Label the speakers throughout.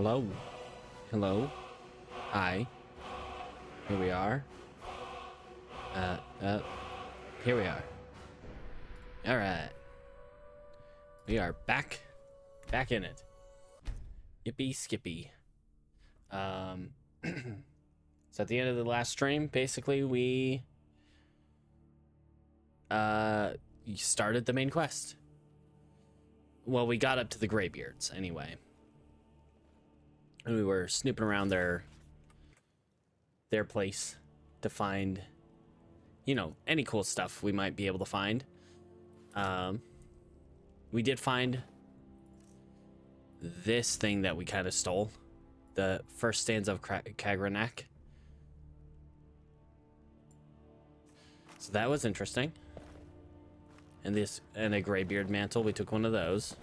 Speaker 1: Hello? Hello? Hi. Here we are. Here we are. Alright. We are back in it. Yippee skippy. So at the end of the last stream, basically we started the main quest. Well, we got up to the Greybeards anyway. And we were snooping around their place to find, you know, any cool stuff we might be able to find. We did find this thing that we kind of stole. The first stanza of Kagranak. So that was interesting. And a Greybeard mantle. We took one of those.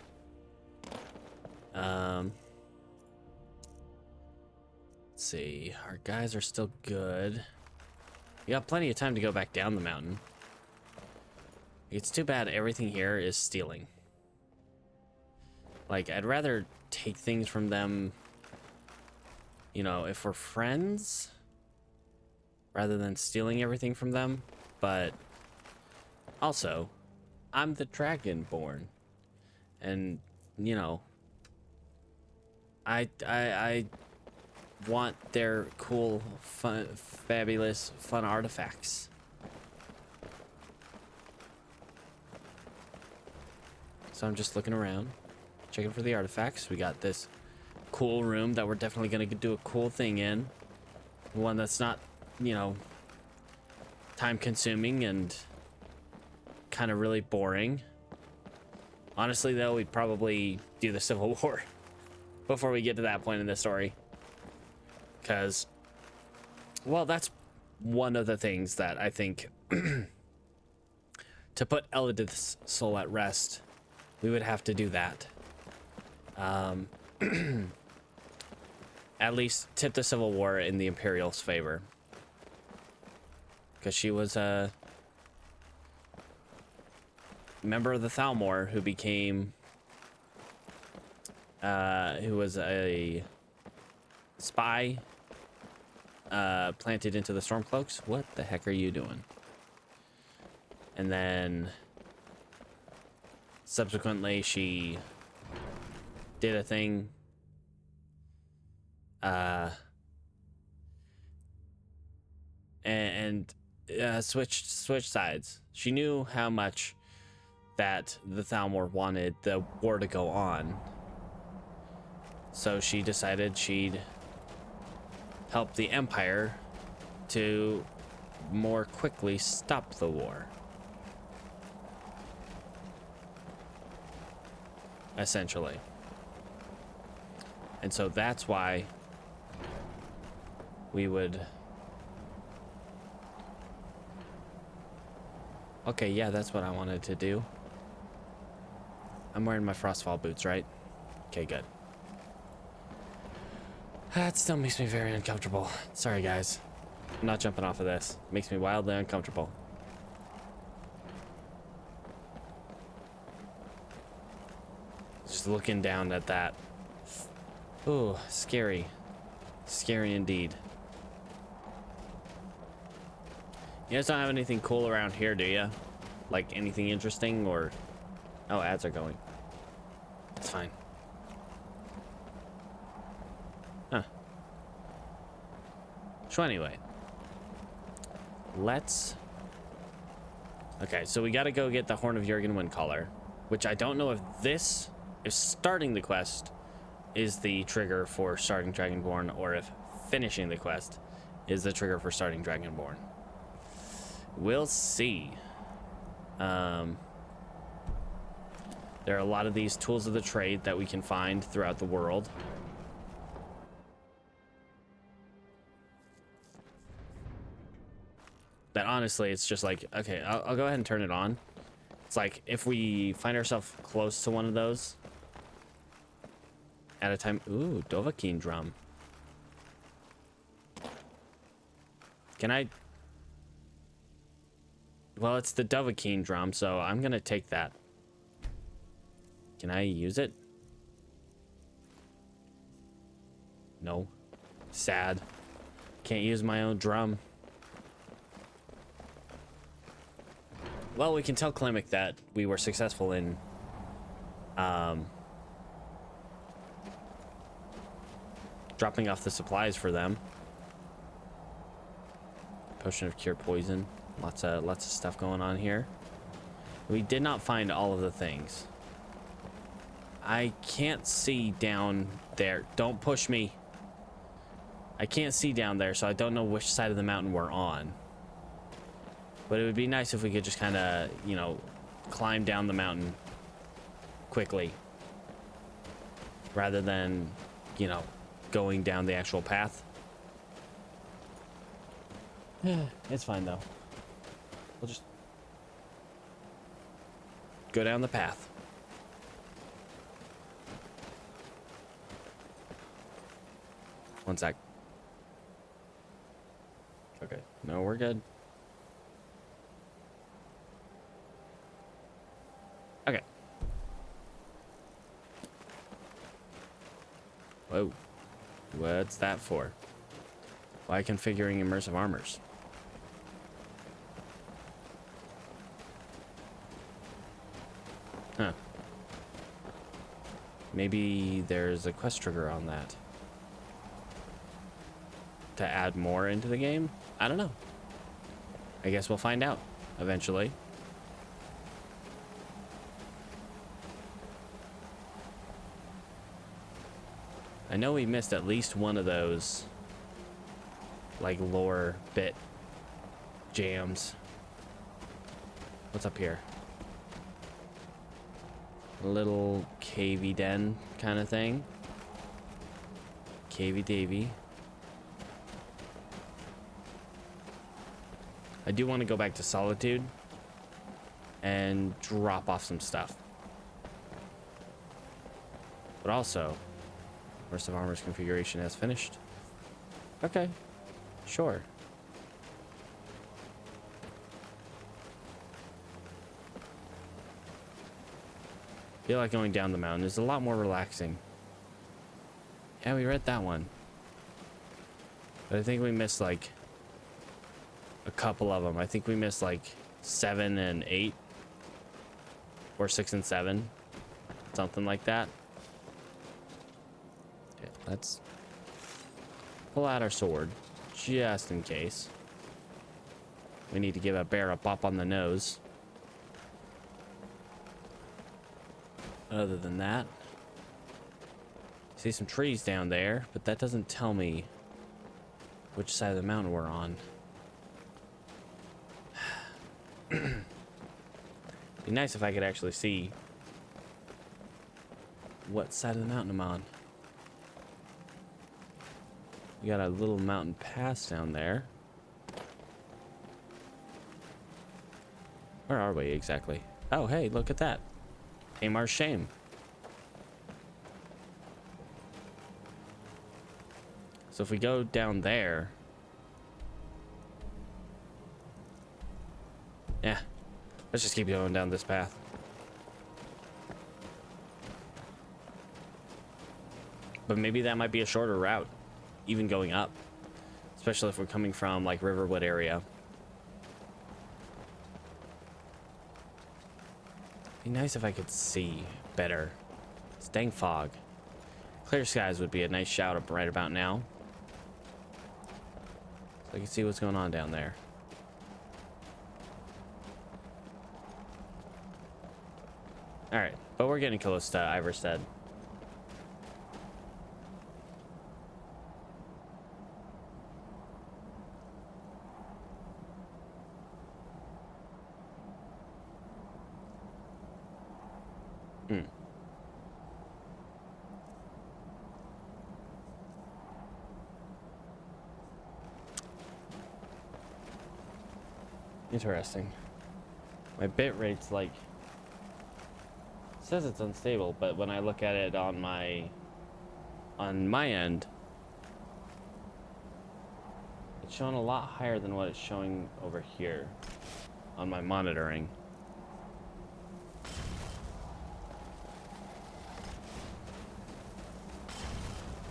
Speaker 1: Let's see. Our guys are still good. We got plenty of time to go back down the mountain. It's too bad everything here is stealing. Like, I'd rather take things from them, you know, if we're friends, rather than stealing everything from them. But also, I'm the Dragonborn, and you know, I want their cool, fun, fabulous, fun artifacts. So I'm just looking around, checking for the artifacts. We got this cool room that we're definitely gonna do a cool thing in. One that's not, you know, time consuming and kind of really boring. Honestly though, we'd probably do the Civil War before we get to that point in the story. Because, well, that's one of the things that I think to put Elidith's soul at rest, we would have to do that. At least tip the Civil War in the Imperial's favor. Because she was a member of the Thalmor who became, who was a spy planted into the Stormcloaks. What the heck are you doing? And then subsequently she did a thing and switched sides. She knew how much that the Thalmor wanted the war to go on, so she decided she'd help the Empire to more quickly stop the war. Essentially. And so that's why we would... Okay, yeah, that's what I wanted to do. I'm wearing my Frostfall boots, right? Okay, good. That still makes me very uncomfortable. Sorry, guys. I'm not jumping off of this. It makes me wildly uncomfortable. Just looking down at that. Ooh, scary. Scary indeed. You guys don't have anything cool around here, do you? Like anything interesting or... Oh, ads are going. It's fine. Huh. So anyway. Let's... Okay, so we gotta go get the Horn of Jurgen Windcaller, which I don't know if this... If starting the quest is the trigger for starting Dragonborn, or if finishing the quest is the trigger for starting Dragonborn. We'll see. There are a lot of these tools of the trade that we can find throughout the world. That honestly, it's just like, okay, I'll go ahead and turn it on. It's like, if we find ourselves close to one of those at a time... Ooh, Dovahkiin drum. Can I... Well, it's the Dovahkiin drum, so I'm gonna take that. Can I use it? No. Sad. Can't use my own drum. Well, we can tell Klimek that we were successful in dropping off the supplies for them. Potion of cure poison. Lots of stuff going on here. We did not find all of the things. I can't see down there. Don't push me. I can't see down there, so I don't know which side of the mountain we're on. But it would be nice if we could just kind of, you know, climb down the mountain quickly. Rather than, you know, going down the actual path. It's fine, though. We'll just go down the path. One sec. Okay. No, we're good. Okay. Whoa. What's that for? Why configuring immersive armors? Huh. Maybe there's a quest trigger on that. To add more into the game? I don't know. I guess we'll find out eventually. I know we missed at least one of those like lore bit jams. What's up here? A little cavey den kind of thing. Cavey Davy. I do want to go back to Solitude and drop off some stuff. But also, Immersive Armor's configuration has finished. Okay, sure. I feel like going down the mountain is a lot more relaxing. Yeah, we read that one. But I think we missed like a couple of them. I think we missed like 7 and 8 or 6 and 7, something like that. Okay, let's pull out our sword just in case we need to give a bear a bop on the nose. Other than that, see some trees down there, but that doesn't tell me which side of the mountain we're on. Be nice if I could actually see what side of the mountain I'm on. We got a little mountain pass down there. Where are we exactly? Oh, hey, look at that. Tamar's Shame. So if we go down there, yeah, let's just keep going down this path. But maybe that might be a shorter route, even going up, especially if we're coming from like Riverwood area. Be nice if I could see better. It's dang fog. Clear skies would be a nice shout up right about now, so I can see what's going on down there. All right, but we're getting close to Iverstead. Interesting. My bit rate's like, it says it's unstable, but when I look at it on my end, it's showing a lot higher than what it's showing over here on my monitoring.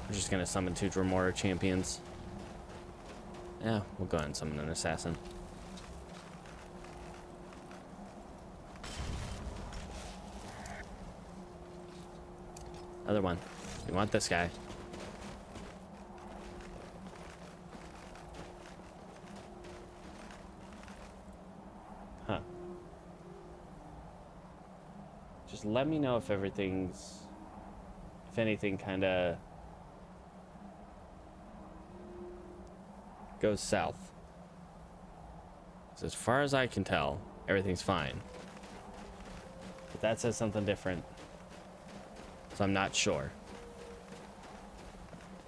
Speaker 1: I'm just gonna summon 2 Dremora champions. Yeah, we'll go ahead and summon an assassin. Other one. We want this guy. Huh. Just let me know if everything's... if anything kind of goes south. So as far as I can tell, everything's fine. But that says something different. So I'm not sure.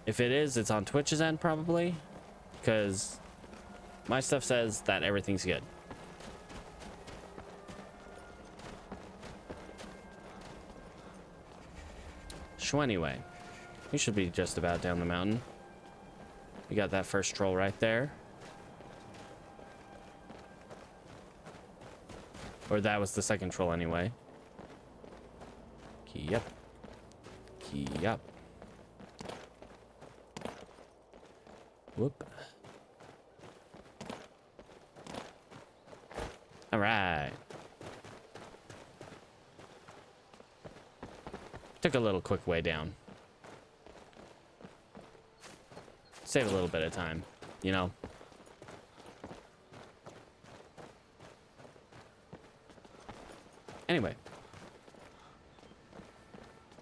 Speaker 1: If it is, it's on Twitch's end probably, because my stuff says that everything's good. So anyway, we should be just about down the mountain. We got that first troll right there. Or that was the second troll anyway. Key up. Key up. Whoop. All right. Took a little quick way down. Save a little bit of time, you know? Anyway.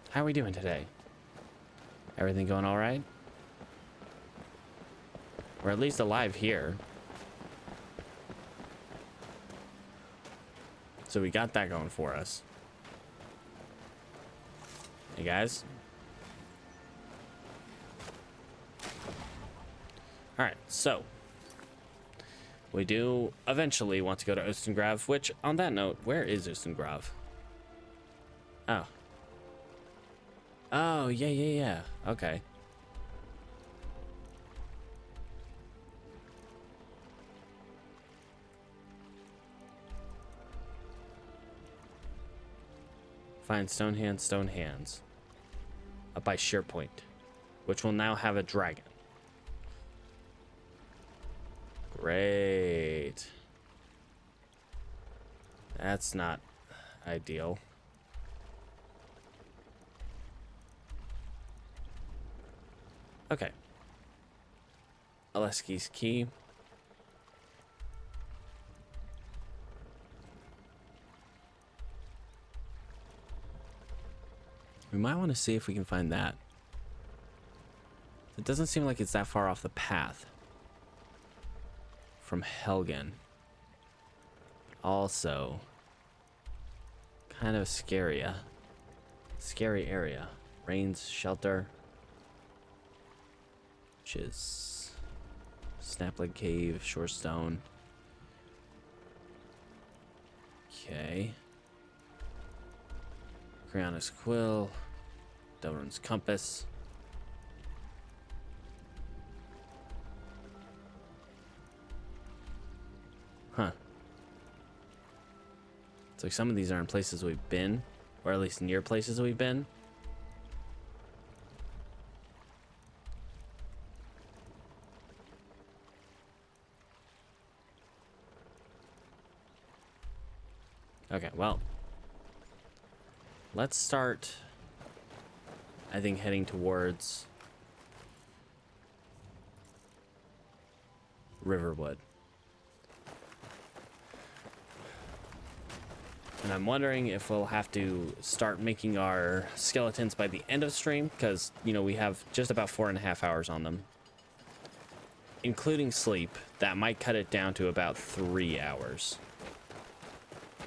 Speaker 1: How are we doing today? Everything going all right? We're at least alive here. So we got that going for us. Hey guys. Alright, so we do eventually want to go to Ostengrav, which on that note, where is Ostengrav? Oh. Oh, yeah. Okay. Find stone hands. Up by Sheerpoint, which will now have a dragon. Great. That's not ideal. Okay. Aleski's key. We might want to see if we can find that. It doesn't seem like it's that far off the path from Helgen. Also, kind of scary area. Rain's shelter, which is Snapleg Cave, Shorestone. Okay. Kriana's Quill, Delrun's Compass. Huh. It's like some of these are in places we've been, or at least near places we've been. Okay, well, let's start, I think, heading towards Riverwood. And I'm wondering if we'll have to start making our skeletons by the end of stream, because, you know, we have just about 4.5 hours on them. Including sleep, that might cut it down to about 3 hours.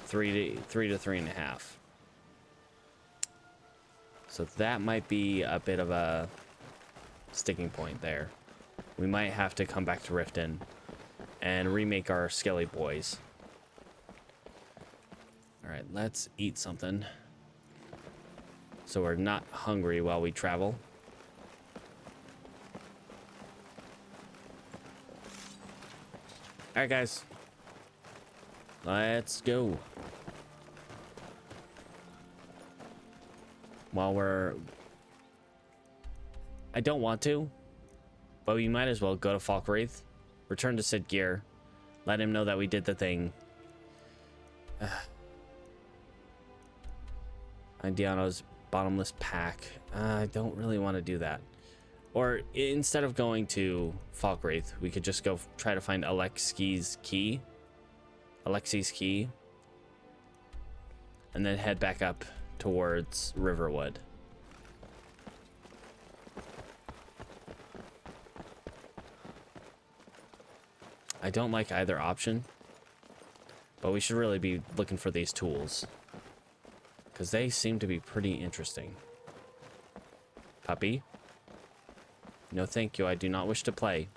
Speaker 1: 3 to 3.5. So that might be a bit of a sticking point there. We might have to come back to Riften and remake our Skelly boys. Alright, let's eat something, so we're not hungry while we travel. Alright guys, let's go. While we're I don't want to, but we might as well go to Falkreath, return to Sid Gear, let him know that we did the thing. Indiano's bottomless pack. I don't really want to do that. Or instead of going to Falkreath, we could just go try to find Alexi's key. And then head back up towards Riverwood. I don't like either option, but we should really be looking for these tools, because they seem to be pretty interesting. Puppy? No thank you, I do not wish to play.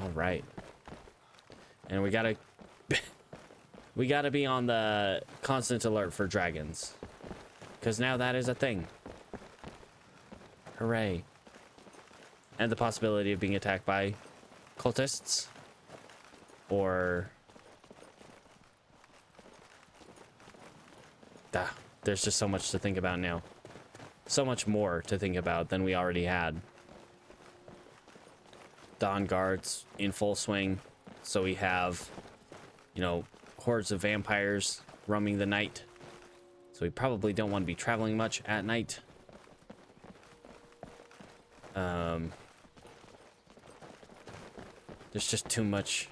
Speaker 1: All right. And we gotta we gotta be on the constant alert for dragons, because now that is a thing. Hooray. And the possibility of being attacked by cultists or there's just so much to think about now. So much more to think about than we already had. Dawn guards in full swing. So we have, you know, hordes of vampires roaming the night. So we probably don't want to be traveling much at night. There's just too much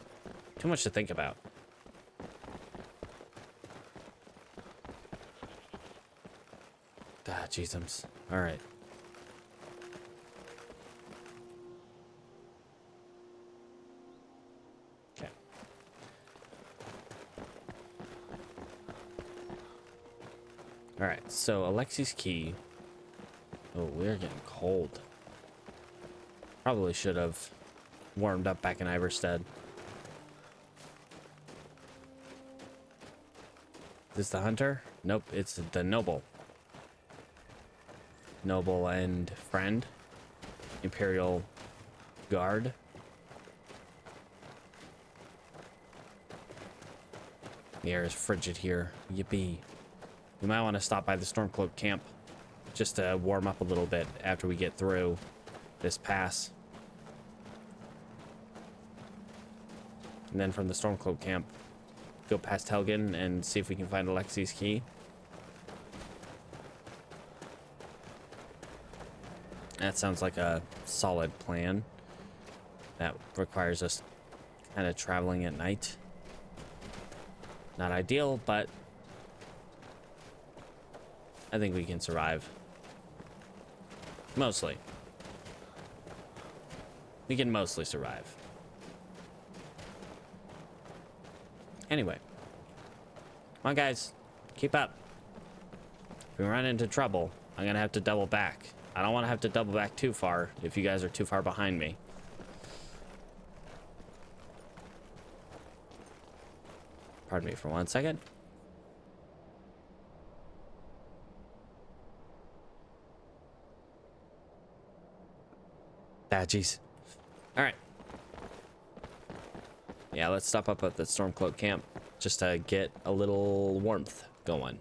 Speaker 1: to think about. Jeezums. All right. Okay. All right. So Alexi's key. Oh, we're getting cold. Probably should have warmed up back in Iverstead. Is this the hunter? Nope, it's the noble. Noble and friend. Imperial guard. The air is frigid here. Yippee. We might want to stop by the Stormcloak camp just to warm up a little bit after we get through this pass. And then from the Stormcloak camp, go past Helgen and see if we can find Alexi's key. That sounds like a solid plan. That requires us kind of traveling at night. Not ideal, but I think we can survive. Mostly. We can mostly survive. Anyway. Come on, guys. Keep up. If we run into trouble, I'm gonna have to double back. I don't want to have to double back too far if you guys are too far behind me. Pardon me for 1 second. Jeez. All right. Yeah, let's stop up at the Stormcloak camp just to get a little warmth going,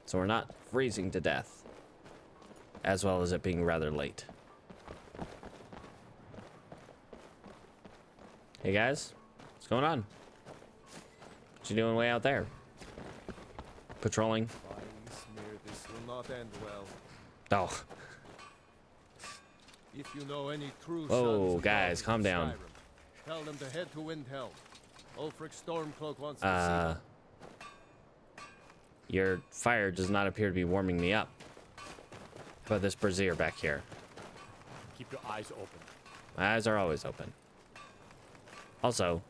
Speaker 1: so we're not freezing to death, as well as it being rather late. Hey guys, what's going on? What you doing way out there? Patrolling?
Speaker 2: This will not end well.
Speaker 1: Oh.
Speaker 2: If you know any true
Speaker 1: Whoa,
Speaker 2: sons
Speaker 1: guys, calm down.
Speaker 2: Skyrim, tell them to head to Windhelm. Ulfric Stormcloak wants to see them.
Speaker 1: Your fire does not appear to be warming me up. How about this brazier back here?
Speaker 3: Keep your eyes open.
Speaker 1: My eyes are always open. Also,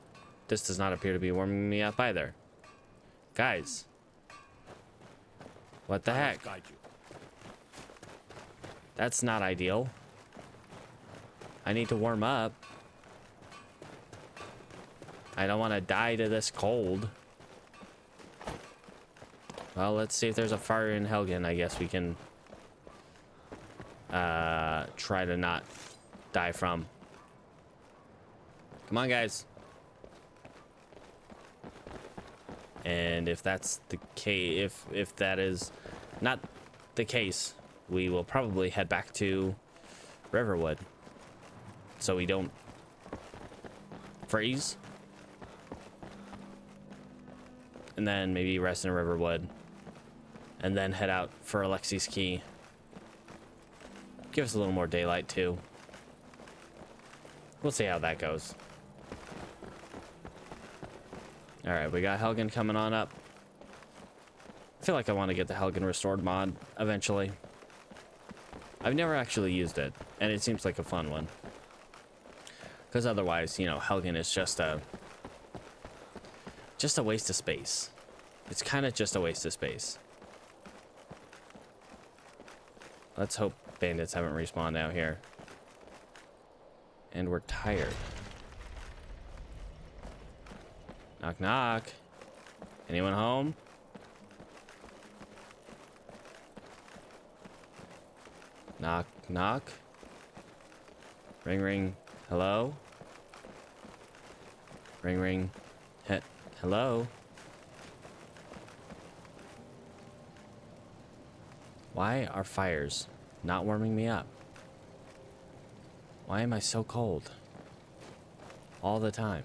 Speaker 1: this does not appear to be warming me up either. Guys. What the heck?
Speaker 3: Guide you.
Speaker 1: That's not ideal. I need to warm up. I don't want to die to this cold. Well, let's see if there's a fire in Helgen. I guess we can try to not die from. Come on, guys. And if that's the case, if that is not the case, we will probably head back to Riverwood so we don't freeze. And then maybe rest in Riverwood. And then head out for Alexi's Key. Give us a little more daylight too. We'll see how that goes. Alright, we got Helgen coming on up. I feel like I want to get the Helgen Restored mod eventually. I've never actually used it, and it seems like a fun one. Because otherwise, you know, Helgen is just a waste of space. It's kind of just a waste of space. Let's hope bandits haven't respawned out here. And we're tired. Knock, knock. Anyone home? Knock, knock. Ring, ring. Hello? Ring, ring. Hello? Why are fires not warming me up? Why am I so cold? All the time.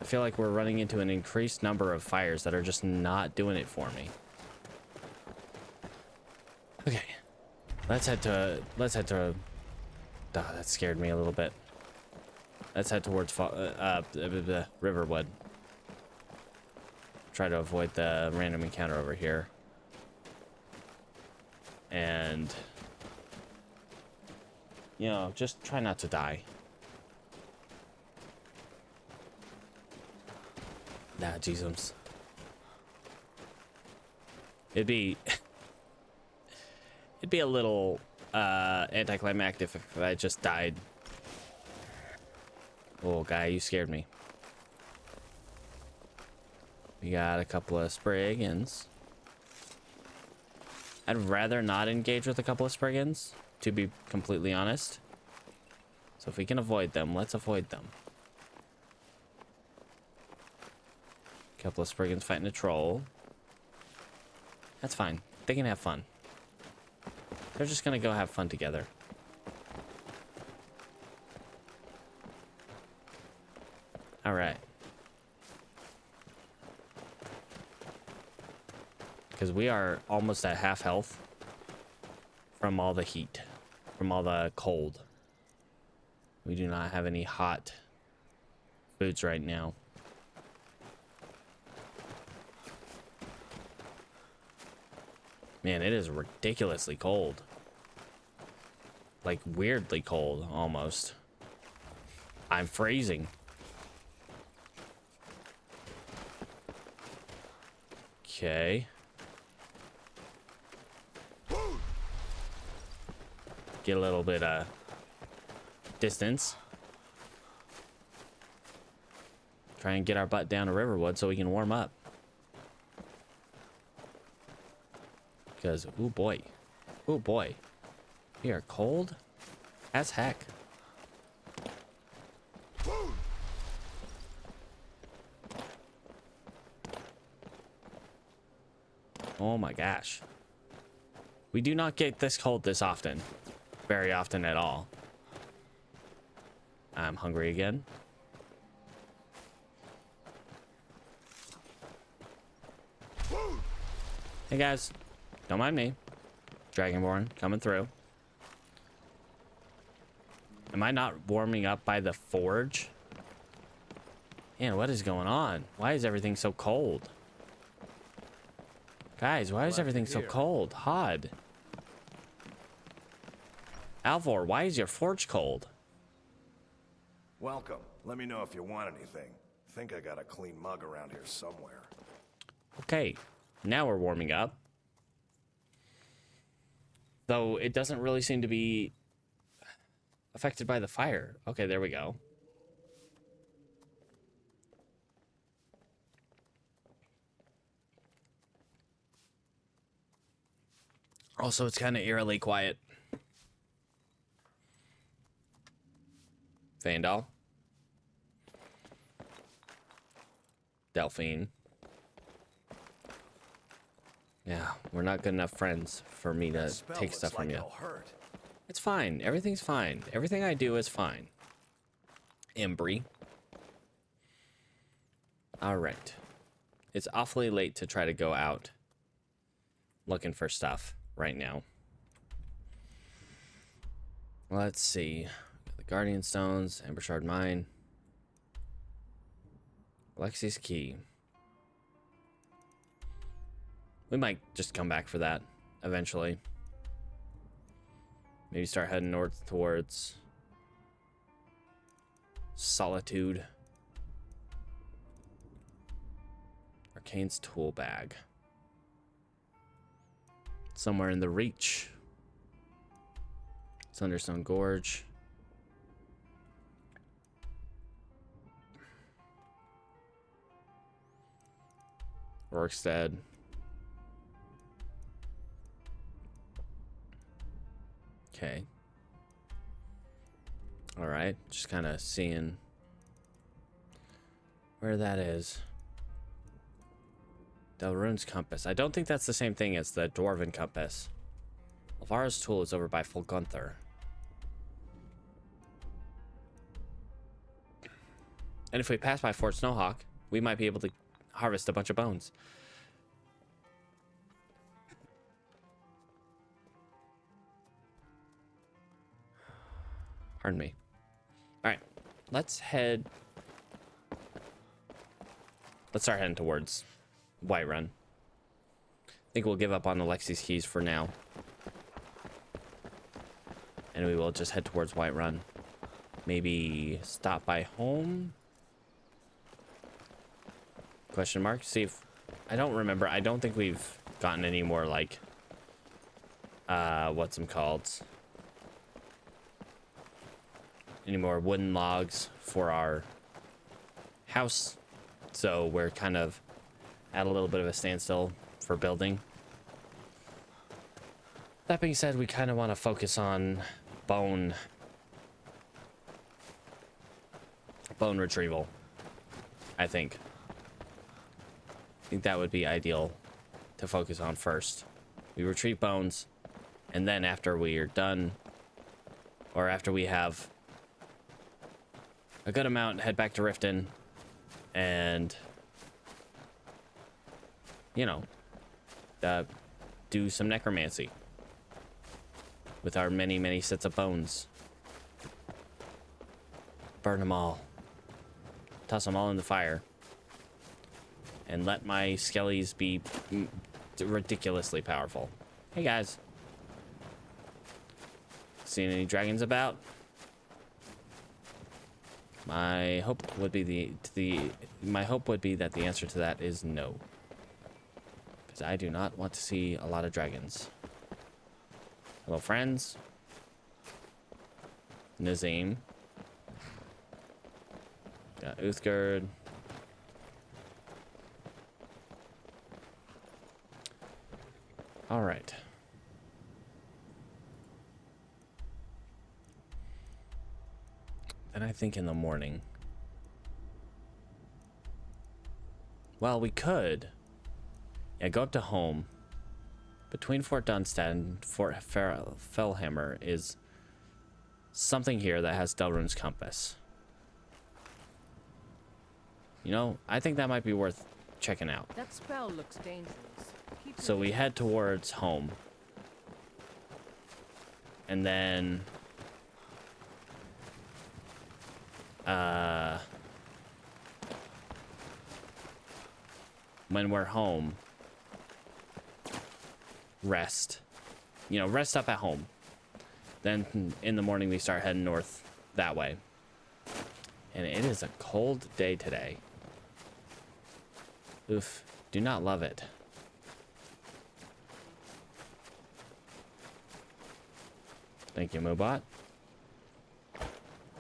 Speaker 1: I feel like we're running into an increased number of fires that are just not doing it for me. Okay. Let's head to oh, that scared me a little bit. Let's head towards Riverwood. Try to avoid the random encounter over here. And you know, just try not to die. Nah, Jesus. It'd be a little anticlimactic if I just died. Oh, guy, you scared me. We got a couple of Spriggans. I'd rather not engage with a couple of Spriggans, to be completely honest. So if we can avoid them, let's avoid them. Couple of Spriggans fighting a troll. That's fine. They can have fun. They're just gonna go have fun together. All right. Because we are almost at half health from all the heat, from all the cold. We do not have any hot foods right now. Man, it is ridiculously cold. Like weirdly cold, almost. I'm freezing. Okay. Get a little bit of distance. Try and get our butt down to Riverwood so we can warm up. Because, ooh boy. Ooh boy. We are cold as heck. Oh my gosh. We do not get this cold this often. Very often at all. I'm hungry again. Hey guys, don't mind me. Dragonborn coming through. Am I not warming up by the forge? Man, what is going on? Why is everything so cold? Guys, why is everything so cold? Hod. Alvor, why is your forge cold?
Speaker 4: Welcome. Let me know if you want anything. Think I got a clean mug around here somewhere.
Speaker 1: Okay, now we're warming up. Though it doesn't really seem to be affected by the fire. Okay, there we go. Also, it's kind of eerily quiet. Vandal. Delphine. Yeah, we're not good enough friends for me to
Speaker 4: Spell
Speaker 1: take
Speaker 4: looks
Speaker 1: stuff from
Speaker 4: like
Speaker 1: you.
Speaker 4: it'll hurt.
Speaker 1: It's fine. Everything's fine. Everything I do is fine. Embry. All right. It's awfully late to try to go out looking for stuff right now. Let's see. The Guardian Stones, Amber Shard Mine. Lexi's Key. We might just come back for that eventually. Maybe start heading north towards Solitude. Arcane's tool bag. Somewhere in the Reach. Thunderstone Gorge. Rorkstead. Okay. All right, just kind of seeing where that is. Delrune's compass. I don't think that's the same thing as the dwarven compass. Alvara's tool is over by Fulgunther. And if we pass by Fort Snowhawk, we might be able to harvest a bunch of bones. Pardon me. All right, let's head. Let's start heading towards Whiterun. I think we'll give up on the Lexi's Keys for now. And we will just head towards Whiterun. Maybe stop by home? Question mark. See if... I don't remember. I don't think we've gotten any more, like... what's them called? Any more wooden logs for our house. So we're kind of at a little bit of a standstill for building. That being said, we kind of want to focus on bone retrieval, I think. I think that would be ideal to focus on first. We retrieve bones, and then after we are done, or after we have a good amount, head back to Riften and, you know, do some necromancy with our many, many sets of bones. Burn them all. Toss them all in the fire. And let my skellies be ridiculously powerful. Hey guys. Seen any dragons about? My hope would be that the answer to that is no. Because I do not want to see a lot of dragons. Hello, friends. Nazim. Got Uthgerd. All right. And I think in the morning. Well, we could. Yeah, go up to home. Between Fort Dunstad and Fort Fellhammer is something here that has Delrune's compass. You know, I think that might be worth checking out.
Speaker 5: That spell looks dangerous.
Speaker 1: So we head towards home. And then... when we're home, rest. You know, rest up at home. Then in the morning we start heading north that way. And it is a cold day today. Oof, do not love it. Thank you, Mobot,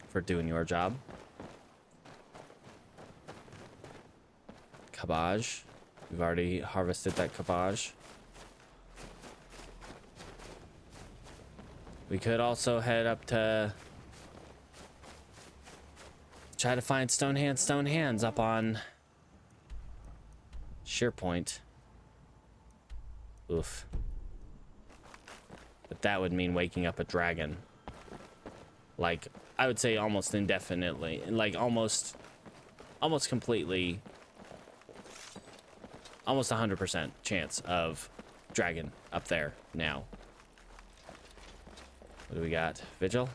Speaker 1: for doing your job. Cabbage. We've already harvested that cabbage. We could also head up to try to find stone hands up on your point. Oof. But that would mean waking up a dragon. Like, I would say almost indefinitely. Like, almost completely. Almost 100% chance of dragon up there now. What do we got? Vigil?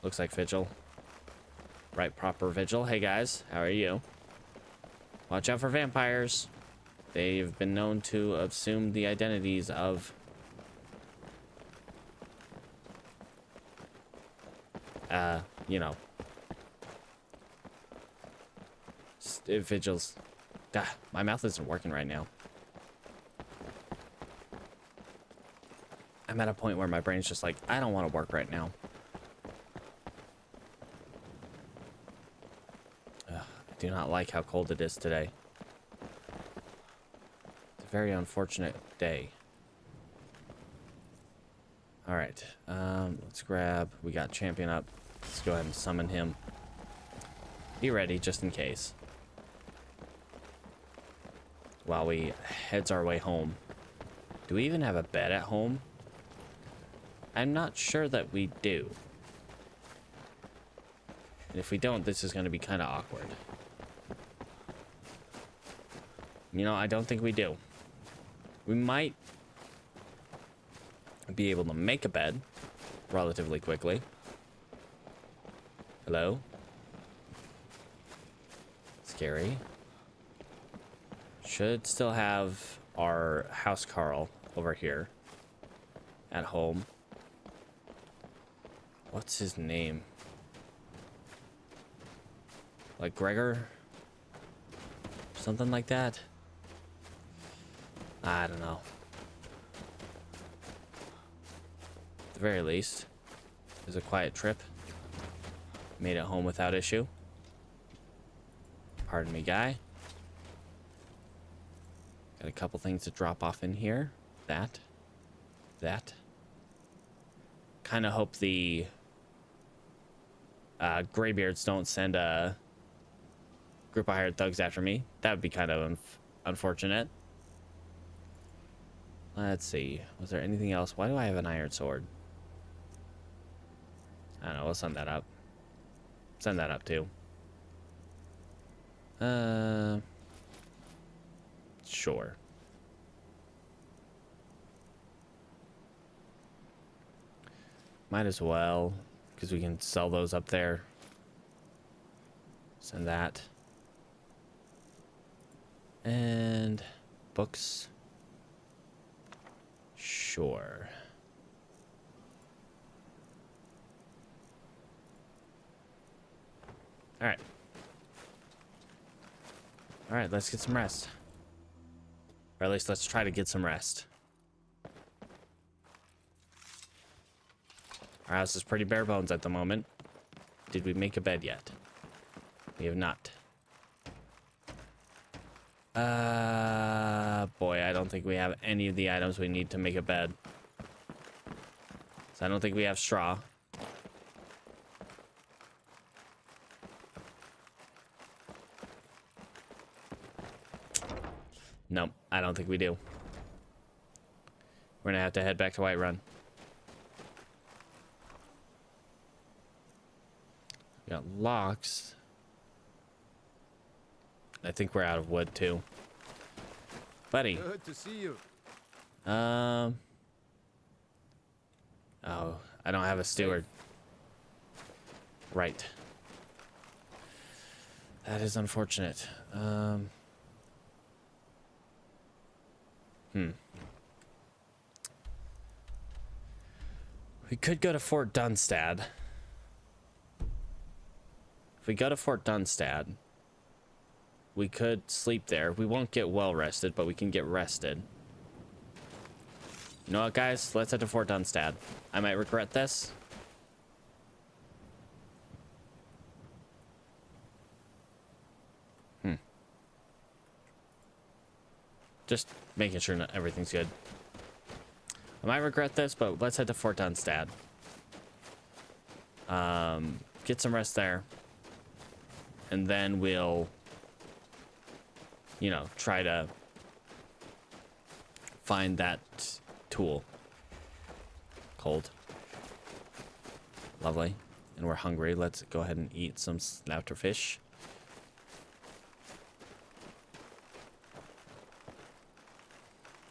Speaker 1: Looks like Vigil. Right, proper Vigil. Hey guys, how are you? Watch out for vampires. They've been known to assume the identities of you know, vigils. Ah, my mouth isn't working right now. I'm at a point where my brain's just like, I don't want to work right now. Ugh, I do not like how cold it is today. It's a very unfortunate day. All right, let's grab, we got champion up. Let's go ahead and summon him. Be ready just in case. While we heads our way home. Do we even have a bed at home? I'm not sure that we do. And if we don't, this is going to be kind of awkward. You know, I don't think we do. We might be able to make a bed relatively quickly. Hello? Scary. Should still have our house Carl over here at home. What's his name? Like Gregor? Something like that? I don't know. At the very least, it was a quiet trip. Made it home without issue. Pardon me, guy. Got a couple things to drop off in here. That. Kind of hope the Greybeards don't send a group of hired thugs after me. That would be kind of unfortunate. Let's see. Was there anything else? Why do I have an iron sword? I don't know. We'll send that up. Send that up too. Sure. Might as well, because we can sell those up there. Send that. And books. Sure. All right. All right, let's get some rest. Or at least let's try to get some rest. Our house is pretty bare bones at the moment. Did we make a bed yet? We have not. Boy, I don't think we have any of the items we need to make a bed. So I don't think we have straw. Nope, I don't think we do. We're gonna have to head back to Whiterun. We got locks. I think we're out of wood too. Buddy.
Speaker 2: Good to see you.
Speaker 1: Oh, I don't have a steward. Right. That is unfortunate. We could go to Fort Dunstad. If we go to Fort Dunstad, we could sleep there. We won't get well rested, but we can get rested. You know what, guys? Let's head to Fort Dunstad. I might regret this. Just making sure everything's good. I might regret this, but let's head to Fort Dunstad. Get some rest there. And then we'll, you know, try to find that tool. Cold. Lovely. And we're hungry. Let's go ahead and eat some snouter fish.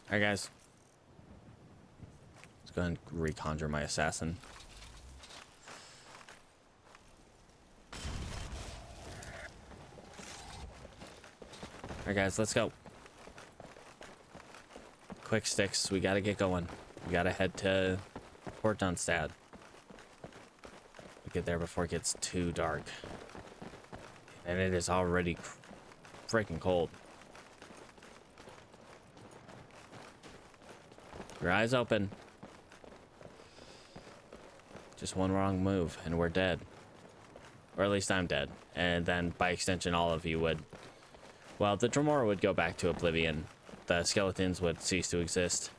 Speaker 1: Alright, guys. Let's go ahead and reconjure my assassin. Alright, guys, let's go. Quick sticks. We gotta get going. We gotta head to Port Dunstad. We get there before it gets too dark. And it is already freaking cold. Your eyes open. Just one wrong move and we're dead. Or at least I'm dead. And then by extension all of you would. Well, the Dremora would go back to oblivion. The skeletons would cease to exist.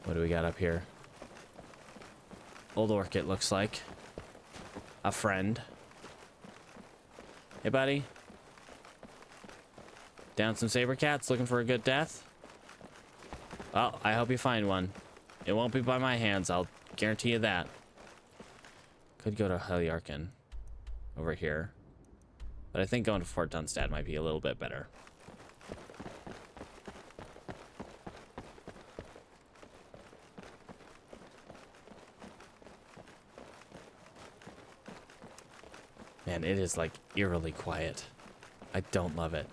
Speaker 1: What do we got up here? Old Orc, it looks like. A friend. Hey, buddy. Down some saber cats, looking for a good death? Well, I hope you find one. It won't be by my hands, I'll guarantee you that. Could go to Heliarchan over here. But I think going to Fort Dunstad might be a little bit better. Man, it is like eerily quiet. I don't love it.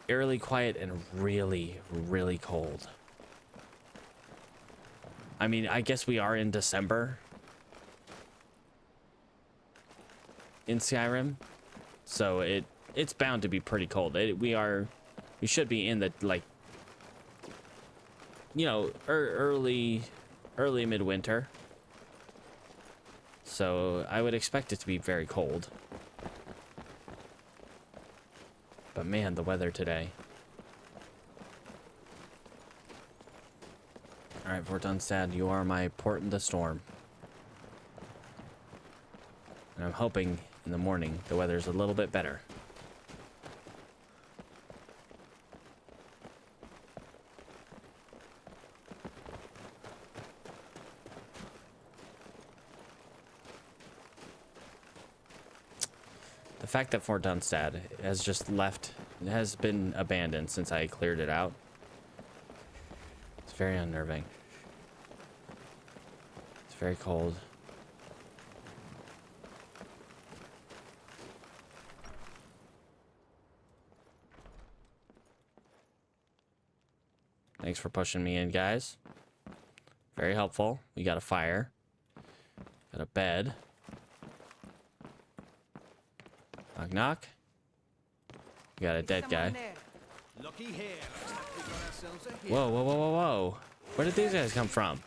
Speaker 1: Eerily quiet and really, really cold. I mean, I guess we are in December in Skyrim, so it's bound to be pretty cold. We should be in the, like, you know, early midwinter. So I would expect it to be very cold. But man, the weather today. All right, Fort Dunstad, you are my port in the storm. And I'm hoping in the morning the weather's a little bit better. The fact that Fort Dunstad has been abandoned since I cleared it out. It's very unnerving. It's very cold. Thanks for pushing me in, guys. Very helpful. We got a fire. Got a bed. Knock, knock. We got a dead guy. Whoa, whoa, whoa, whoa, whoa. Where did these guys come from?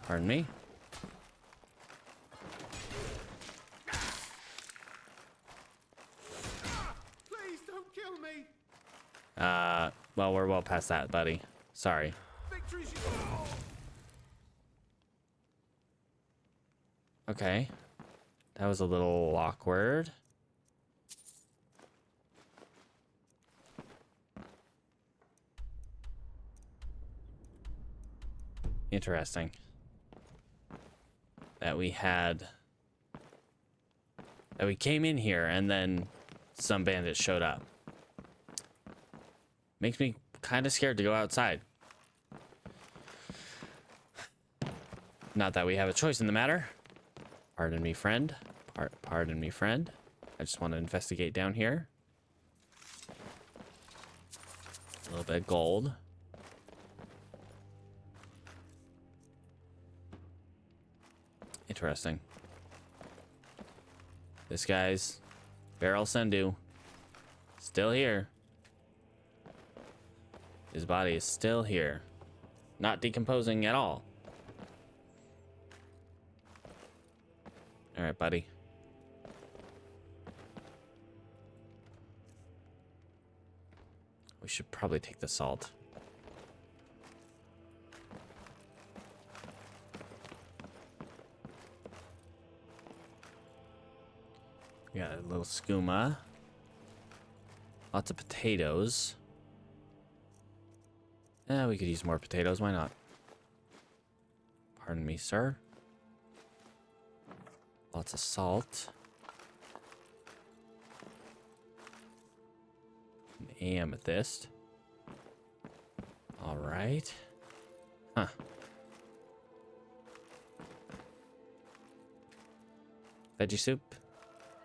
Speaker 1: Pardon me?
Speaker 2: Please don't kill me.
Speaker 1: Well, we're well past that, buddy. Sorry.
Speaker 2: Victory's
Speaker 1: Okay. That was a little awkward. Interesting. That we came in here and then some bandits showed up. Makes me kind of scared to go outside. Not that we have a choice in the matter. Pardon me, friend. Pardon me, friend. I just want to investigate down here. A little bit of gold. Interesting. This guy's Barrel Sendu still here. His body is still here. Not decomposing at all. All right, buddy. We should probably take the salt. We got a little skooma. Lots of potatoes. We could use more potatoes. Why not? Pardon me, sir. Lots of salt. An amethyst. All right. Huh. Veggie soup?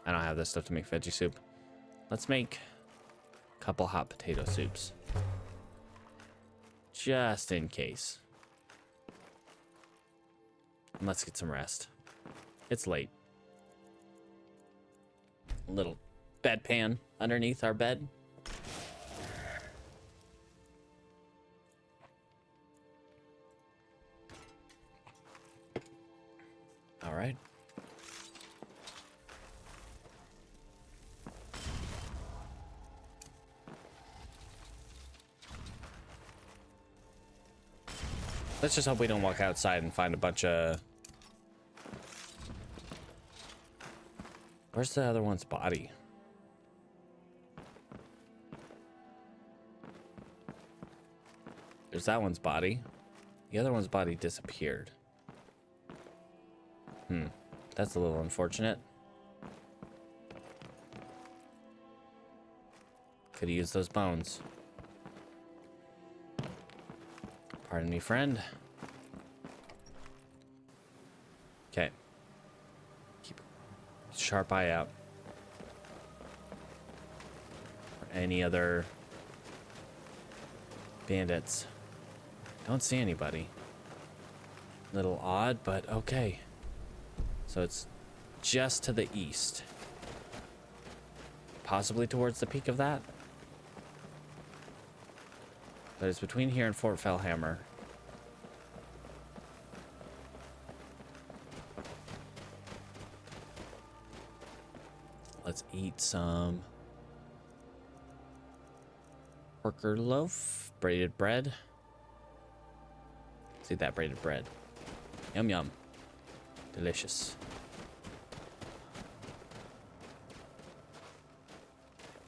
Speaker 1: I don't have this stuff to make veggie soup. Let's make a couple hot potato soups. Just in case. And let's get some rest. It's late. A little bedpan underneath our bed. All right. Let's just hope we don't walk outside and find a bunch of... Where's the other one's body? There's that one's body. The other one's body disappeared. That's a little unfortunate. Could have used those bones. Pardon me, friend. Okay. Keep a sharp eye out for any other bandits. Don't see anybody. Little odd, but okay. So it's just to the east. Possibly towards the peak of that. But it's between here and Fort Fellhammer. Let's eat some worker loaf, braided bread. Let's eat that braided bread. Yum yum. Delicious.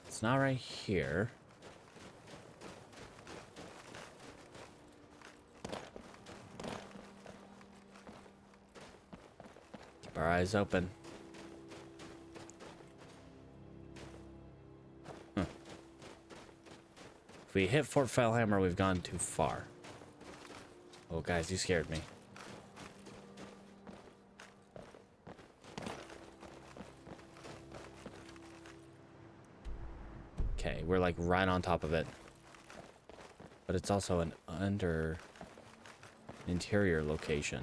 Speaker 1: It's not right here. Keep our eyes open. If we hit Fort Fellhammer, we've gone too far. Oh, guys, you scared me. Okay, we're like right on top of it. But it's also an interior location.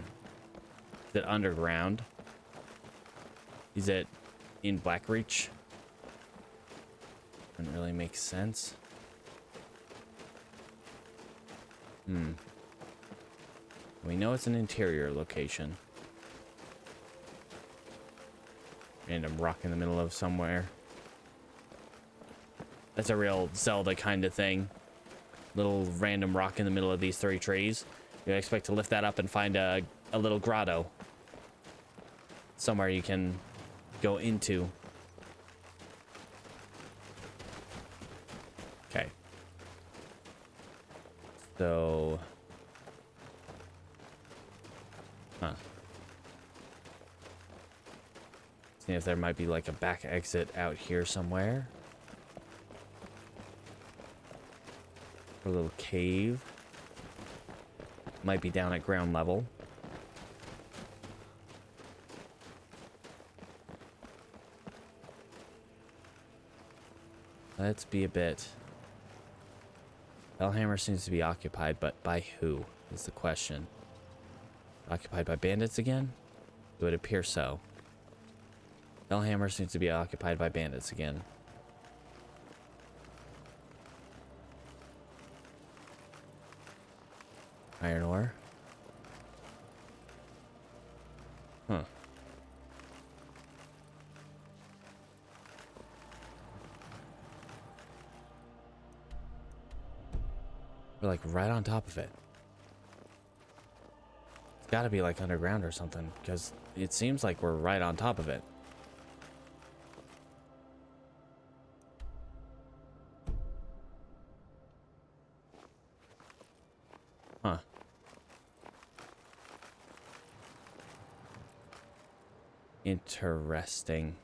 Speaker 1: Is it underground? Is it in Blackreach? Doesn't really make sense. We know it's an interior location. Random rock in the middle of somewhere. That's a real Zelda kind of thing. Little random rock in the middle of these 3 trees. You expect to lift that up and find a little grotto. Somewhere you can go into. Okay. So... See if there might be like a back exit out here somewhere. Or a little cave. Might be down at ground level. Let's be a bit. Fellhammer seems to be occupied, but by who is the question? Occupied by bandits again? It would appear so. Fellhammer seems to be occupied by bandits again. Iron ore. Huh. We're like right on top of it. It's gotta be like underground or something, because it seems like we're right on top of it. Huh. Interesting.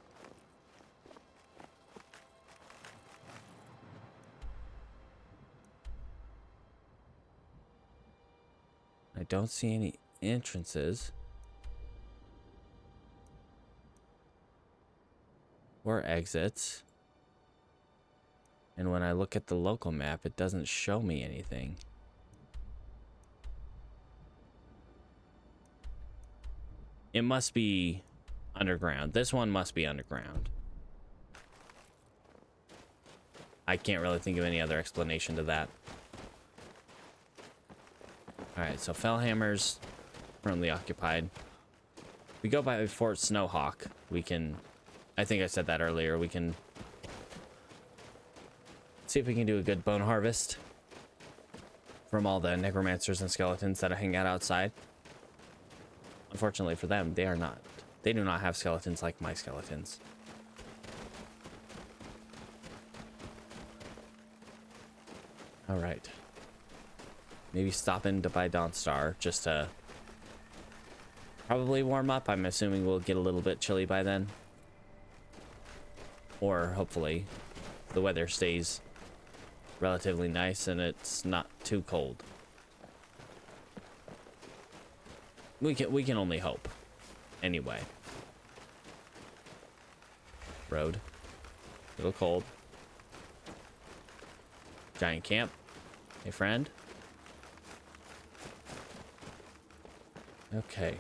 Speaker 1: I don't see any entrances or exits. And when I look at the local map, it doesn't show me anything. It must be underground. This one must be underground. I can't really think of any other explanation to that. Alright, so Fellhammer's currently occupied. We go by Fort Snowhawk. We can... I think I said that earlier. We can... see if we can do a good bone harvest from all the necromancers and skeletons that hang out outside. Unfortunately for them, they are not. They do not have skeletons like my skeletons. All right. Maybe stop in to buy Dawnstar just to probably warm up. I'm assuming we'll get a little bit chilly by then. Or hopefully the weather stays relatively nice and it's not too cold. We can only hope. Anyway. Road. A little cold. Giant camp. Hey, friend. Okay.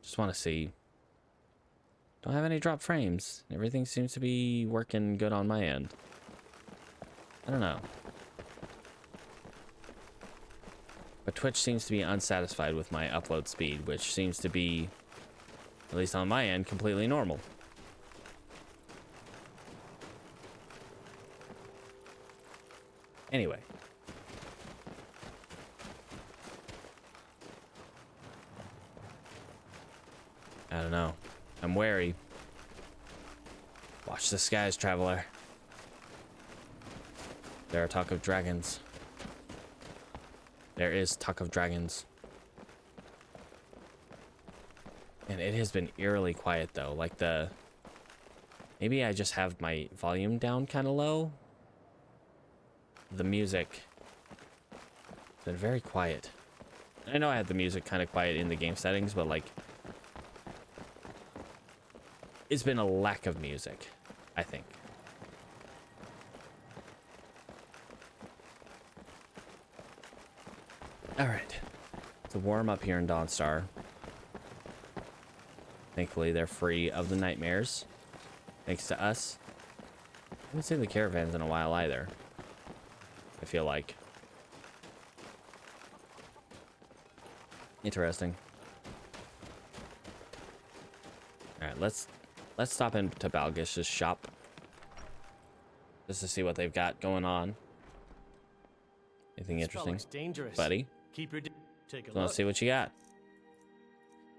Speaker 1: Just want to see. Don't have any drop frames. Everything seems to be working good on my end. I don't know. But Twitch seems to be unsatisfied with my upload speed, which seems to be, at least on my end, completely normal. Anyway. I don't know. I'm wary. Watch the skies, traveler. There are talk of dragons. There is talk of dragons. And it has been eerily quiet though. Like the... maybe I just have my volume down kind of low. The music has been very quiet. I know I had the music kind of quiet in the game settings, but like... it's been a lack of music, I think. All right, to warm up here in Dawnstar. Thankfully, they're free of the nightmares, thanks to us. I haven't seen the caravans in a while either. I feel like. Interesting. All right, let's stop into Balgish's shop just to see what they've got going on. Anything interesting,
Speaker 5: dangerous.
Speaker 1: buddy?
Speaker 5: Keep your take a
Speaker 1: Let's see what you got.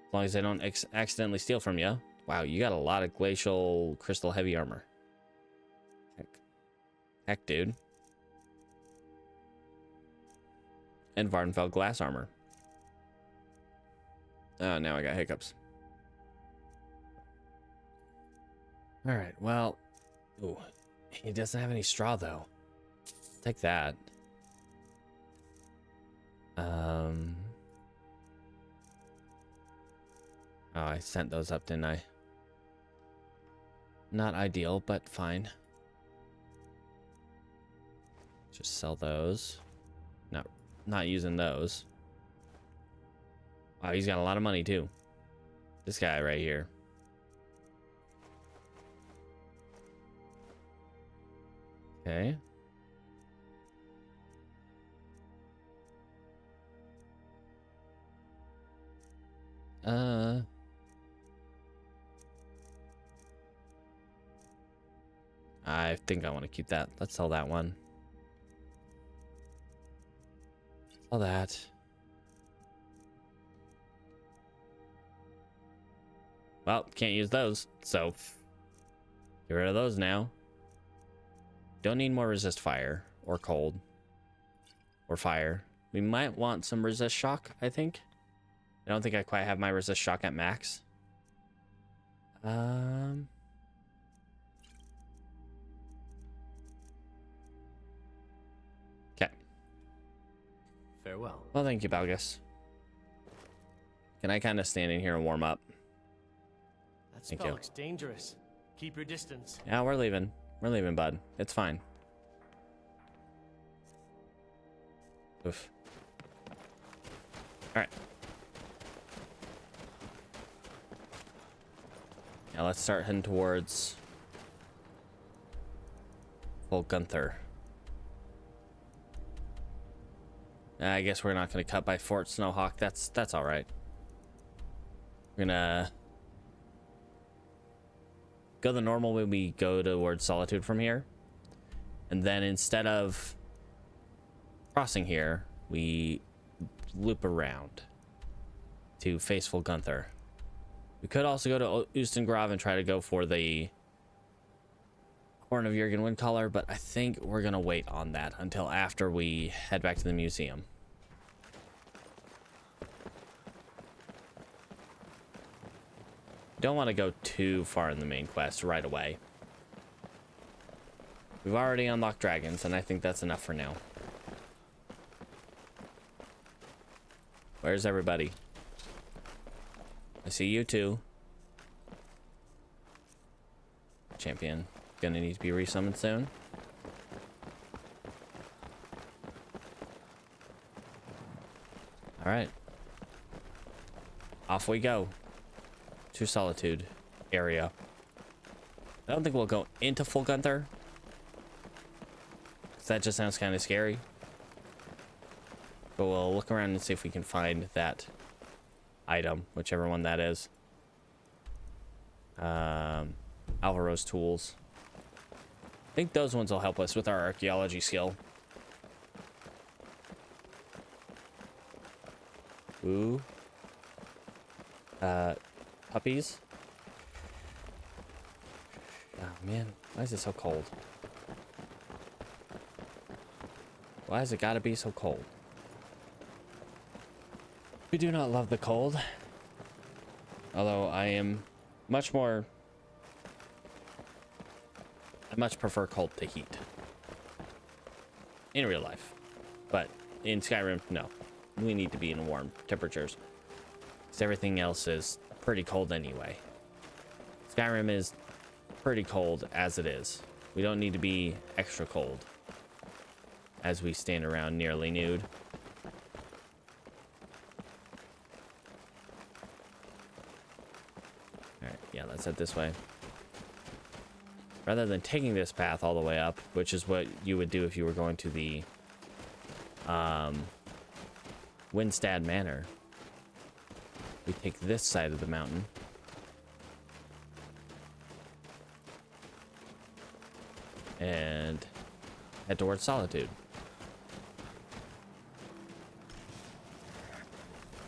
Speaker 1: As long as they don't accidentally steal from you. Wow, you got a lot of glacial crystal heavy armor. Heck, dude. And Vardenfell glass armor. Oh, now I got hiccups. All right, well, ooh, he doesn't have any straw though. Take that. Oh, I sent those up, didn't I? Not ideal, but fine. Just sell those. Not using those. Wow, he's got a lot of money too. This guy right here. Okay. I think I want to keep that. Let's sell that one. Sell that. Well, can't use those, so get rid of those now. Don't need more resist fire or cold. or fire. We might want some resist shock, I think. I don't think I quite have my resist shock at max. Okay.
Speaker 3: Farewell.
Speaker 1: Well, thank you, Balgus. Can I kind of stand in here and warm up?
Speaker 5: That
Speaker 1: Thank
Speaker 5: spell
Speaker 1: you.
Speaker 5: looks dangerous. Keep your distance.
Speaker 1: Yeah, we're leaving. We're leaving, bud. It's fine. Oof. All right. Now let's start heading towards Gunther. I guess we're not going to cut by Fort Snowhawk. That's all right. We're gonna go the normal way we go towards Solitude from here, and then instead of crossing here, we loop around to face Gunther. We could also go to Ustengrav and try to go for the Horn of Jurgen Windcaller, but I think we're gonna wait on that until after we head back to the museum. Don't want to go too far in the main quest right away. We've already unlocked dragons, and I think that's enough for now. Where's everybody? I see you too. Champion. Gonna need to be resummoned soon. Alright. Off we go. To Solitude area. I don't think we'll go into Full Gunther. That just sounds kind of scary. But we'll look around and see if we can find that item, whichever one that is. Alvaro's tools. I think those ones will help us with our archaeology skill. Ooh. Puppies. Oh man, why is it so cold? Why has it gotta be so cold? We do not love the cold. Although I am much more... I much prefer cold to heat. In real life. But in Skyrim, no. We need to be in warm temperatures. Because everything else is pretty cold anyway. Skyrim is pretty cold as it is. We don't need to be extra cold as we stand around nearly nude. Alright, yeah, let's head this way. Rather than taking this path all the way up, which is what you would do if you were going to the Windstad Manor, we take this side of the mountain. And head towards Solitude.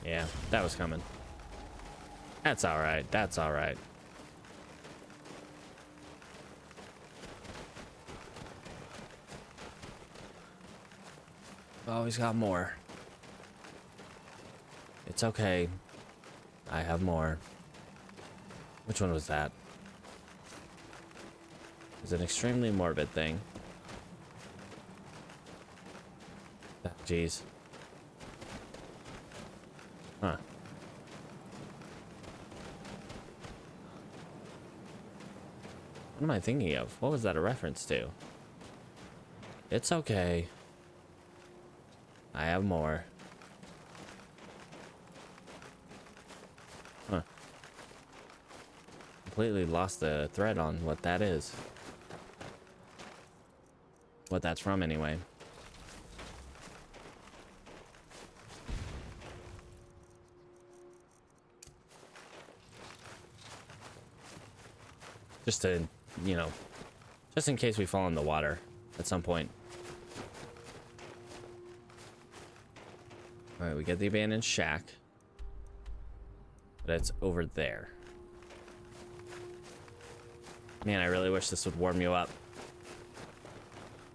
Speaker 1: Yeah, that was coming. That's alright, that's alright. Always got more. It's okay. I have more. Which one was that? It's an extremely morbid thing. Ah, jeez. Huh. What am I thinking of? What was that a reference to? It's okay. I have more. Huh. Completely lost the thread on what that is. What that's from, anyway. Just to, you know, just in case we fall in the water at some point. Alright, we get the abandoned shack. But it's over there. Man, I really wish this would warm you up.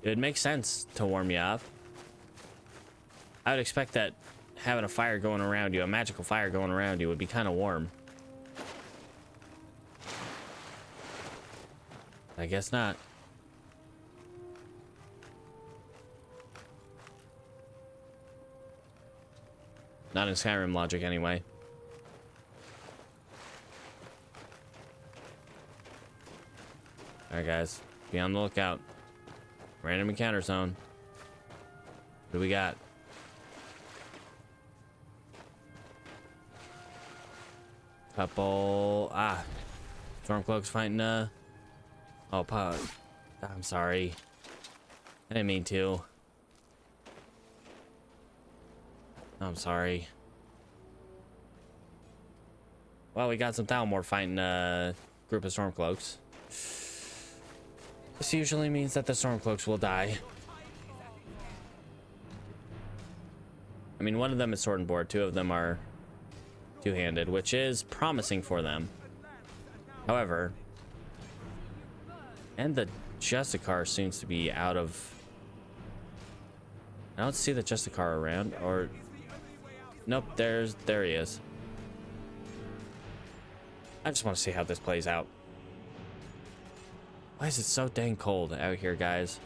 Speaker 1: It would make sense to warm you up. I would expect that having a fire going around you, a magical fire going around you, would be kind of warm. I guess not. Not in Skyrim logic, anyway. Alright, guys. Be on the lookout. Random encounter zone. What do we got? Couple... Stormcloak's fighting, Oh, I'm sorry. I didn't mean to. I'm sorry. Well, we got some Thalmor fighting a group of Stormcloaks. This usually means that the Stormcloaks will die. I mean, one of them is sword and board, two of them are two-handed, which is promising for them. However, and the Justicar seems to be out of... I don't see the Justicar around, or... Nope, there he is. I just want to see how this plays out. Why is it so dang cold out here, guys?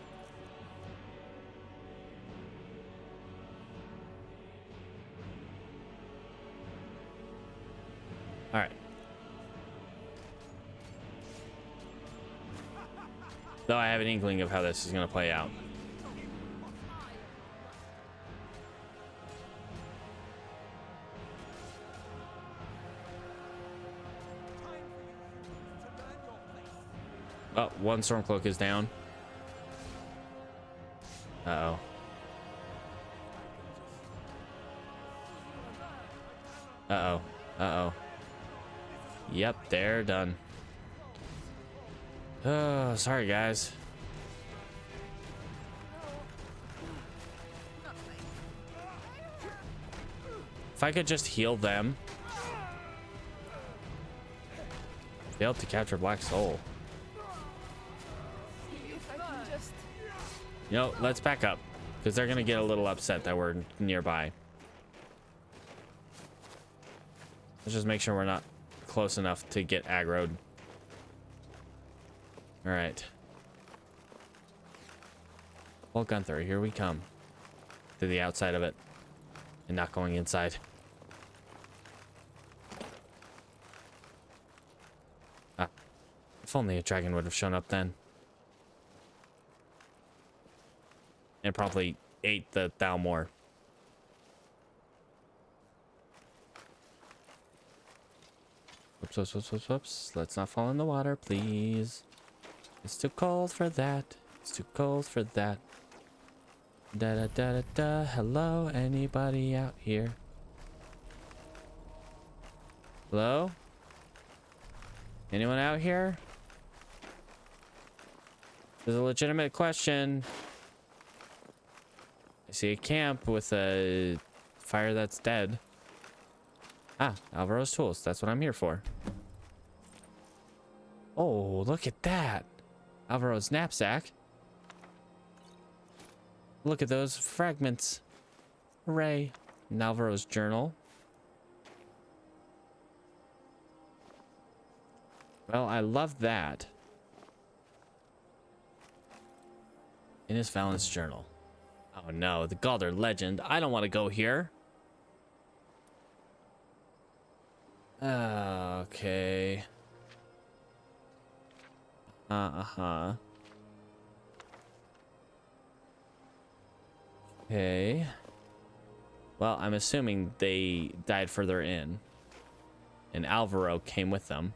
Speaker 1: All right. Though I have an inkling of how this is going to play out. Oh, one Stormcloak is down. Uh-oh. Uh-oh. Uh-oh. Yep, they're done. Oh, sorry, guys. If I could just heal them. Failed to capture Black Soul. You know, let's back up, because they're gonna get a little upset that we're nearby. Let's just make sure we're not close enough to get aggroed. All right. Well, Gunther, here we come. To the outside of it, and not going inside. Ah, if only a dragon would have shown up then. And probably ate the Thalmor. Whoops. Let's not fall in the water, please. It's too cold for that. It's too cold for that. Da da da da da. Hello, anybody out here? Hello? Anyone out here? There's a legitimate question. I see a camp with a fire that's dead. Ah, Alvaro's tools. That's what I'm here for. Oh, look at that. Alvaro's knapsack. Look at those fragments. Hooray. And Alvaro's journal. Well, I love that. In his Valen's journal. Oh no, the Galder legend. I don't want to go here. Okay. Uh-huh. Okay. Well, I'm assuming they died further in. And Alvaro came with them.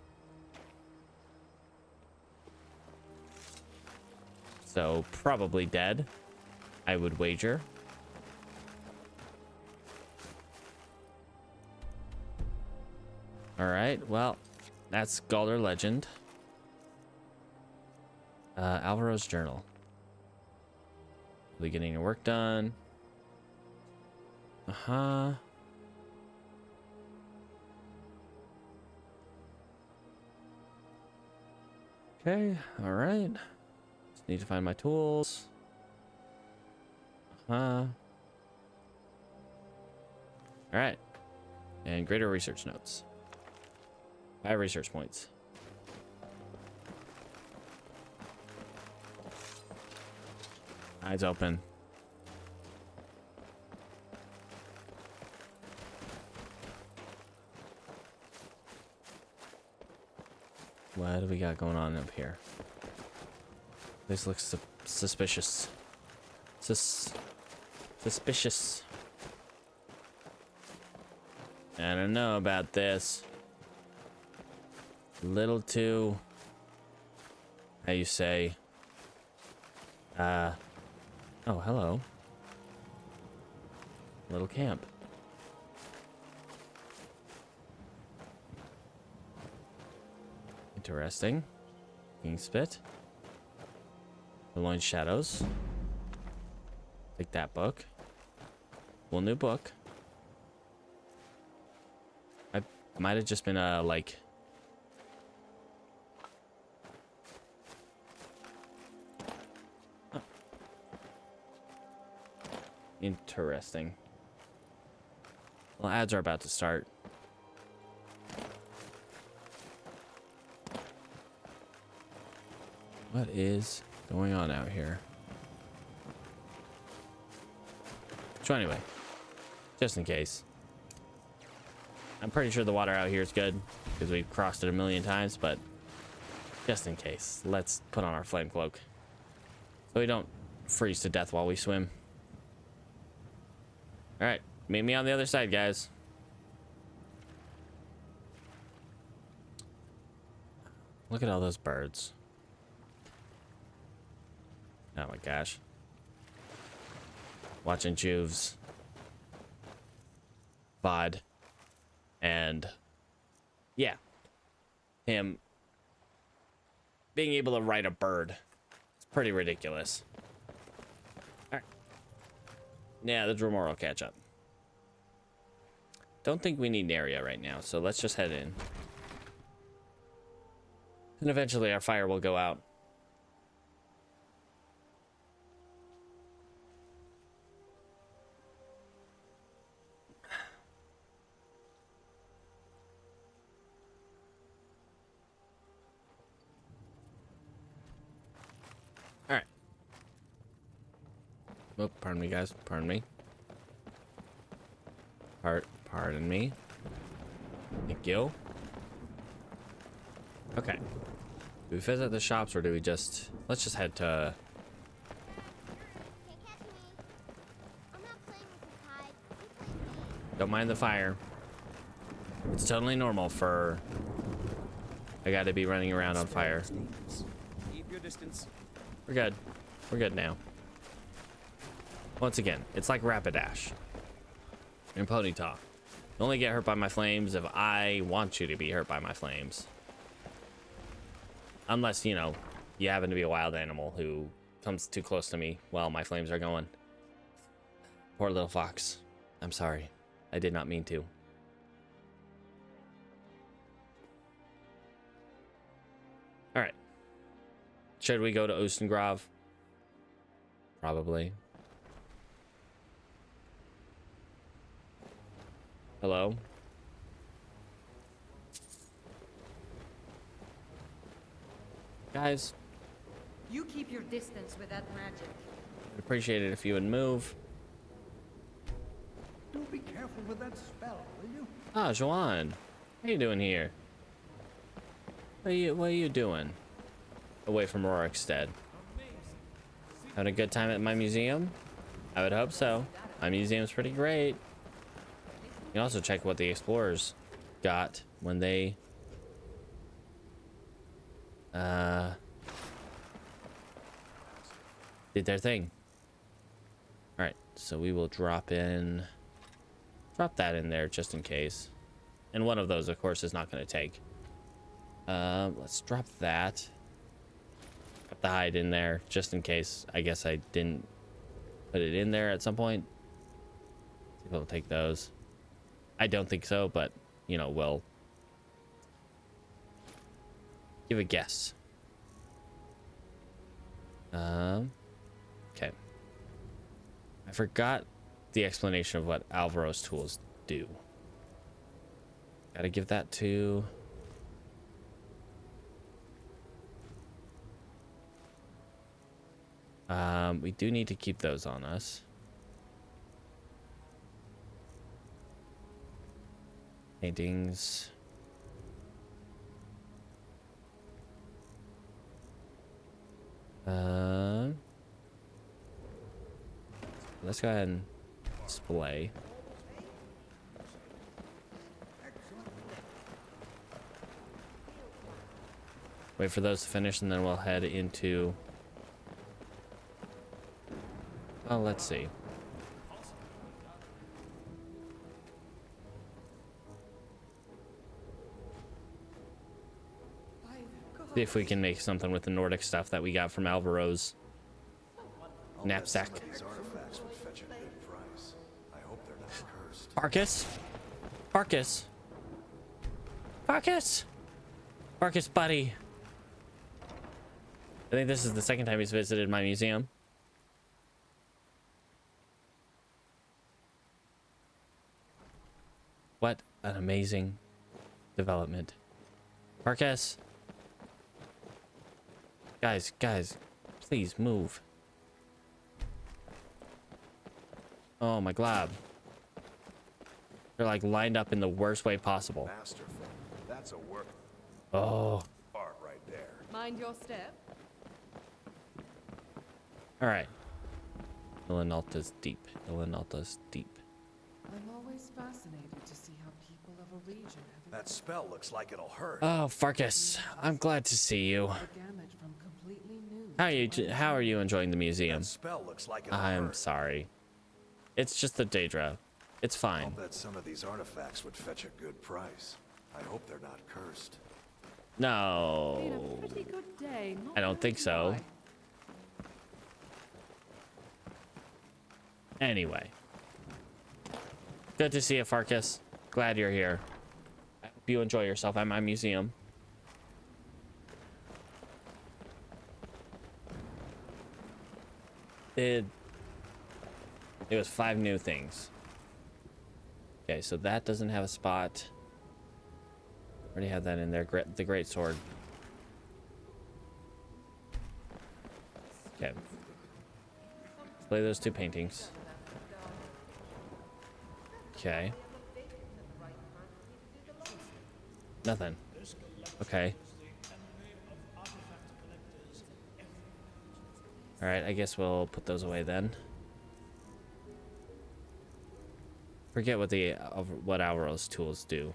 Speaker 1: So, probably dead, I would wager. Alright, well, that's Galder legend. Alvaro's journal. Really getting your work done. Uh-huh. Okay, alright. Just need to find my tools. Uh-huh. All right. And greater research notes. 5 research points. Eyes open. What do we got going on up here? This looks suspicious. Suspicious. I don't know about this. A little too, how you say, oh, hello. Little camp. Interesting. King Spit. Forlorn Shadows. Take that book. Cool new book. I might have just been like interesting. Well, ads are about to start. What is going on out here? So anyway, just in case. I'm pretty sure the water out here is good because we've crossed it a million times, but just in case, let's put on our flame cloak so we don't freeze to death while we swim. All right, meet me on the other side, guys. Look at all those birds. Oh my gosh. Watching Juve's VOD. And yeah, him being able to ride a bird. It's pretty ridiculous. All right. Yeah, the Dromore will catch up. Don't think we need an area right now, so let's just head in. And eventually our fire will go out. All right. Oh, pardon me, guys. Pardon me. Pardon me. Thank you. Okay. Do we visit the shops or do we just... Let's just head to... Don't mind the fire. It's totally normal for a guy to be running around on fire.
Speaker 6: Keep your distance.
Speaker 1: We're good. We're good now. Once again, it's like Rapidash and Ponyta. You only get hurt by my flames if I want you to be hurt by my flames. Unless, you know, you happen to be a wild animal who comes too close to me while my flames are going. Poor little fox. I'm sorry. I did not mean to. All right. Should we go to Ostengrove? Probably. Hello? Guys,
Speaker 7: You keep your distance with that magic.
Speaker 1: I'd appreciate it if you would move.
Speaker 8: Do be careful with that spell, will you?
Speaker 1: Ah, Joanne. How you doing here? What are you doing? Away from Rorikstead. Having a good time at my museum? I would hope so. My museum's pretty great. You can also check what the explorers got when they did their thing. All right, so we will drop that in there just in case. And one of those, of course, is not going to take. Let's drop that. Put the hide in there just in case. I guess I didn't put it in there at some point. See if we'll take those. I don't think so, but you know, we'll give a guess. Okay. I forgot the explanation of what Alvaro's tools do? Gotta give that to... we do need to keep those on us. Paintings. Let's go ahead and display. Wait for those to finish, and then we'll head into... Oh, let's see. See if we can make something with the Nordic stuff that we got from Alvaro's knapsack.
Speaker 4: Some of these artifacts would fetch a good price. I hope they're not cursed.
Speaker 1: Farkas? Farkas? Farkas? Farkas, buddy. I think this is the second time he's visited my museum. What an amazing development. Farkas. Guys, please move. Oh my glob. They're like lined up in the worst way possible.
Speaker 4: Masterful. That's a work
Speaker 1: Oh.
Speaker 4: art right there.
Speaker 7: Mind your step.
Speaker 1: All right. Illinalta's deep. Illinalta's deep.
Speaker 9: I'm always fascinated to see how people of a region have
Speaker 4: That spell looks like it'll hurt.
Speaker 1: Oh, Farkas, I'm glad to see you.
Speaker 9: the gamut from completely new.
Speaker 1: How are you enjoying the museum?
Speaker 4: That spell looks like it'll
Speaker 1: I'm
Speaker 4: hurt.
Speaker 1: sorry. It's just the Daedra. It's fine.
Speaker 4: I'll bet some of these artifacts would fetch a good price. I hope they're not cursed.
Speaker 7: Been
Speaker 1: No.
Speaker 7: a pretty good day. Not
Speaker 1: I don't think so.
Speaker 7: gonna lie.
Speaker 1: Anyway. Good to see you, Farkas. Glad you're here. I hope you enjoy yourself at my museum. It was 5 new things. Okay, so that doesn't have a spot. Already had that in there. The great sword. Okay. Let's play those 2 paintings. Okay. Nothing. Okay. All right, I guess we'll put those away then. Forget what what Alvaro's tools do.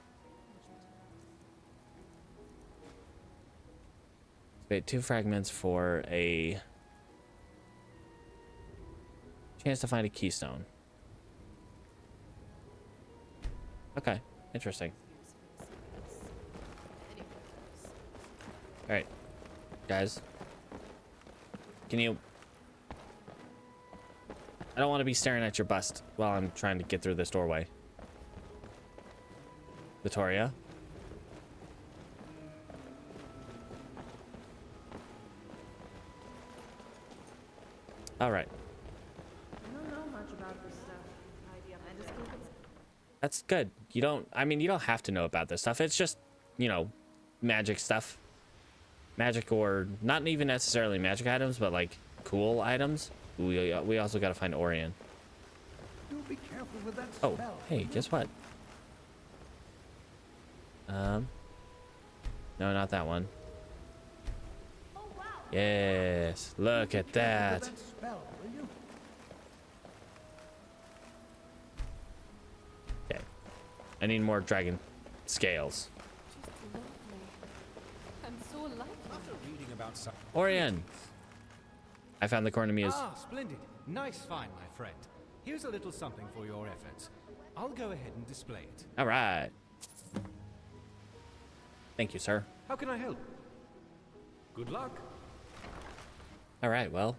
Speaker 1: Wait, 2 fragments for a chance to find a keystone. Okay, interesting. All right, guys. Can you... I don't want to be staring at your bust while I'm trying to get through this doorway. Vittoria? All right.
Speaker 7: I don't know much about this stuff. I just think it's
Speaker 1: That's good. You don't... I mean, you don't have to know about this stuff. It's just, you know, magic stuff. Magic, or not even necessarily magic items, but like cool items. We also got to find Orion.
Speaker 8: Do be careful with that
Speaker 1: Oh,
Speaker 8: spell.
Speaker 1: hey, guess what? No, not that one. Yes, look at that.
Speaker 8: With that spell, will you?
Speaker 1: Okay, I need more dragon scales.
Speaker 9: Just lovely. And so likely.
Speaker 5: Reading about some...
Speaker 1: Orion, I found the cornemuse.
Speaker 5: Ah, splendid. Nice find, my friend. Here's a little something for your efforts. I'll go ahead and display it.
Speaker 1: All right. Thank you, sir.
Speaker 5: How can I help? Good luck.
Speaker 1: All right, well,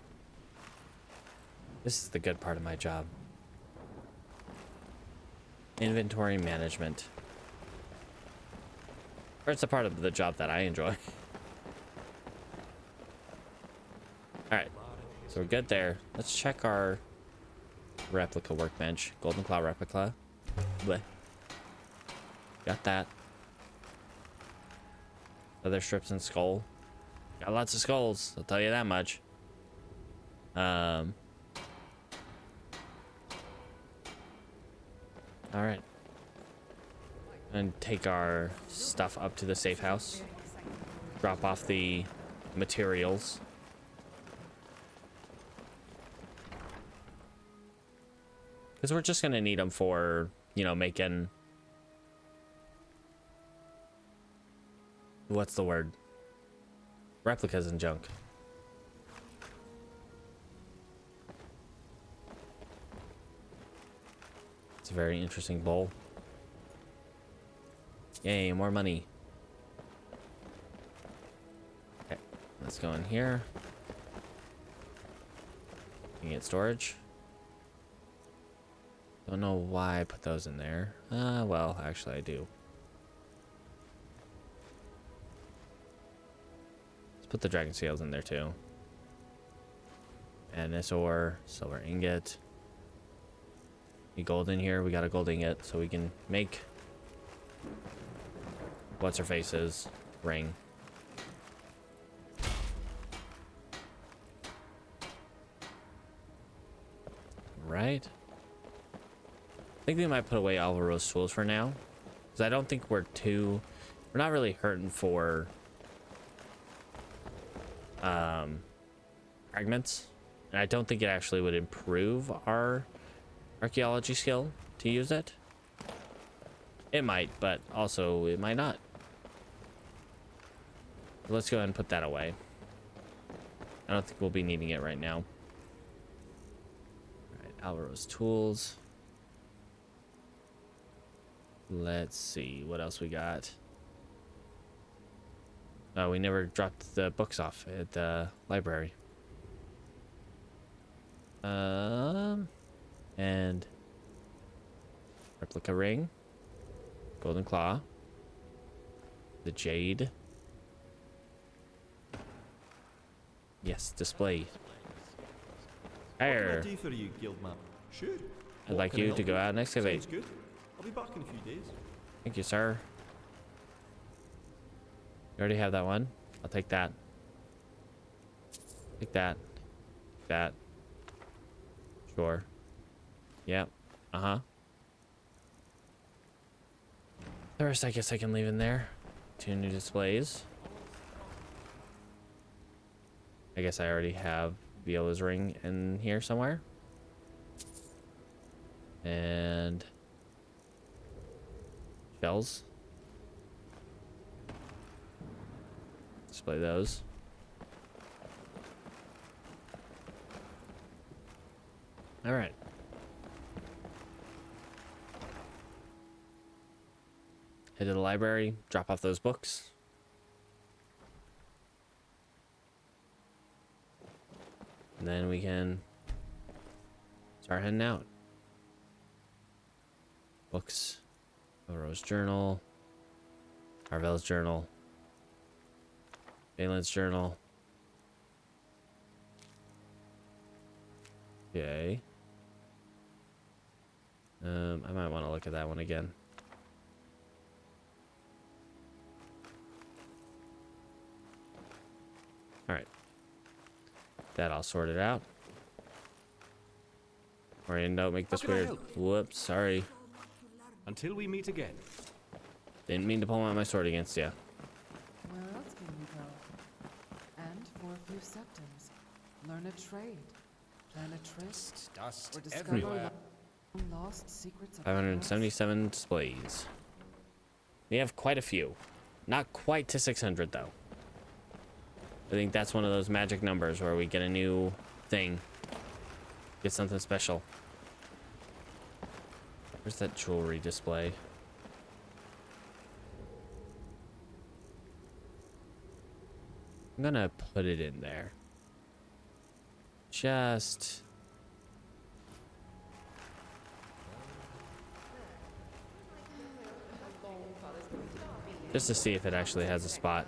Speaker 1: this is the good part of my job. Inventory management. Or it's a part of the job that I enjoy. All right, so we're good there. Let's check our replica workbench. Golden Claw replica. Bleh. Got that. Other strips and skull. Got lots of skulls, I'll tell you that much. All right. And take our stuff up to the safe house. Drop off the materials. Because we're just going to need them for, you know, making... What's the word? Replicas and junk. It's a very interesting bowl. Yay, more money. Okay, let's go in here. You get storage. Don't know why I put those in there. Well, actually I do. Let's put the dragon scales in there too. And this ore, silver ingot. Any gold in here? We got a gold ingot, so we can make what's her face's ring. Right. I think we might put away Alvaro's tools for now, because I don't think we're not really hurting for fragments, and I don't think it actually would improve our archaeology skill to use it. It might, but also it might not. Let's go ahead and put that away. I don't think we'll be needing it right now. All right, Alvaro's tools. Let's see what else we got. Oh, we never dropped the books off at the library. And replica ring, golden claw, the jade. Yes, display. Here.
Speaker 10: do for you, Guildman? Sure.
Speaker 1: I'd like you to go out and excavate.
Speaker 10: Sounds good. I'll be back in a few days.
Speaker 1: Thank you, sir. You already have that one. I'll take that. Take that. That. Sure. Yep. Uh-huh. The rest I guess I can leave in there. 2 new displays. I guess I already have Viola's ring in here somewhere. And shells. Display those. All right. Head to the library, drop off those books. And then we can start heading out. Books. Rose journal. Arvel's journal. Balin's journal. Okay. I might want to look at that one again. All right. That all sorted out. Or don't make this weird. Whoops, sorry.
Speaker 5: Until we meet again.
Speaker 1: Didn't mean to pull out my sword against you.
Speaker 9: Where else can we go? And for a few septims, learn a trade, plan a trip,
Speaker 5: Dust
Speaker 9: or discover
Speaker 5: everywhere.
Speaker 9: lost secrets of the past.
Speaker 1: 577 displays. We have quite a few. Not quite to 600 though. I think that's one of those magic numbers where we get a new thing. Get something special. Where's that jewelry display? I'm gonna put it in there. Just to see if it actually has a spot.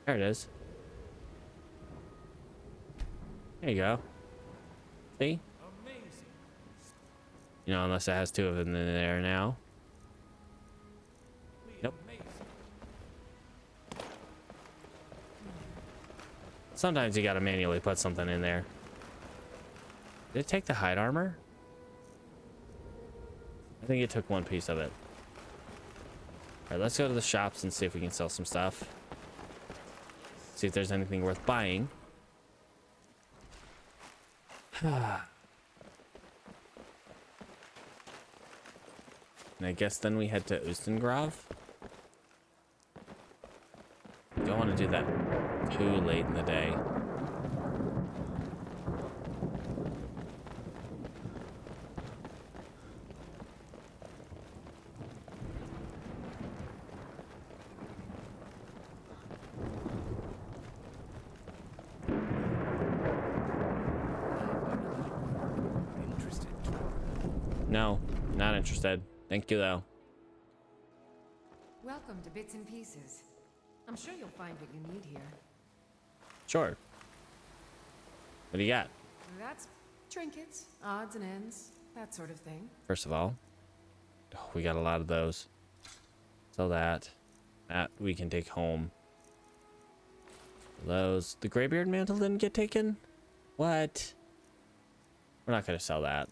Speaker 1: There it is. There you go. See? You know, unless it has two of them in there now. Nope. Sometimes you gotta manually put something in there. Did it take the hide armor? I think it took one piece of it. Alright, let's go to the shops and see if we can sell some stuff. See if there's anything worth buying. And I guess then we head to Ustengrav. Don't want to do that too late in the day. No, not interested. Thank you, though.
Speaker 9: Welcome to Bits and Pieces. I'm sure you'll find what you need here.
Speaker 1: Sure. What do you got?
Speaker 9: That's trinkets, odds and ends, that sort of thing.
Speaker 1: First of all, oh, we got a lot of those. So that we can take home. Those. The Greybeard mantle didn't get taken? What? We're not going to sell that.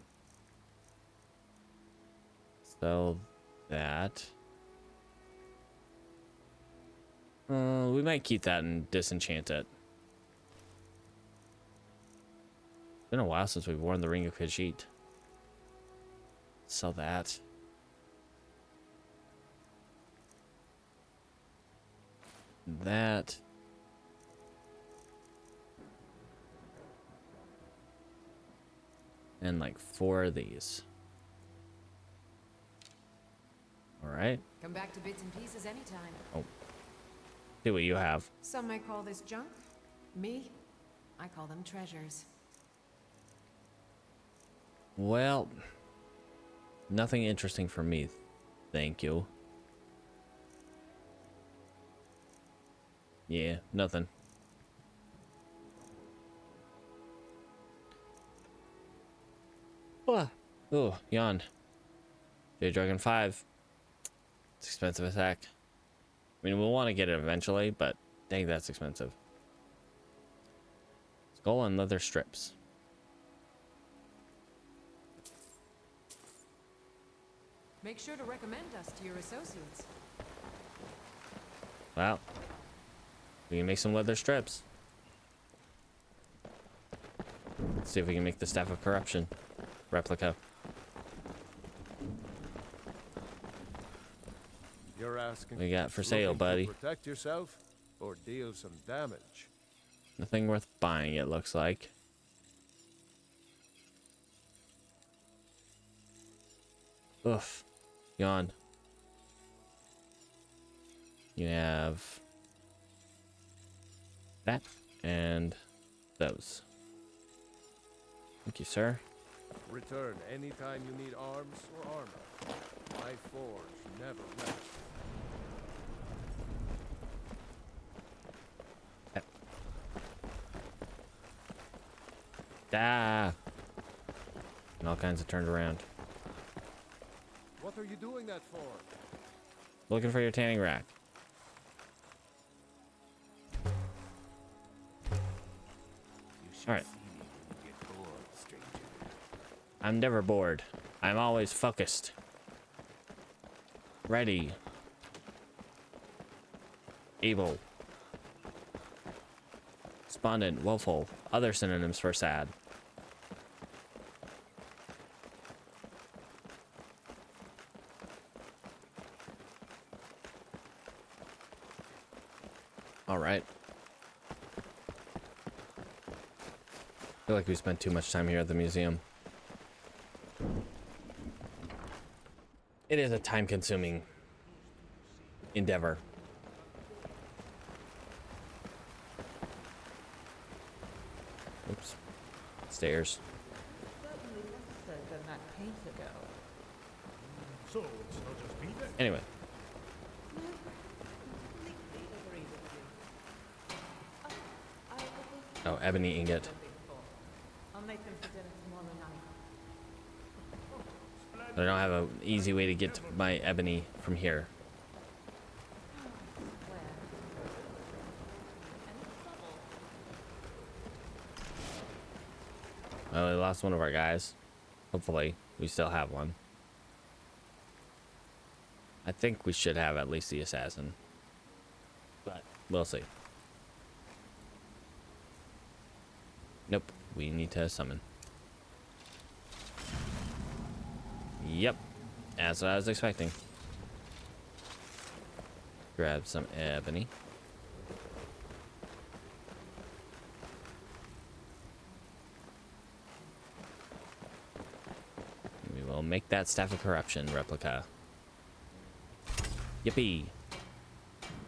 Speaker 1: Sell that. We might keep that and disenchant it. It's been a while since we've worn the Ring of Khajiit. Sell that. That. And like 4 of these. All right.
Speaker 9: Come back to Bits and Pieces anytime.
Speaker 1: Oh. See what you have.
Speaker 9: Some may call this junk. Me, I call them treasures.
Speaker 1: Well, nothing interesting for me. Thank you. Yeah, nothing. Oh, yawn. J-Dragon 5. It's expensive attack. I mean, we'll want to get it eventually, but dang, that's expensive. Skull and leather strips.
Speaker 9: Make sure to recommend us to your associates.
Speaker 1: Wow. We can make some leather strips. Let's see if we can make the Staff of Corruption replica.
Speaker 2: You're asking.
Speaker 1: We got for sale,
Speaker 2: looking to
Speaker 1: buddy.
Speaker 2: Protect yourself or deal some damage.
Speaker 1: Nothing worth buying, it looks like. Oof. Yawn. You have that and those. Thank you, sir.
Speaker 2: Return anytime you need arms or armor. My forge never left.
Speaker 1: Ah. And all kinds of turned around.
Speaker 2: What are you doing that for?
Speaker 1: Looking for your tanning rack. Alright. I'm never bored. I'm always focused. Ready. Able. Despondent, woeful. Other synonyms for sad. Alright. I feel like we spent too much time here at the museum. It is a time-consuming endeavor. Oops. Stairs.
Speaker 8: So it's not just me then?
Speaker 1: Anyway. Oh, ebony ingot.
Speaker 7: I'll make them for dinner tomorrow night.
Speaker 1: But I don't have an easy way to get to my ebony from here. Well, we lost one of our guys. Hopefully, we still have one. I think we should have at least the assassin. But we'll see. Nope, we need to summon. Yep, that's what I was expecting. Grab some ebony. We will make that Staff of Corruption replica. Yippee!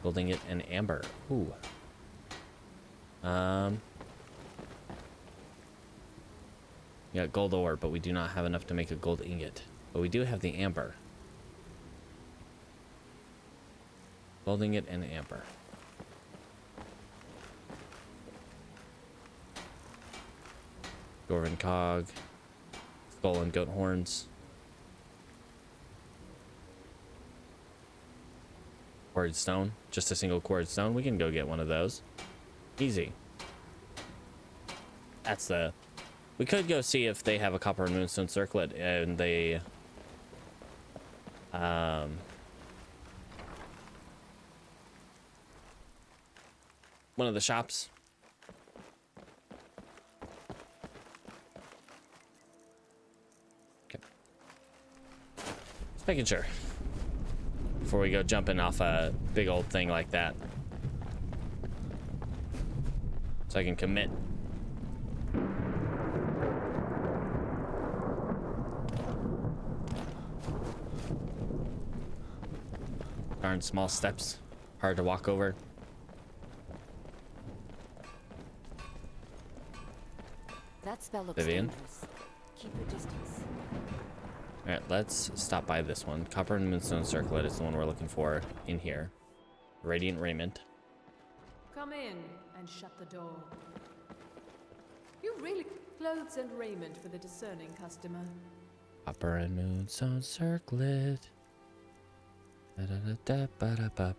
Speaker 1: Building it in amber. Ooh. We got gold ore, but we do not have enough to make a gold ingot. But we do have the amber. Building it in amber. Dwarven cog. Skull and goat horns. Quarried stone. Just a single quarried stone. We can go get one of those. Easy. That's the... We could go see if they have a copper and moonstone circlet and they... one of the shops. Okay. Just making sure. Before we go jumping off a big old thing like that. So I can commit. Darn small steps. Hard to walk over.
Speaker 11: That spell looks
Speaker 1: Vivian.
Speaker 11: dangerous. Keep your distance.
Speaker 1: Alright, let's stop by this one. Copper and moonstone circlet is the one we're looking for in here. Radiant raiment.
Speaker 7: Come in and shut the door. You really clothes and raiment for the discerning customer.
Speaker 1: Copper and moonstone circlet. Da-da-da-da-ba-da-ba.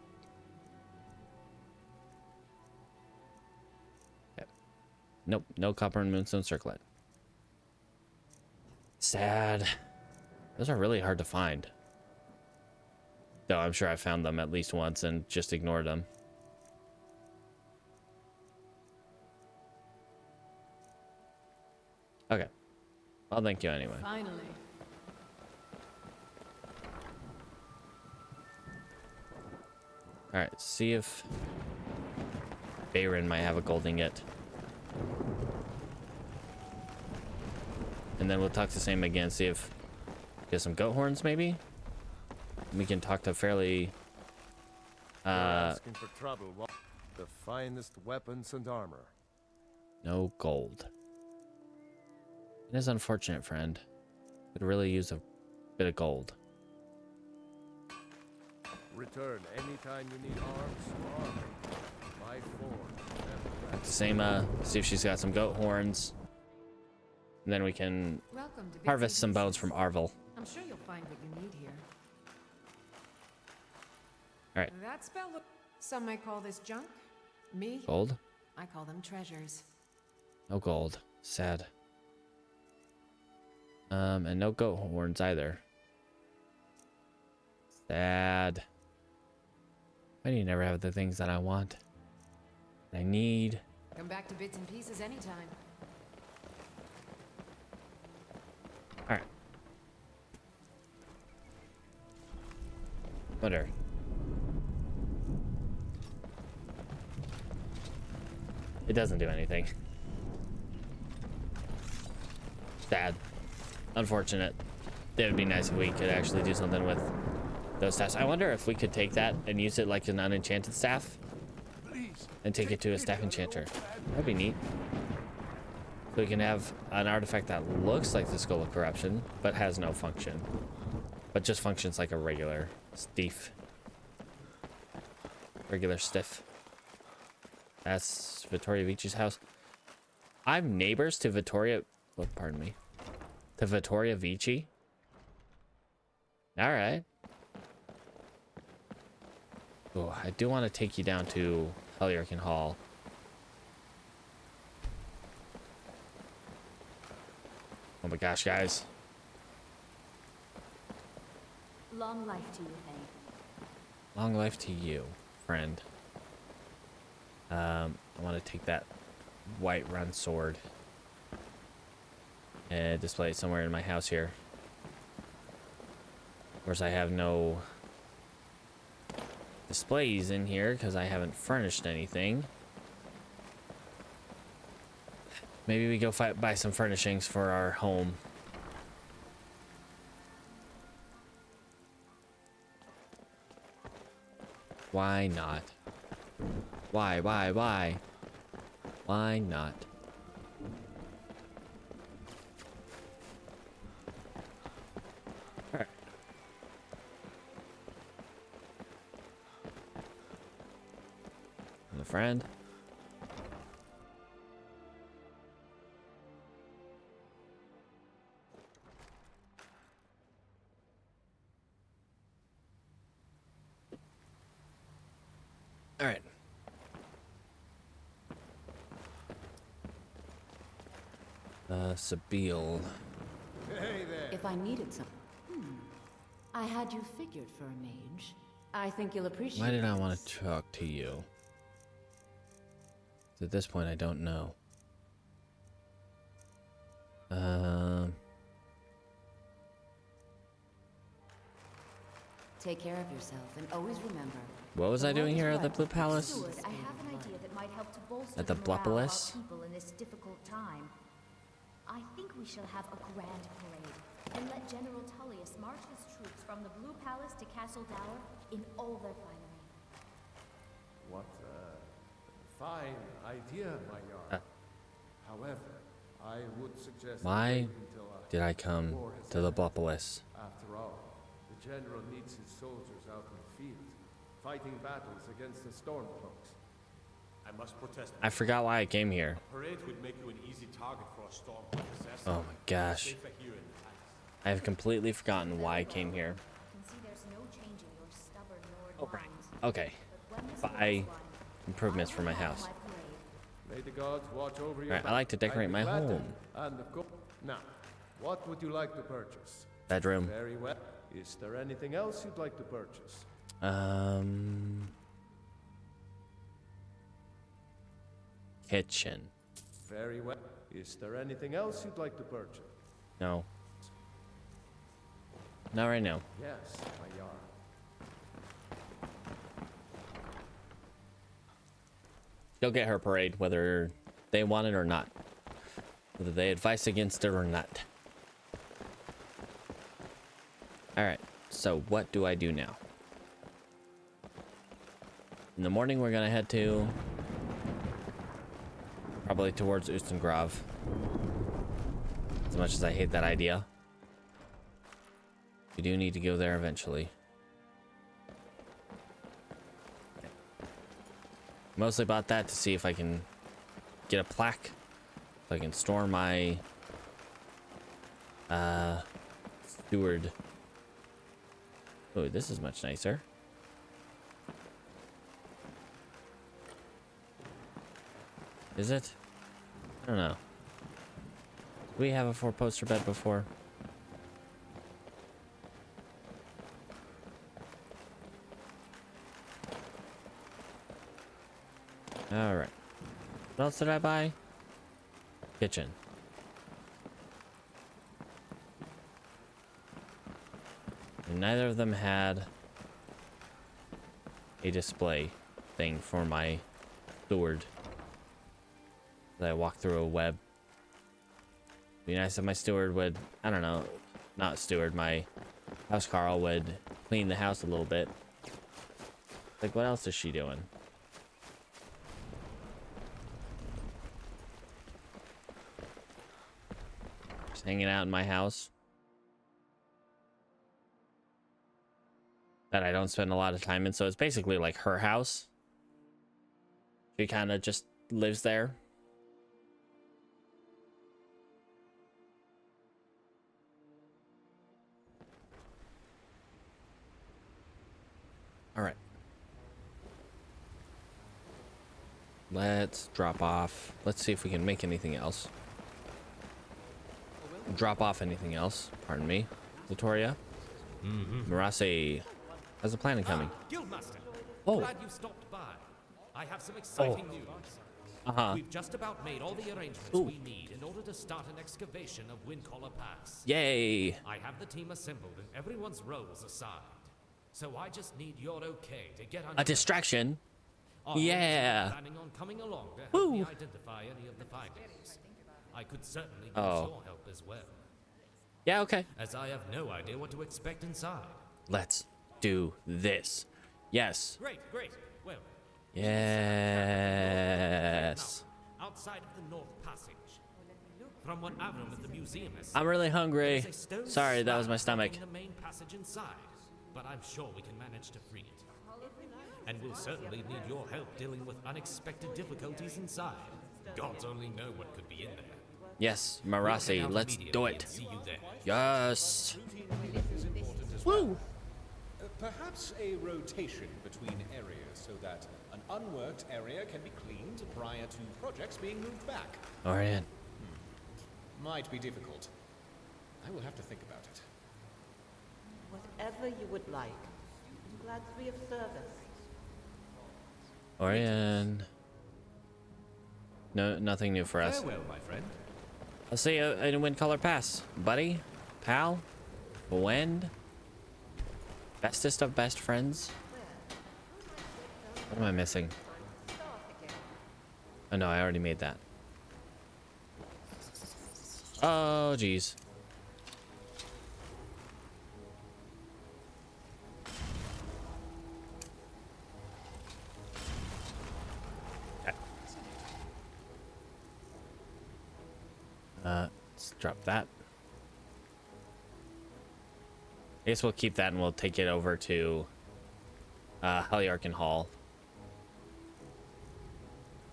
Speaker 1: Okay. Nope, no copper and moonstone circlet. Sad. Those are really hard to find. Though I'm sure I found them at least once and just ignored them. Okay. Well, thank you anyway.
Speaker 7: Finally.
Speaker 1: Alright, see if Bayron might have a gold ingot. And then we'll talk to Sam again, see if get some goat horns maybe? We can talk to fairly
Speaker 2: Asking for trouble. The finest weapons and armor.
Speaker 1: no gold. It is unfortunate, friend. Could really use a bit of gold.
Speaker 2: Return anytime you need arms or armor. My form.
Speaker 1: Talk to Sama, see if she's got some goat horns. And then we can
Speaker 9: Welcome to
Speaker 1: harvest
Speaker 9: Bitsy
Speaker 1: some bones
Speaker 9: Pieces.
Speaker 1: from Arvel.
Speaker 9: I'm sure you'll find what you need here.
Speaker 1: Alright.
Speaker 9: That spell look. Some may call this junk. Me,
Speaker 1: Gold?
Speaker 9: I call them treasures.
Speaker 1: No gold. Sad. And no goat horns either. Sad. Why do you never have the things that I want? I need.
Speaker 9: Come back to Bits and Pieces anytime.
Speaker 1: Alright. Wonder. It doesn't do anything. Sad. Unfortunate. It would be nice if we could actually do something with those staffs. I wonder if we could take that and use it like an unenchanted staff and take it to a staff enchanter. That'd be neat. So we can have an artifact that looks like the Skull of Corruption, but has no function. But just functions like a regular stiff. Regular stiff. That's Vittoria Vici's house. I'm neighbors to Vittoria... Oh, pardon me. To Vittoria Vici. All right. Oh, I do want to take you down to Heliarchan Hall. Oh my gosh, guys.
Speaker 11: Long life to you, Thane.
Speaker 1: Long life to you, friend. I want to take that white run sword and display it somewhere in my house here. Of course, I have no displays in here because I haven't furnished anything. Maybe we go buy some furnishings for our home. Why not? Why? Why not? All right. And a friend. All right. Sabine.
Speaker 2: Hey there.
Speaker 11: If I needed some... I had you figured for a mage. I think you'll appreciate
Speaker 1: Why did I
Speaker 11: this.
Speaker 1: want to talk to you? At this point, I don't know.
Speaker 11: Take care of yourself and always remember.
Speaker 1: What was I doing here at the Blue Palace?
Speaker 11: Steward, I have an idea that might help to bolster
Speaker 1: At the
Speaker 11: morale of
Speaker 1: Blupolis?
Speaker 11: our people in this difficult time. I think we shall have a grand parade and let General Tullius march his troops from the Blue Palace to Castle Dower in all their finery.
Speaker 2: What a fine idea, my Jarl. However, I would suggest
Speaker 1: Why
Speaker 2: wait until
Speaker 1: did I come
Speaker 2: war has
Speaker 1: to the
Speaker 2: ended.
Speaker 1: Blupolis?
Speaker 2: After all, the general needs his soldiers out in the field, fighting battles against the Stormcloaks.
Speaker 3: I must protest.
Speaker 1: I forgot why I came here.
Speaker 3: Parades would make you an easy target for a stormcloak assassin.
Speaker 1: Oh my gosh.
Speaker 3: Safer here in the palace.
Speaker 1: I have completely forgotten why I came here.
Speaker 11: I can see there's no changing your stubborn
Speaker 1: Oh,
Speaker 11: Lord
Speaker 1: right.
Speaker 11: minds.
Speaker 1: Okay.
Speaker 11: But when this
Speaker 1: Buy
Speaker 11: war's won,
Speaker 1: improvements for my
Speaker 11: I will have
Speaker 1: house.
Speaker 11: my parade.
Speaker 2: May the gods watch over you.
Speaker 1: Alright, I like to decorate my home.
Speaker 2: And of course, now, what would you like to purchase?
Speaker 1: Bedroom.
Speaker 2: Very well. Is there anything else you'd like to purchase?
Speaker 1: Kitchen.
Speaker 2: Very well. Is there anything else you'd like to purchase?
Speaker 1: No. Not right now.
Speaker 2: Yes, my Jarl.
Speaker 1: She'll get her parade, whether they want it or not. Whether they advise against it or not. Alright, so what do I do now? In the morning, we're gonna head to... probably towards Ustengrav. As much as I hate that idea. We do need to go there eventually. Mostly bought that to see if I can get a plaque. So I can store my steward. Oh, this is much nicer. Is it? I don't know. Did we have a 4-poster bed before? Alright. What else did I buy? Kitchen. And neither of them had a display thing for my steward. That I walk through a web. Be nice if my steward would, I don't know, not steward, my house Carl would clean the house a little bit. Like, what else is she doing? Just hanging out in my house. That I don't spend a lot of time in, so it's basically like her house. She kind of just lives there. All right. Let's drop off. Let's see if we can make anything else. Drop off anything else. Pardon me, Latoria. Marase has a plan incoming.
Speaker 5: Guildmaster.
Speaker 1: Oh.
Speaker 5: Glad you stopped by. I have some exciting news. We've just about made all the arrangements we need in order to start an excavation of Windcaller Pass.
Speaker 1: Yay.
Speaker 5: I have the team assembled and everyone's roles assigned. So I just need your okay to get under
Speaker 1: A distraction.
Speaker 5: Are you
Speaker 1: Yeah.
Speaker 5: planning on coming along to help
Speaker 1: Woo.
Speaker 5: me identify any of the findings? I could certainly use
Speaker 1: Oh.
Speaker 5: your help as well,
Speaker 1: Yeah, okay.
Speaker 5: as I have no idea what to expect inside.
Speaker 1: Let's do this. Yes.
Speaker 5: Great. Well,
Speaker 1: Yes.
Speaker 5: now, outside of the North Passage, from what Avram at the museum has
Speaker 1: I'm really hungry.
Speaker 5: there's a stone
Speaker 1: Sorry, that was
Speaker 5: slab
Speaker 1: my stomach.
Speaker 5: blocking the main passage inside, but I'm sure we can manage to free it. And we'll certainly need your help dealing with unexpected difficulties inside. Gods only know what could be in there.
Speaker 1: Yes,
Speaker 5: We'll head
Speaker 1: Marase,
Speaker 5: out
Speaker 1: let's do
Speaker 5: immediately
Speaker 1: it.
Speaker 5: and see you there.
Speaker 1: Yes. Woo.
Speaker 12: Perhaps a rotation between areas so that an unworked area can be cleaned prior to projects being moved back.
Speaker 1: Orion.
Speaker 12: Might be difficult. I will have to think about it.
Speaker 13: Whatever you would like. I'm glad to be of service.
Speaker 1: Orion. No, nothing new for us.
Speaker 5: Farewell, my friend.
Speaker 1: I'll see you in Windcaller Pass, buddy, pal, friend, bestest of best friends. What am I missing? Oh no, I already made that. Oh, geez. Let's drop that. I guess we'll keep that and we'll take it over to Heliarchan Hall.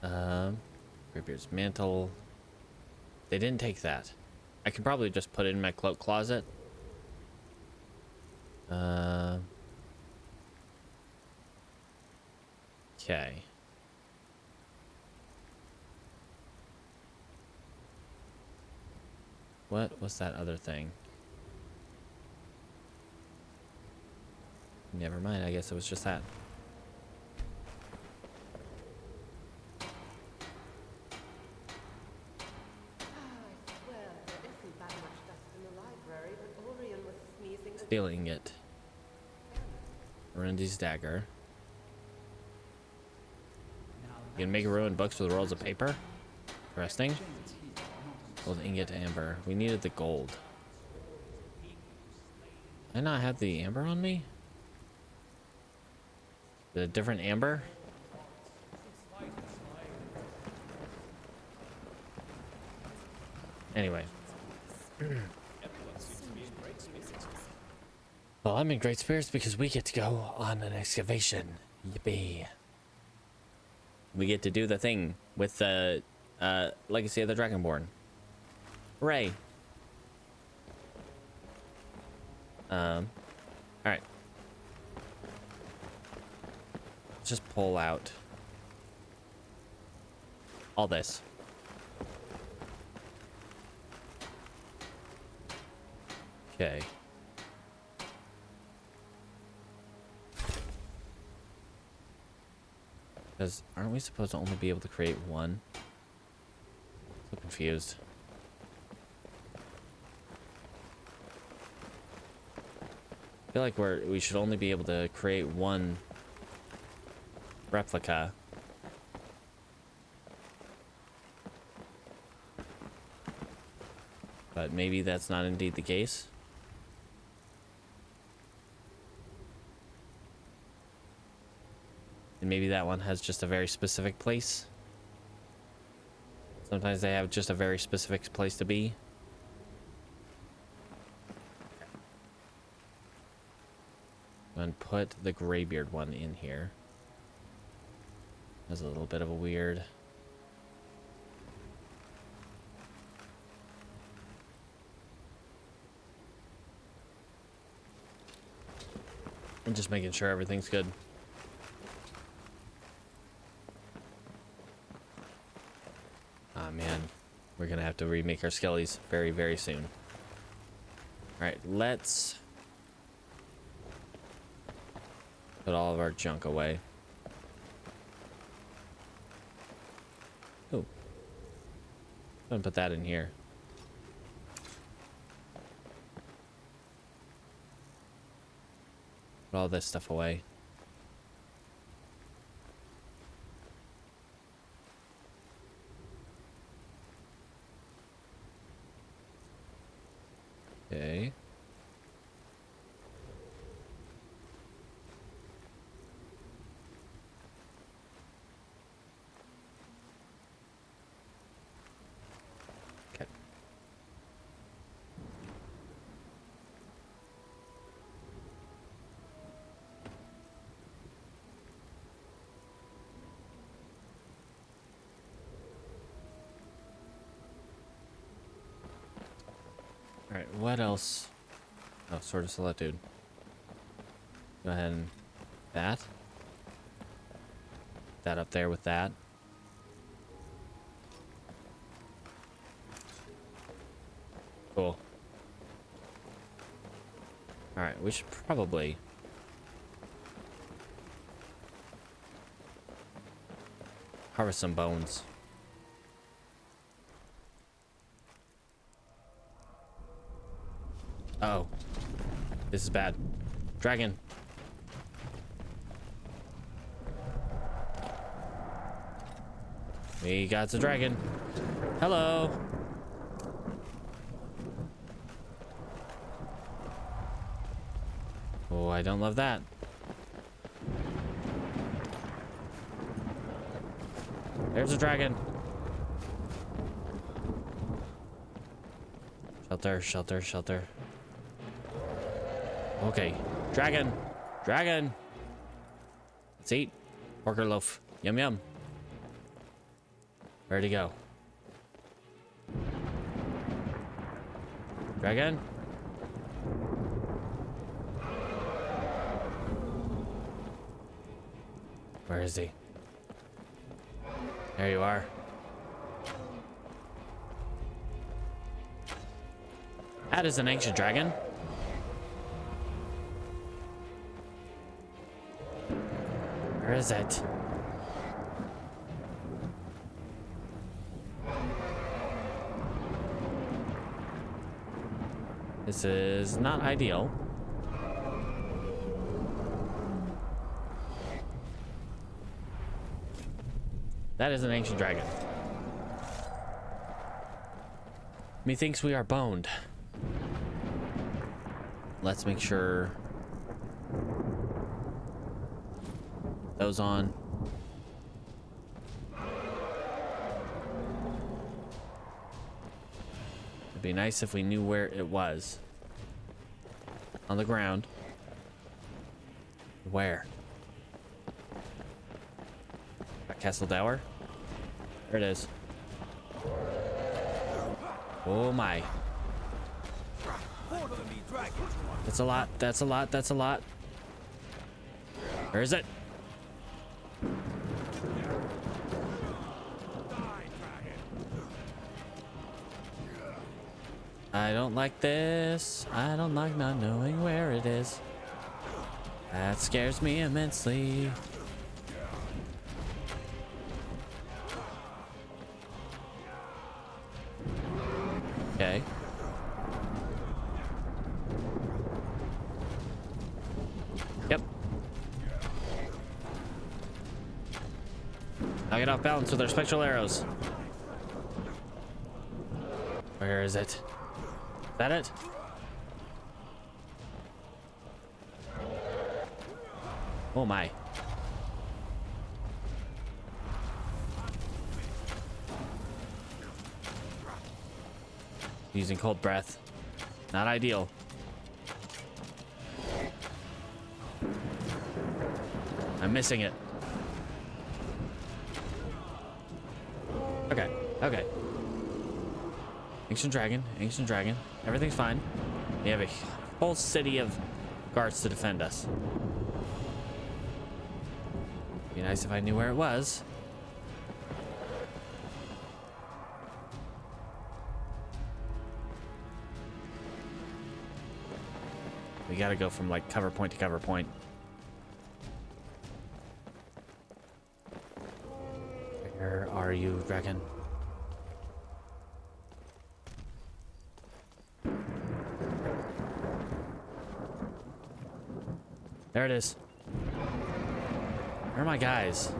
Speaker 1: Greybeard's mantle. They didn't take that. I can probably just put it in my cloak closet. Okay. What was that other thing? Never mind, I guess it was just that.
Speaker 13: I swear there isn't that much dust in the library, but Orion was sneezing.
Speaker 1: Stealing it. Randy's dagger. You can make ruined books with rolls of paper? Interesting. Gold ingot amber. We needed the gold. I not have the amber on me? Is it a different amber? Anyway. Well, I'm in great spirits because we get to go on an excavation. Yippee. We get to do the thing with the Legacy of the Dragonborn. Hooray. Alright. Let's just pull out all this. Okay. Because aren't we supposed to only be able to create one? So confused. I feel like we should only be able to create one replica. But maybe that's not indeed the case. And maybe that one has just a very specific place. Sometimes they have just a very specific place to be. And put the Greybeard one in here. That's a little bit of a weird. I'm just making sure everything's good. Ah, man. We're gonna have to remake our skellies very, very soon. Alright, let's put all of our junk away. Oh. I'm gonna put that in here. Put all this stuff away. Okay. Okay. All right, what else? Oh, Sword of Solitude. Go ahead and that up there with that. Cool. All right, we should probably harvest some bones. Uh-oh. This is bad. Dragon. We got the dragon. Hello. Oh, I don't love that. There's a dragon. Shelter, shelter, shelter. Okay. Dragon. Dragon. Let's eat. Porker loaf. Yum, yum. Where'd he go? Dragon? Where is he? There you are. That is an ancient dragon. Where is it? This is not ideal. That is an ancient dragon. Methinks we are boned. Let's make sure those on. It'd be nice if we knew where it was. On the ground. Where? At Castle Dower? There it is. Oh my. That's a lot. That's a lot. That's a lot. Where is it? I don't like this. I don't like not knowing where it is. That scares me immensely. Okay. Yep. I'll get off balance with our spectral arrows. Where is it? Is that it? Oh my. Using cold breath. Not ideal. I'm missing it. Okay, okay. Ancient dragon, ancient dragon. Everything's fine. We have a whole city of guards to defend us. Be nice if I knew where it was. We gotta go from like cover point to cover point. Where are you, dragon? There it is. Where are my guys?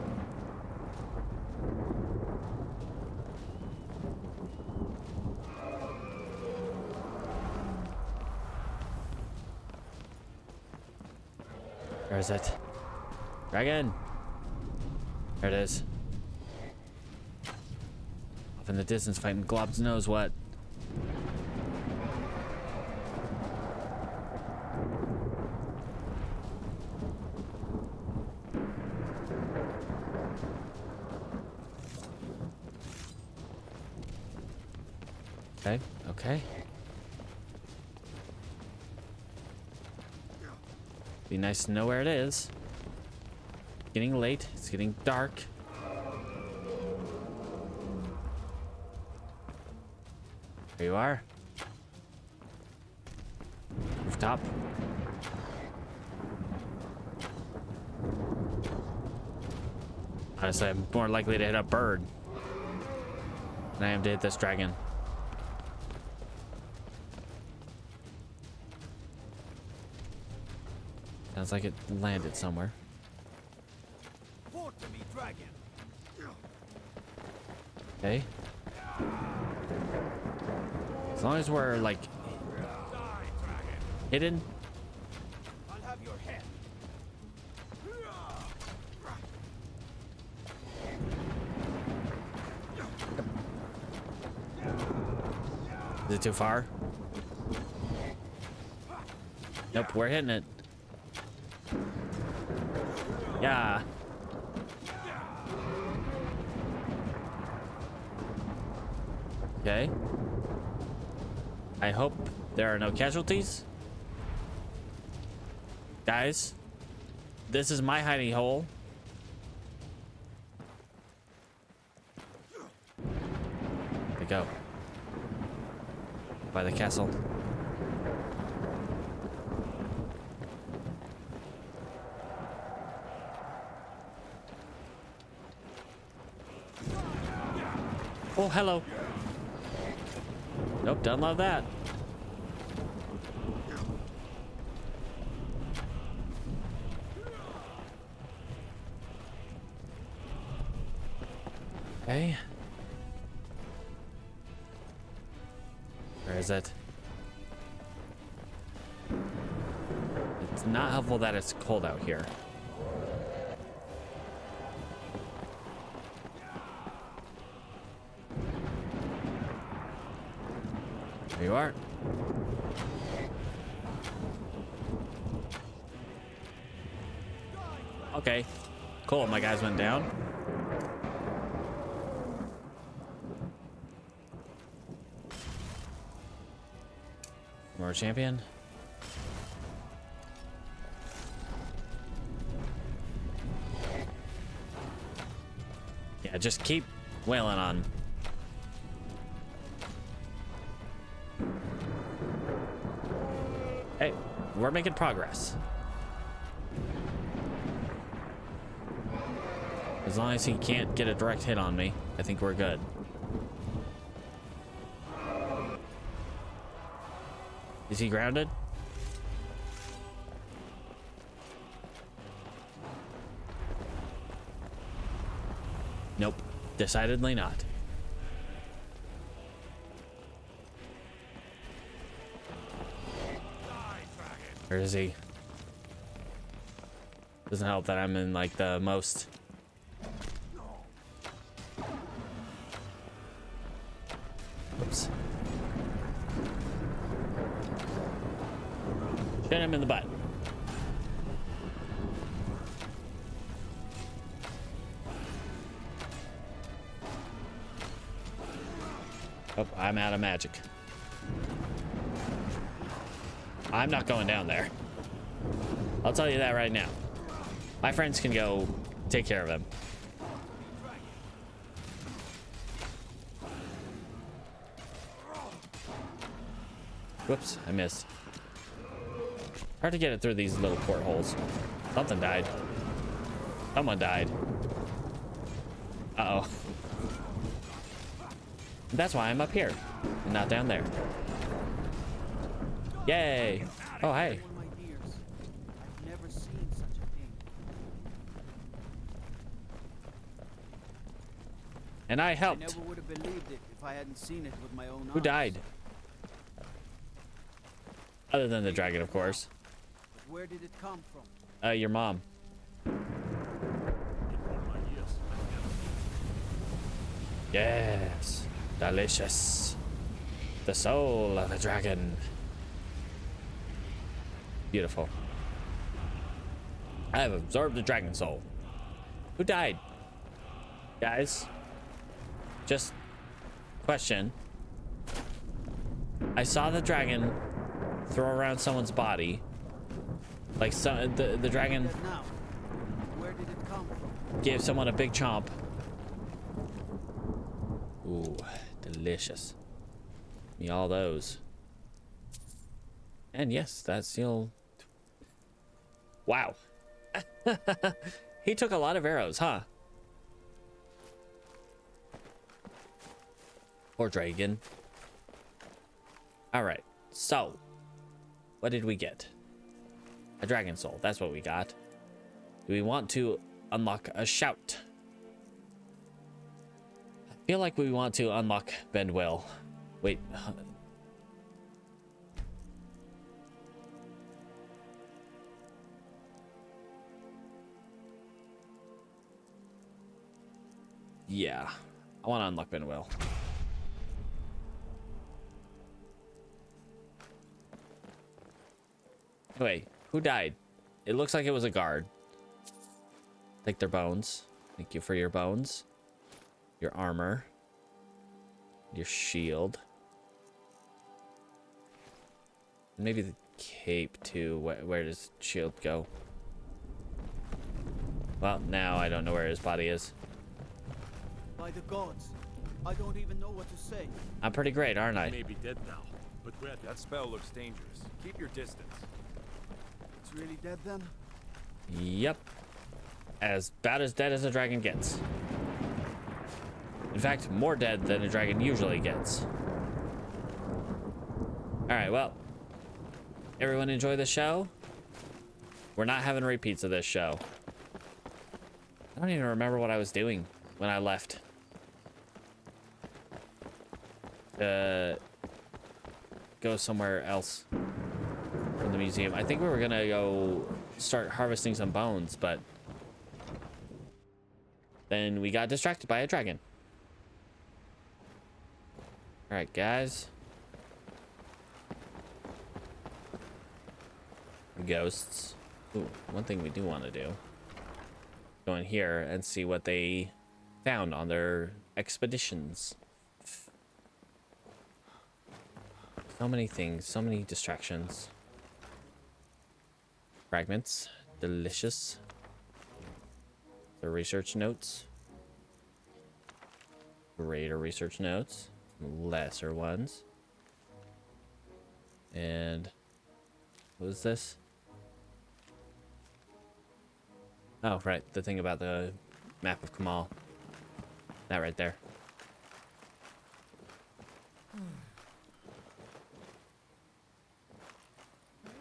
Speaker 1: Where is it? Dragon! There it is. Off in the distance fighting globs knows what. Okay, okay. Be nice to know where it is. Getting late. It's getting dark. There you are. Rooftop. Honestly, I'm more likely to hit a bird than I am to hit this dragon. Sounds like it landed somewhere. Okay. As long as we're like hidden.
Speaker 3: I'll have your head.
Speaker 1: Is it too far? Nope, we're hitting it. Yeah. Okay. I hope there are no casualties. Guys, this is my hiding hole. There we go. By the castle. Oh, hello. Nope, don't love that. Okay. Where is it? It's not helpful that it's cold out here. There you are. Okay. Cool, my guys went down. More champion. Yeah, just keep wailing on. Hey, we're making progress. As long as he can't get a direct hit on me, I think we're good. Is he grounded? Nope, decidedly not. Where is he? Doesn't help that I'm in like the most. Oops. Shoot him in the butt. Oh, I'm out of magic. I'm not going down there. I'll tell you that right now. My friends can go take care of him. Whoops, I missed. Hard to get it through these little portholes. Something died. Someone died. Uh-oh. That's why I'm up here and not down there. Yay! Oh, hey.
Speaker 3: I've never seen such a thing.
Speaker 1: And I
Speaker 3: I
Speaker 1: helped.
Speaker 3: never would have believed it if I hadn't seen it with my own eyes.
Speaker 1: Who died? Other than the dragon, of course.
Speaker 3: But where did it come from?
Speaker 1: Your mom. Yes. Delicious. The soul of a dragon. Beautiful. I have absorbed the dragon soul. Who died? Guys? Just question. I saw the dragon throw around someone's body. Like the dragon
Speaker 3: Now, where did it come from?
Speaker 1: gave someone a big chomp. Ooh, delicious. Me all those. And yes, that's still. Wow. He took a lot of arrows, huh? Poor dragon. All right. So, what did we get? A dragon soul. That's what we got. Do we want to unlock a shout? I feel like we want to unlock Bendwell. Wait. Yeah. I want to unlock Bendwell. Wait, who died? It looks like it was a guard. Take their bones. Thank you for your bones. Your armor. Your shield. Maybe the cape too. Where does shield go? Well, now I don't know where his body is.
Speaker 3: By the gods, I don't even know what to say.
Speaker 1: I'm pretty great, aren't I?
Speaker 8: He may be dead now, but where?
Speaker 4: That spell looks dangerous. Keep your distance.
Speaker 3: It's really dead then?
Speaker 1: Yep. As bad as dead as a dragon gets. In fact, more dead than a dragon usually gets. Alright, well. Everyone enjoy the show? We're not having repeats of this show. I don't even remember what I was doing when I left. Go somewhere else from the museum. I think we were gonna go start harvesting some bones, but then we got distracted by a dragon. All right, guys. Ghosts. Ooh, one thing we do want to do. Go in here and see what they found on their expeditions. So many things, so many distractions. Fragments, delicious. The research notes. Greater research notes. Lesser ones. And what was this? Oh, right, the thing about the map of Kamal. That right there.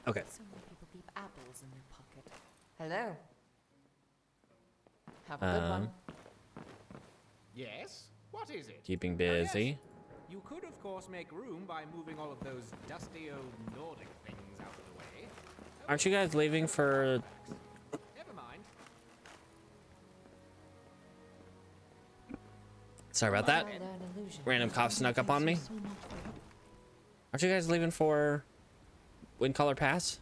Speaker 1: Okay.
Speaker 9: So many people keep apples in their pocket. Hello. Have a good one.
Speaker 12: Yes? What is it?
Speaker 1: Keeping busy.
Speaker 12: Yes. You could, of course, make room by moving all of those dusty old Nordic things out of the way.
Speaker 1: Aren't you guys leaving for...
Speaker 12: Never mind.
Speaker 1: Sorry about that. Random cop snuck up on me. Aren't you guys leaving for Windcaller Pass?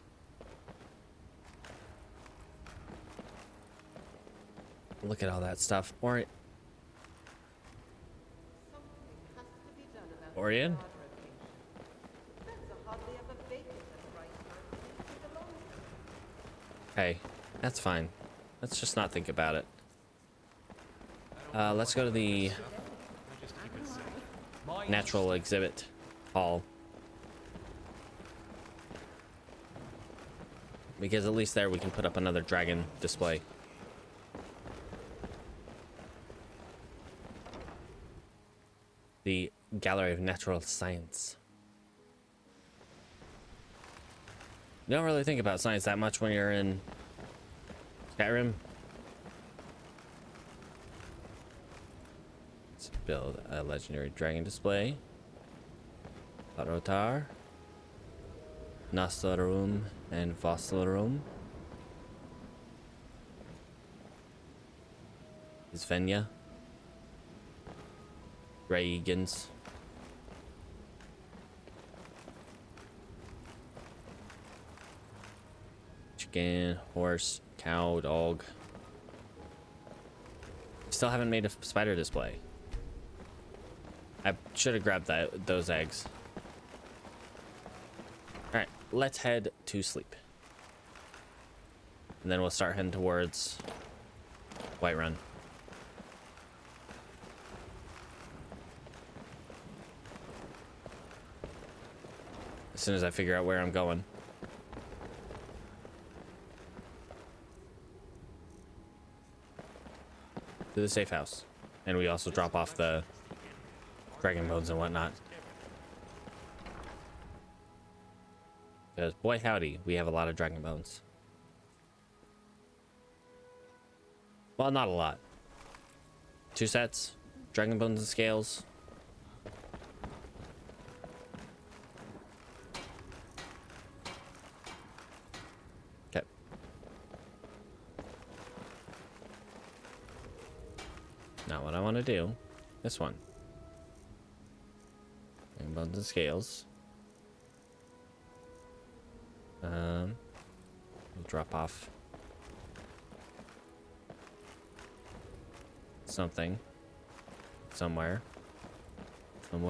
Speaker 1: Look at all that stuff. Orion? Hey, that's fine. Let's just not think about it. Let's go to the natural exhibit hall. because at least there we can put up another dragon display. The Gallery of Natural Science. You don't really think about science that much when you're in Skyrim. Let's build a legendary dragon display. Rotar, Nostorum, and Vostorum. Svenja. Dragons. Chicken, horse, cow, dog. Still haven't made a spider display. I should have grabbed those eggs. Alright, let's head to sleep. And then we'll start heading towards Whiterun. As soon as I figure out where I'm going. To the safe house. And we also drop off the dragon bones and whatnot. Because boy howdy, we have a lot of dragon bones. Well, not a lot. 2 sets. Dragon bones and scales. Okay. Not what I want to do. This one. Dragon bones and scales. We'll drop off something somewhere, some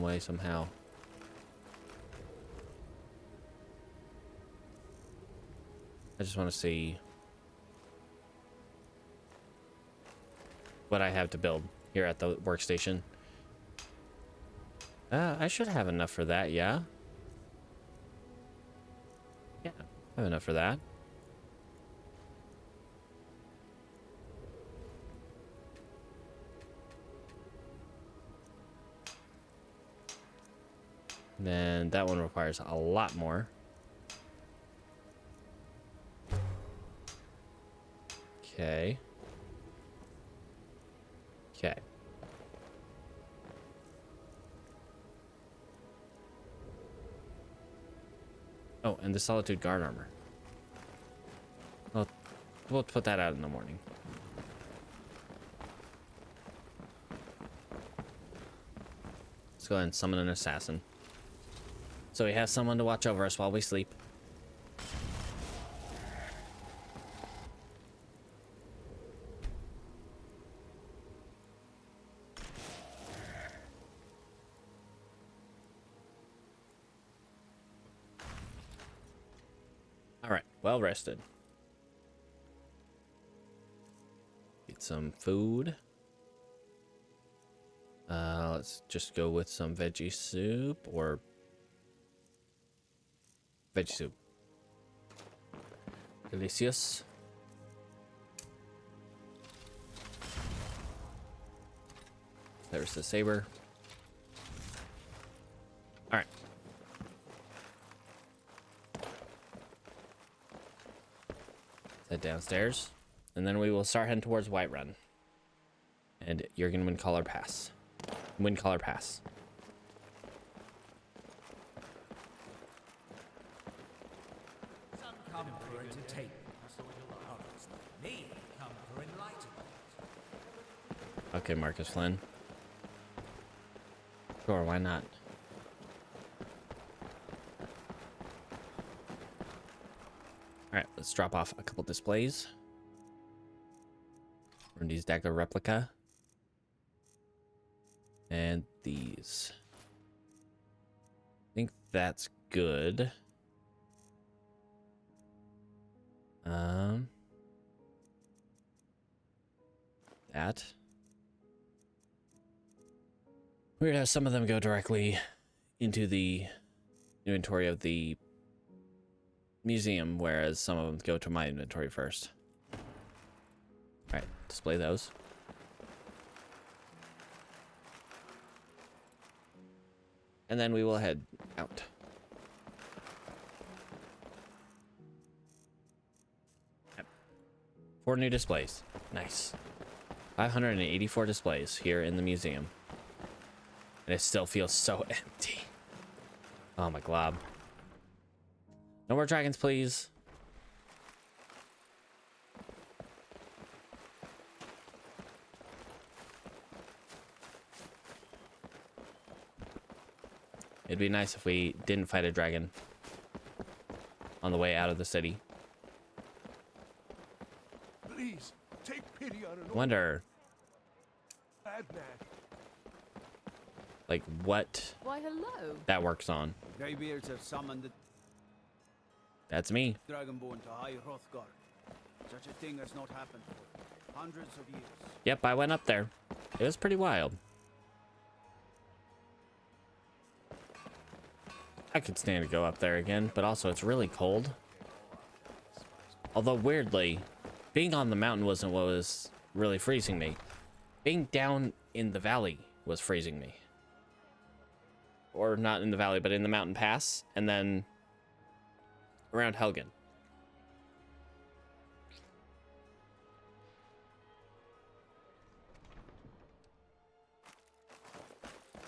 Speaker 1: way, somehow. I just want to see what I have to build here at the workstation. I should have enough for that, yeah. Yeah, I have enough for that. And then that one requires a lot more. Okay. Okay. Oh, and the Solitude Guard armor. Well, we'll put that out in the morning. Let's go ahead and summon an assassin. So we have someone to watch over us while we sleep. Alright, well rested. Eat some food. Let's just go with some veggie soup or veggie soup. Delicious. There's the saber. All right. Head downstairs, and then we will start heading towards Whiterun. And you're gonna win Collar Pass. Win Collar Pass.
Speaker 6: Some come for entertainment. Others, like me, come for enlightenment.
Speaker 1: Okay, Marcus Flynn. Sure, why not? Alright, let's drop off a couple displays. Rundy's Dagger Replica. And these. I think that's good. That. We're gonna have some of them go directly into the inventory of the museum, whereas some of them go to my inventory first. All right, display those. And then we will head out. Yep. 4 new displays. Nice. 584 displays here in the museum. And it still feels so empty. Oh my glob. No more dragons, please. It'd be nice if we didn't fight a dragon on the way out of the city.
Speaker 4: Please, take pity on an
Speaker 1: Wonder,
Speaker 4: bad man.
Speaker 1: like, what
Speaker 7: Why, hello.
Speaker 1: that works on.
Speaker 3: Greybeards have summoned the
Speaker 1: That's me.
Speaker 3: Dragonborn to High Hrothgar. Such a thing has not happened for hundreds of years.
Speaker 1: Yep, I went up there. It was pretty wild. I could stand to go up there again, but also it's really cold. Although weirdly, being on the mountain wasn't what was really freezing me. Being down in the valley was freezing me. Or not in the valley, but in the mountain pass, and then around Helgen.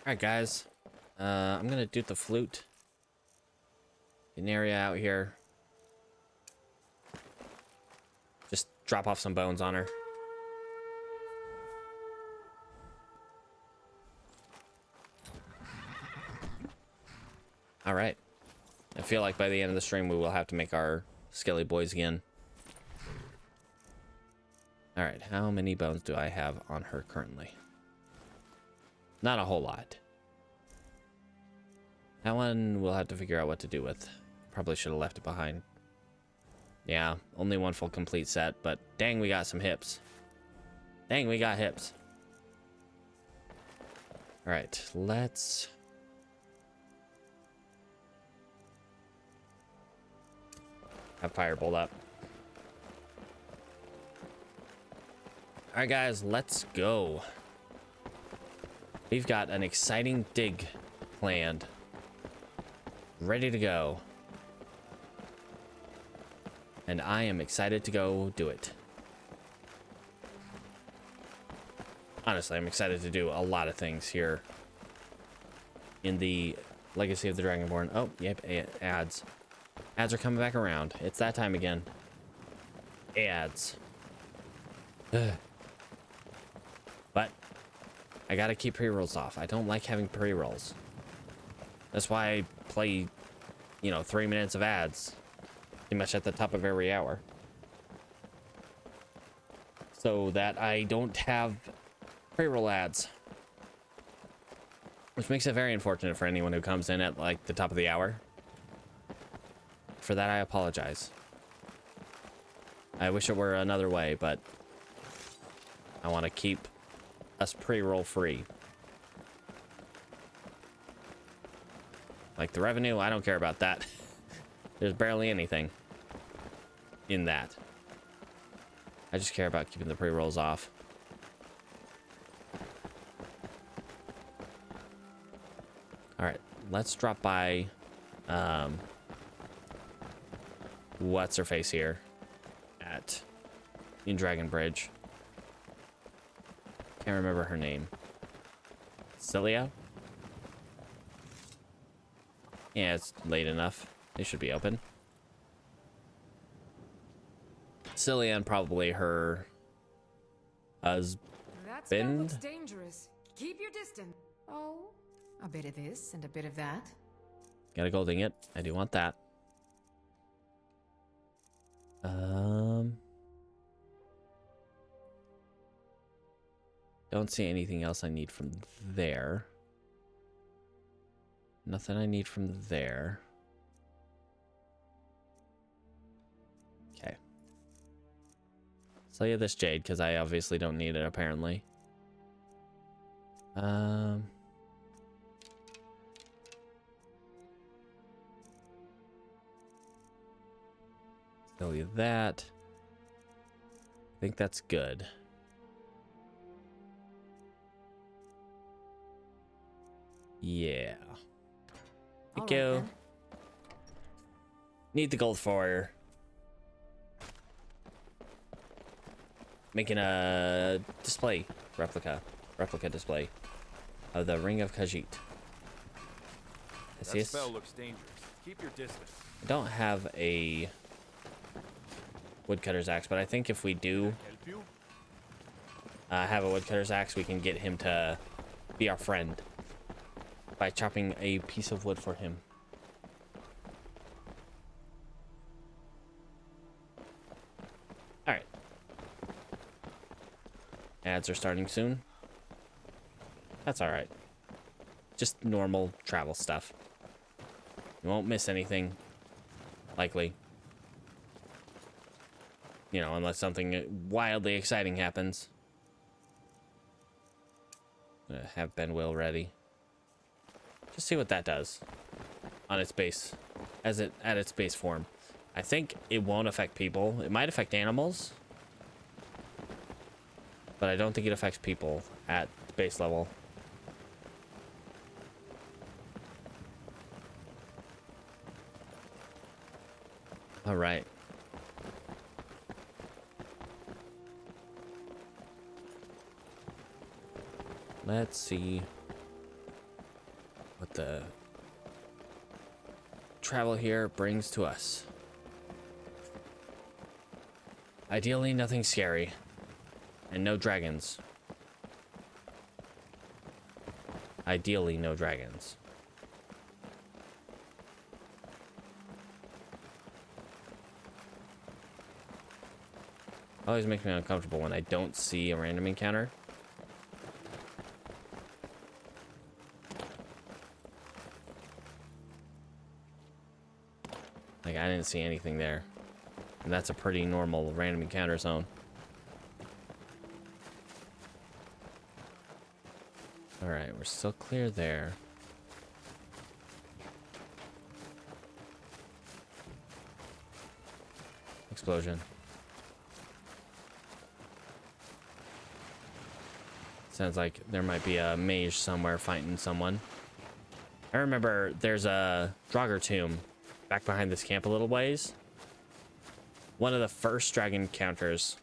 Speaker 1: Alright guys, I'm gonna do the flute. An area out here. Just drop off some bones on her. Alright. I feel like by the end of the stream we will have to make our skelly boys again. Alright, how many bones do I have on her currently? Not a whole lot. That one we'll have to figure out what to do with. Probably should have left it behind. Yeah, only one full complete set, but dang, we got some hips. Dang, we got hips. Alright, let's... have Firebolt up. Alright guys, let's go. We've got an exciting dig planned. Ready to go. And I am excited to go do it. Honestly, I'm excited to do a lot of things here in the Legacy of the Dragonborn. Oh, yep, ads. Ads are coming back around. It's that time again. Ads. Ugh. But I gotta keep pre-rolls off. I don't like having pre-rolls. That's why I play, 3 minutes of ads. Pretty much at the top of every hour. So that I don't have pre-roll ads. Which makes it very unfortunate for anyone who comes in at, like, the top of the hour. For that, I apologize. I wish it were another way, but I want to keep us pre-roll free. Like the revenue, I don't care about that. There's barely anything in that. I just care about keeping the pre-rolls off. All right, let's drop by what's her face here in Dragon Bridge. Can't remember her name. Cilia? Yeah, it's late enough. They should be open. Cilia and probably her husband.
Speaker 14: That spell looks dangerous. Keep your distance. Oh, a bit of this and a bit of that.
Speaker 1: Got a gold ingot. I do want that. Don't see anything else I need from there. Nothing I need from there. Okay. Sell you this jade, because I obviously don't need it, apparently. Tell you that. I think that's good. Yeah.
Speaker 7: All right,
Speaker 1: Go.
Speaker 7: then.
Speaker 1: Need the gold for making a display replica display of the Ring of Khajiit.
Speaker 15: That spell looks dangerous. Keep your distance.
Speaker 1: I don't have a woodcutter's axe, but I think if we do have a woodcutter's axe, we can get him to be our friend by chopping a piece of wood for him. All right. Ads are starting soon. That's all right. Just normal travel stuff. You won't miss anything, likely. You know, unless something wildly exciting happens. Have Ben Will ready. Just see what that does on its base, at its base form. I think it won't affect people. It might affect animals, but I don't think it affects people at the base level. All right. Let's see what the travel here brings to us. Ideally, nothing scary. And no dragons. Ideally, no dragons. Always makes me uncomfortable when I don't see a random encounter. Like, I didn't see anything there. And that's a pretty normal random encounter zone. Alright, we're still clear there. Explosion. Sounds like there might be a mage somewhere fighting someone. I remember there's a Draugr tomb back behind this camp a little ways. One of the first dragon encounters.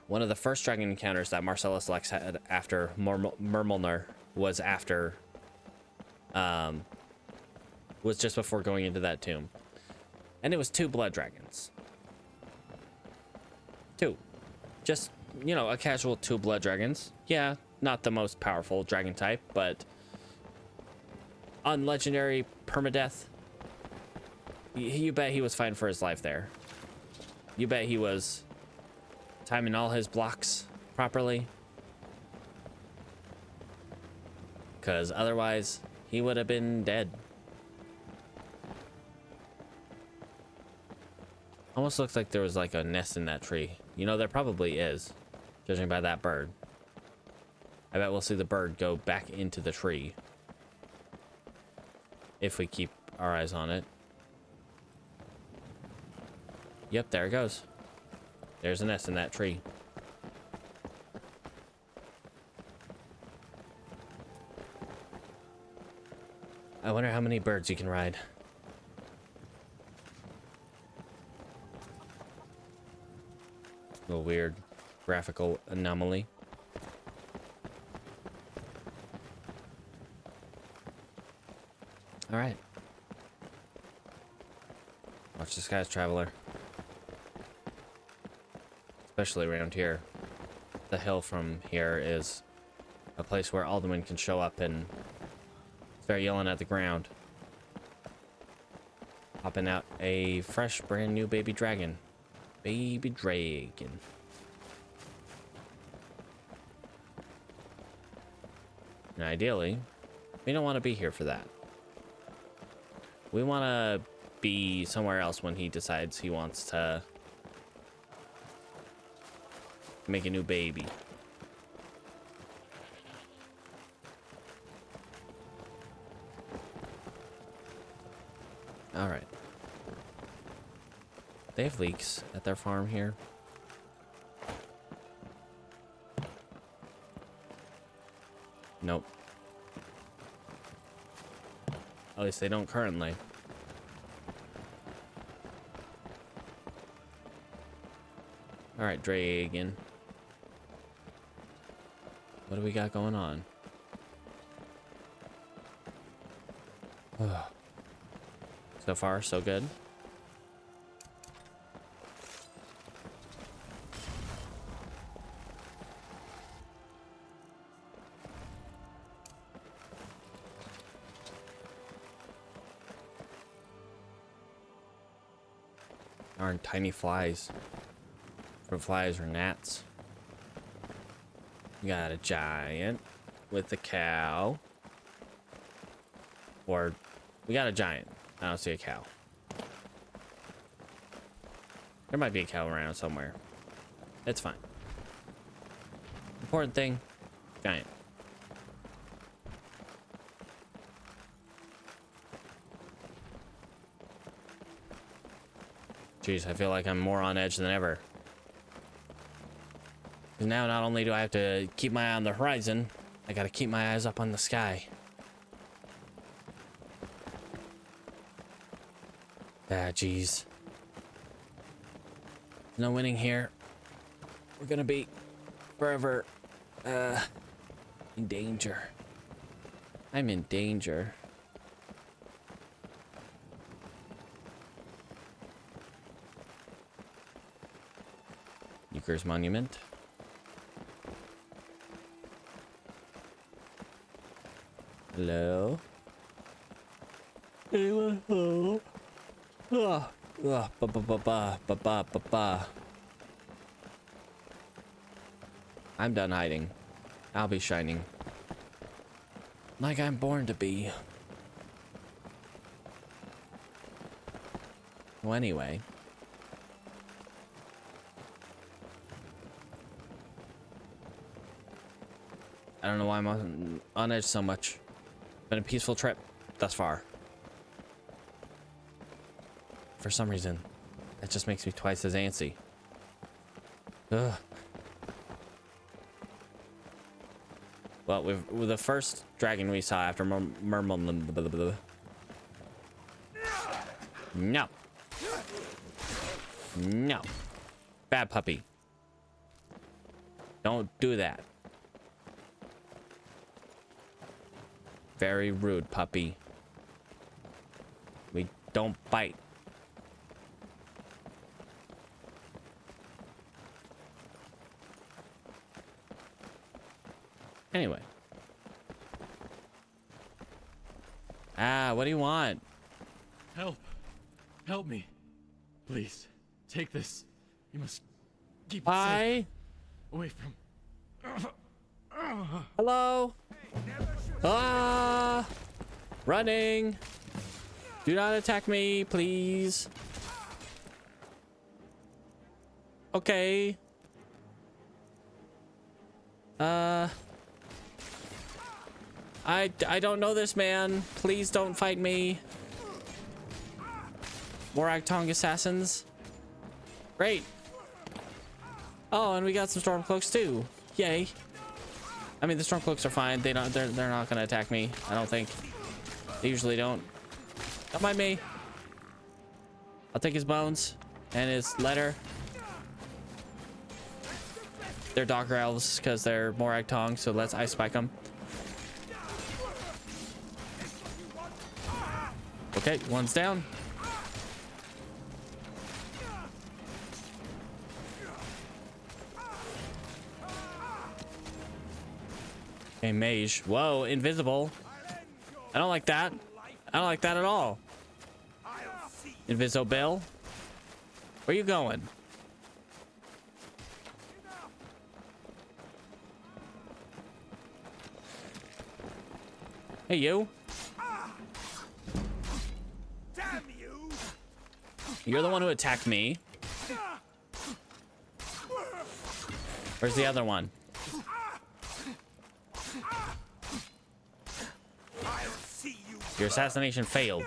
Speaker 1: One of the first dragon encounters that Marcellus Lex had after Murmulner was after. Was just before going into that tomb. And it was 2 blood dragons. 2. Just, you know, a casual 2 blood dragons. Yeah, not the most powerful dragon type, but on legendary permadeath, you bet he was fighting for his life there. You bet he was timing all his blocks properly. Because otherwise, he would have been dead. Almost looks like there was like a nest in that tree. You know, there probably is, judging by that bird. I bet we'll see the bird go back into the tree if we keep our eyes on it. Yep, there it goes. There's a nest in that tree. I wonder how many birds you can ride. A little weird graphical anomaly. All right. Watch the skies, traveler. Especially around here. The hill from here is a place where Alduin can show up and start yelling at the ground. Popping out a fresh, brand new baby dragon. Baby dragon. And ideally, we don't want to be here for that. We want to be somewhere else when he decides he wants to make a new baby. All right. They have leeks at their farm here. Nope. At least they don't currently. All right, dragon. What do we got going on? So far, so good. Aren't tiny flies. Fruit flies or gnats. We got a giant with a cow. Or we got a giant. I don't see a cow. There might be a cow around somewhere. It's fine. Important thing, giant. Jeez, I feel like I'm more on edge than ever. Because now not only do I have to keep my eye on the horizon, I gotta keep my eyes up on the sky. Ah, jeez. No winning here. We're gonna be forever in danger. I'm in danger. Euchre's Monument. Hello? Anyone home? I'm done hiding. I'll be shining. Like I'm born to be. Well, anyway. I don't know why I'm on edge so much. Been a peaceful trip thus far. For some reason, that just makes me twice as antsy. Ugh. Well, with the first dragon we saw after No. No. Bad puppy. Don't do that. Very rude, puppy. We don't bite. Anyway. Ah, what do you want?
Speaker 16: Help. Help me. Please. Take this. You must keep it safe. Away from...
Speaker 1: Hello? Ah! Running! Do not attack me, please. Okay. I don't know this man. Please don't fight me. More Actong assassins. Great. Oh, and we got some Stormcloaks too. Yay. I mean, the Stormcloaks are fine. They're not gonna attack me. I don't think. They usually don't. Don't mind me. I'll take his bones and his letter. They're Docker Elves because they're more Actong, so let's Ice Spike them. Okay, one's down. Okay, mage. Whoa, invisible. I don't like that. I don't like that at all. Invisible. Where you going? Hey, you.
Speaker 4: Damn you!
Speaker 1: You're the one who attacked me. Where's the other one?
Speaker 4: I'll see you.
Speaker 1: Your assassination failed.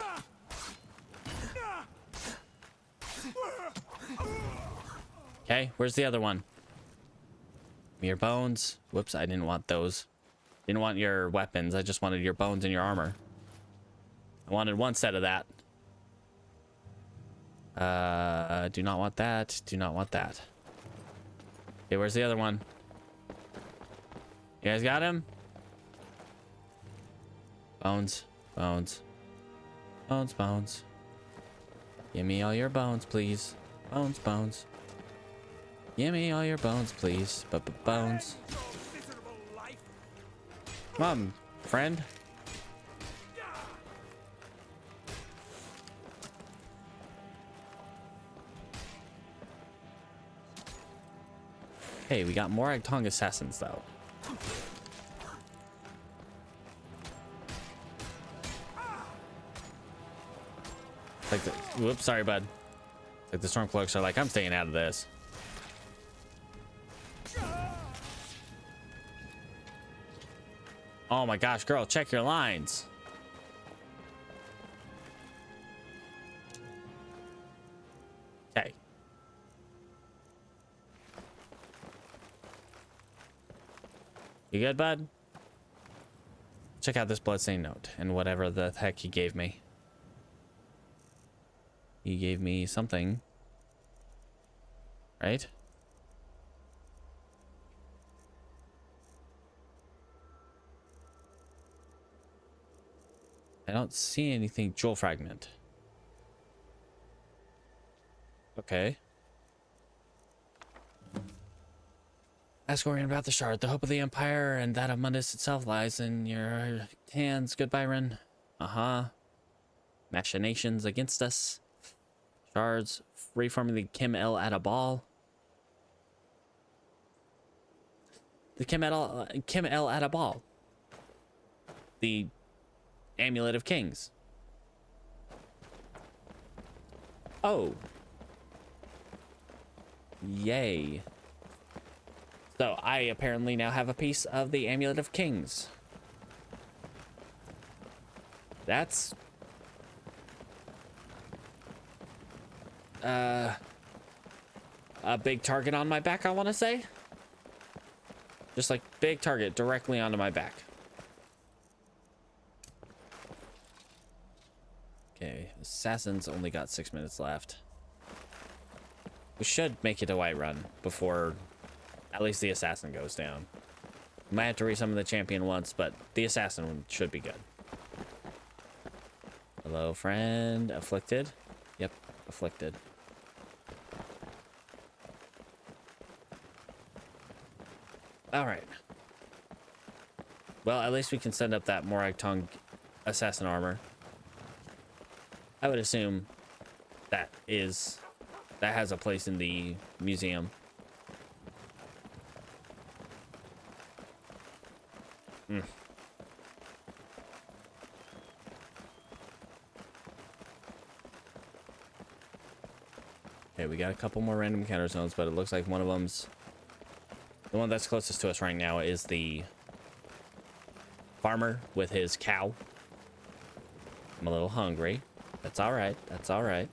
Speaker 1: Okay, where's the other one? Your bones. Whoops, I didn't want those. Didn't want your weapons. I just wanted your bones and your armor. I wanted one set of that. Do not want that. Do not want that. Okay, where's the other one? You guys got him? Bones. Bones. Bones, bones. Give me all your bones, please. Bones, bones. Give me all your bones, please. Bones. Come on, friend. Hey, we got more Agtong assassins, though. Like the, whoops, sorry, bud. Like the Stormcloaks are like, I'm staying out of this. Oh my gosh, girl, check your lines. Okay. You good, bud? Check out this bloodstained note and whatever the heck he gave me. He gave me something. Right? I don't see anything. Jewel fragment. Okay. Ask Orion about the shard. The hope of the Empire and that of Mundus itself lies in your hands. Good, Byron. Uh-huh. Machinations against us. Shards. Reforming the Kim El Adabal. The Kim El Adabal. The Amulet of Kings. Oh. Yay. So I apparently now have a piece of the Amulet of Kings. That's a big target on my back, I want to say. Just like big target directly onto my back. Okay, assassins only got 6 minutes left. We should make it a white run before at least the assassin goes down. Might have to resummon the champion once, but the assassin one should be good. Hello, friend. Afflicted? Yep, afflicted. All right. Well, at least we can send up that Morag Tongue assassin armor. I would assume that has a place in the museum. Okay, we got a couple more random encounter zones, but it looks like one of them's the one that's closest to us right now is the farmer with his cow. I'm a little hungry. That's all right. That's all right.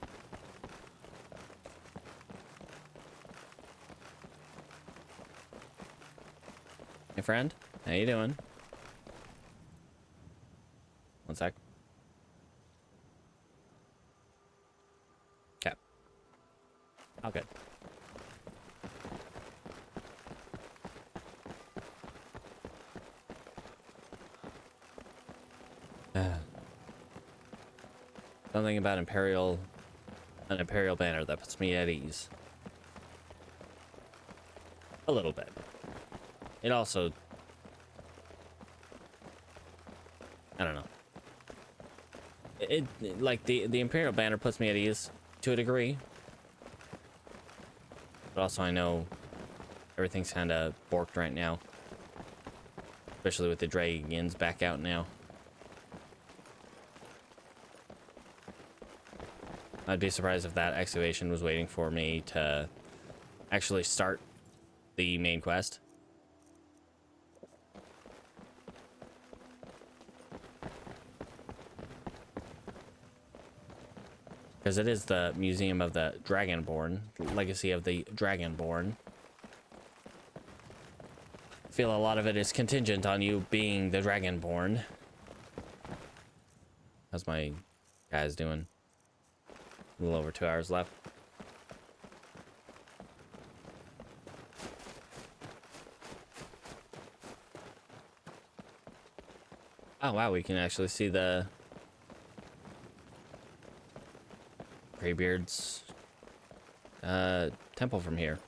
Speaker 1: Hey, friend. How you doing? One sec. Okay. All good. Something about an imperial banner that puts me at ease. A little bit. It also, I don't know. It like the imperial banner puts me at ease to a degree, but also I know everything's kind of borked right now, especially with the dragons back out now. I'd be surprised if that excavation was waiting for me to actually start the main quest. Because it is the Museum of the Dragonborn, Legacy of the Dragonborn. I feel a lot of it is contingent on you being the Dragonborn. How's my guys doing? A little over 2 hours left. Oh wow, we can actually see the Greybeard's temple from here.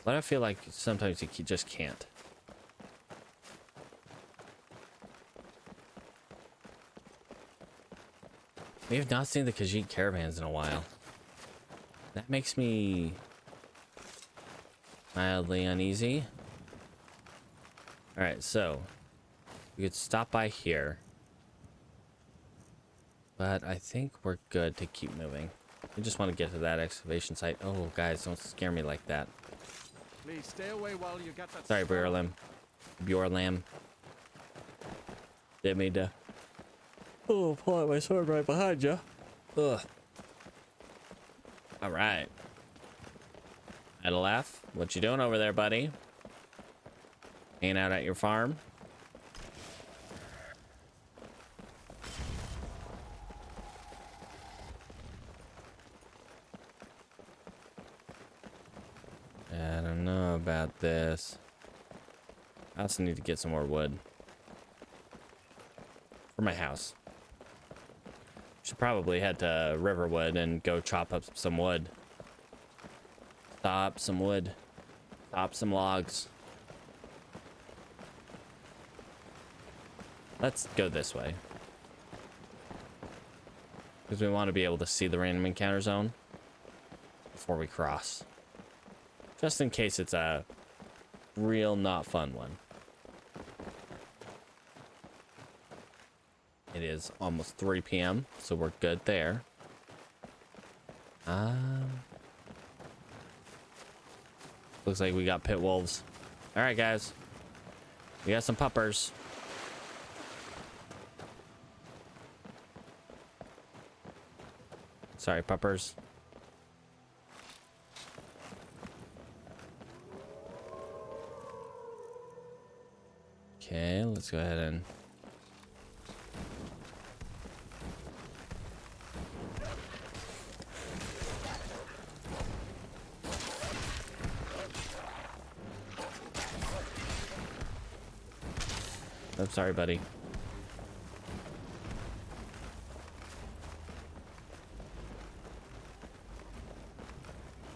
Speaker 1: But I feel like sometimes you just can't. We have not seen the Khajiit caravans in a while. That makes me mildly uneasy. Alright, so we could stop by here. But I think we're good to keep moving. I just want to get to that excavation site. Oh, guys, don't scare me like that.
Speaker 2: Please stay away while you get that.
Speaker 1: Sorry, Bjorlam. Didn't mean to. Oh, pull out my sword right behind you. Ugh. All right. Had a laugh. What you doing over there, buddy? Hanging out at your farm? I don't know about this. I also need to get some more wood for my house. Should probably head to Riverwood and go chop up some wood. Chop some wood. Chop some logs. Let's go this way. Because we want to be able to see the random encounter zone before we cross. Just in case it's a real not fun one. It is almost 3 p.m., so we're good there. Looks like we got pit wolves. All right, guys. We got some puppers. Sorry, puppers. Okay, let's go ahead and... I'm sorry, buddy.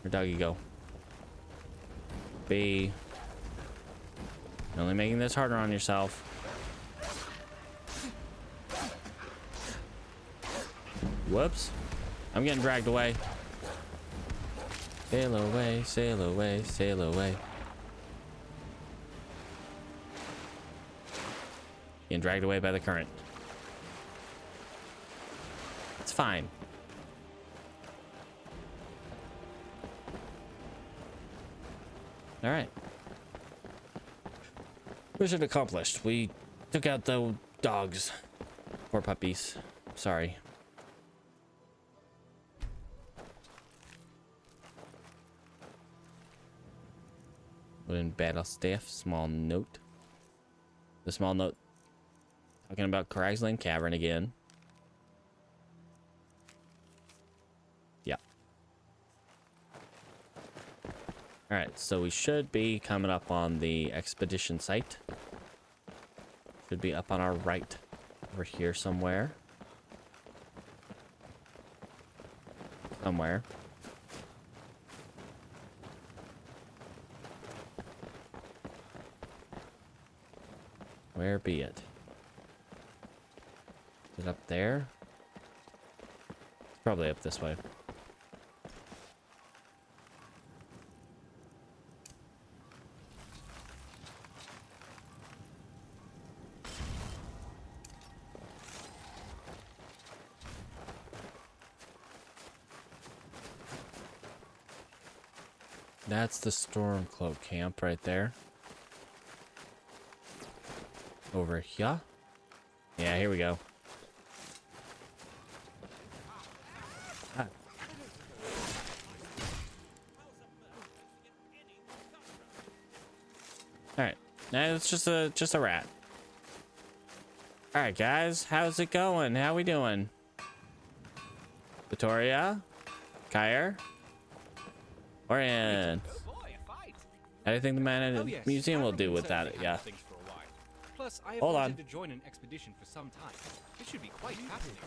Speaker 1: Where'd doggy go? B. You're only making this harder on yourself. Whoops. I'm getting dragged away. Sail away, sail away, sail away. Getting dragged away by the current. It's fine. All right. Mission accomplished. We took out the dogs. Poor puppies. Sorry. Wooden battle staff. Small note. The small note. Talking about Cragsland Cavern again. Yeah. Alright, so we should be coming up on the expedition site. Should be up on our right. Over here somewhere. Somewhere. Where be it? Is it up there? It's probably up this way. That's the Stormcloak camp right there. Over here. Yeah, here we go. Nah, it's just a rat. All right, guys, how's it going? How we doing? Victoria, Kyer, Orion. How do you think the museum will do with that? Yeah.
Speaker 17: Plus, I have
Speaker 1: Hold
Speaker 17: wanted
Speaker 1: on.
Speaker 17: to join an expedition for some time. It should be quite fascinating.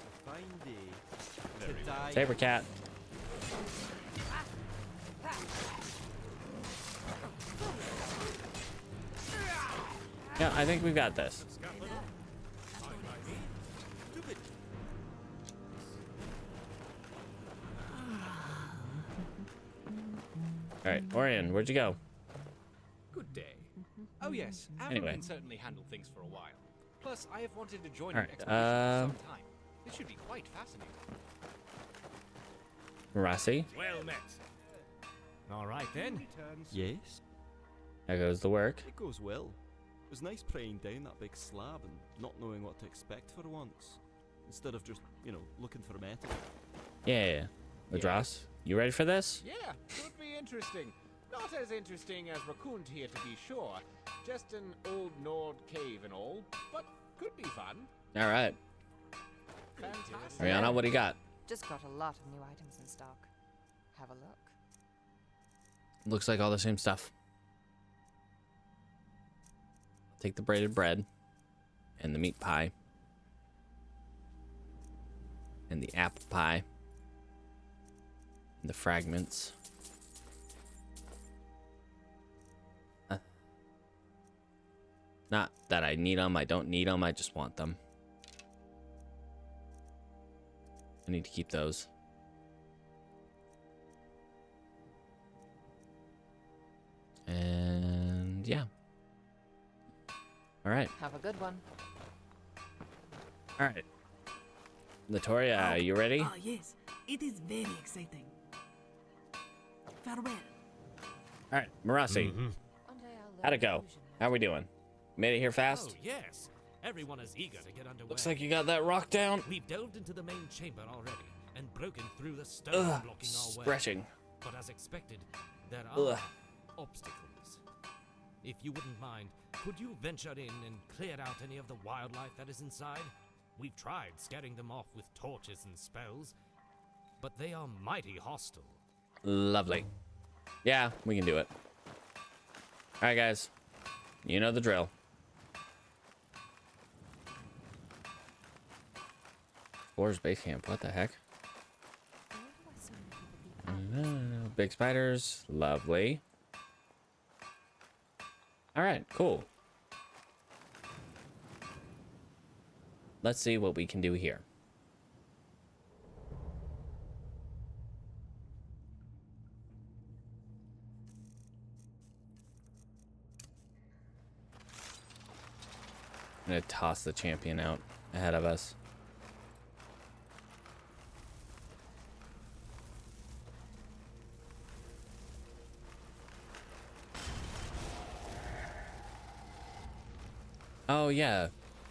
Speaker 1: Saber cat. Yeah, I think we've got this. All right, Orion, where'd you go?
Speaker 17: Good day. Oh yes, Amber
Speaker 1: Anyway.
Speaker 17: can certainly handle things for a while. Plus, I have wanted to join
Speaker 1: All
Speaker 17: an
Speaker 1: right,
Speaker 17: expedition for some time. It should be quite fascinating.
Speaker 1: Marassi,
Speaker 15: Well met.
Speaker 6: All right then.
Speaker 10: Yes?
Speaker 1: how goes the work?
Speaker 10: It goes well. It was nice praying down that big slab and not knowing what to expect for once. Instead of just, looking for metal.
Speaker 1: Yeah. Madras, you ready for this?
Speaker 12: Yeah, could be interesting. Not as interesting as Rakund here, to be sure. Just an old Nord cave and all, but could be fun.
Speaker 1: All right.
Speaker 12: Fantastic.
Speaker 1: Ariana, what do you got?
Speaker 18: Just got a lot of new items in stock. Have a look.
Speaker 1: Looks like all the same stuff. Take the braided bread and the meat pie and the apple pie and the fragments. Not that I need them. I don't need them. I just want them. I need to keep those. And yeah. All right.
Speaker 18: Have a good one.
Speaker 1: All right. Latoria, are you ready?
Speaker 19: Yes, it is very exciting. Farewell.
Speaker 1: All right, Marassi. How'd it go? How we doing? Made it here fast?
Speaker 5: Oh, yes. Everyone is eager to get underway.
Speaker 1: Looks like you got that rock down.
Speaker 5: We've delved into the main chamber already and broken through the stone blocking our way.
Speaker 1: Stretching.
Speaker 5: But as expected, there are
Speaker 1: Ugh.
Speaker 5: obstacles. If you wouldn't mind, could you venture in and clear out any of the wildlife that is inside? We've tried scaring them off with torches and spells, but they are mighty hostile.
Speaker 1: Lovely. Yeah, we can do it. All right, guys. You know the drill. Explorer's base camp. What the heck? Big spiders. Lovely. All right, cool. Let's see what we can do here. I'm gonna toss the champion out ahead of us. Oh yeah,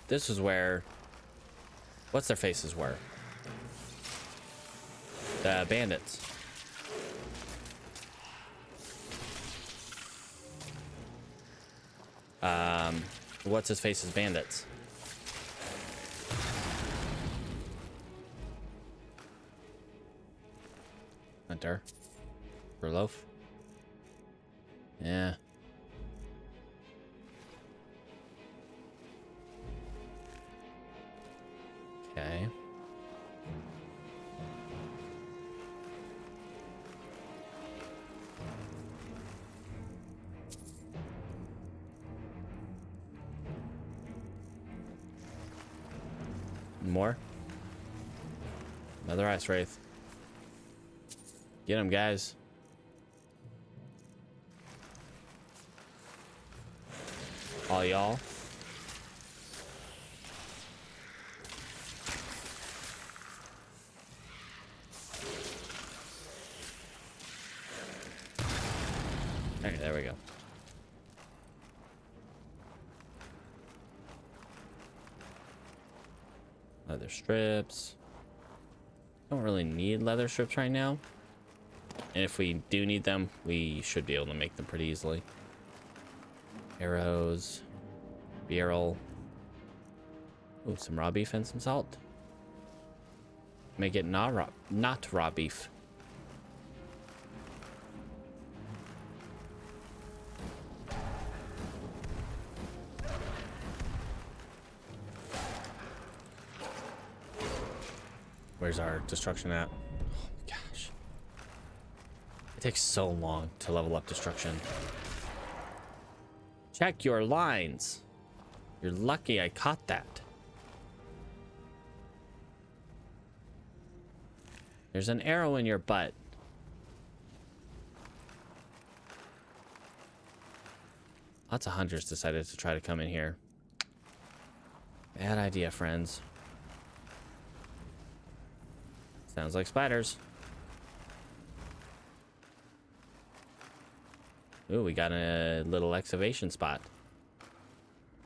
Speaker 1: this is where what's their faces were. The bandits. What's his face's bandits? Hunter. Berloaf. Yeah. Okay. More. Another ice wraith. Get him, guys. All y'all. Okay, there we go. Leather strips. Don't really need leather strips right now. And if we do need them, we should be able to make them pretty easily. Arrows. Barrel. Ooh, some raw beef and some salt. Make it not raw beef. Where's our destruction at? Oh my gosh. It takes so long to level up destruction. Check your lines. You're lucky I caught that. There's an arrow in your butt. Lots of hunters decided to try to come in here. Bad idea, friends. Sounds like spiders. Ooh, we got a little excavation spot.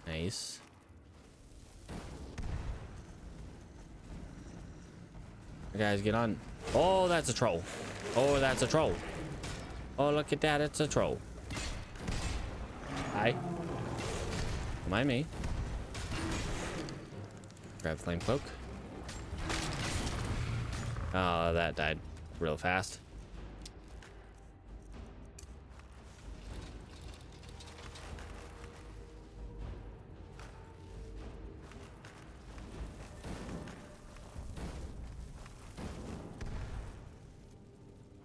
Speaker 1: Nice. Guys, get on. Oh, that's a troll. Oh, that's a troll. Oh, look at that. It's a troll. Hi. Don't mind me. Grab flame cloak. Oh, that died real fast.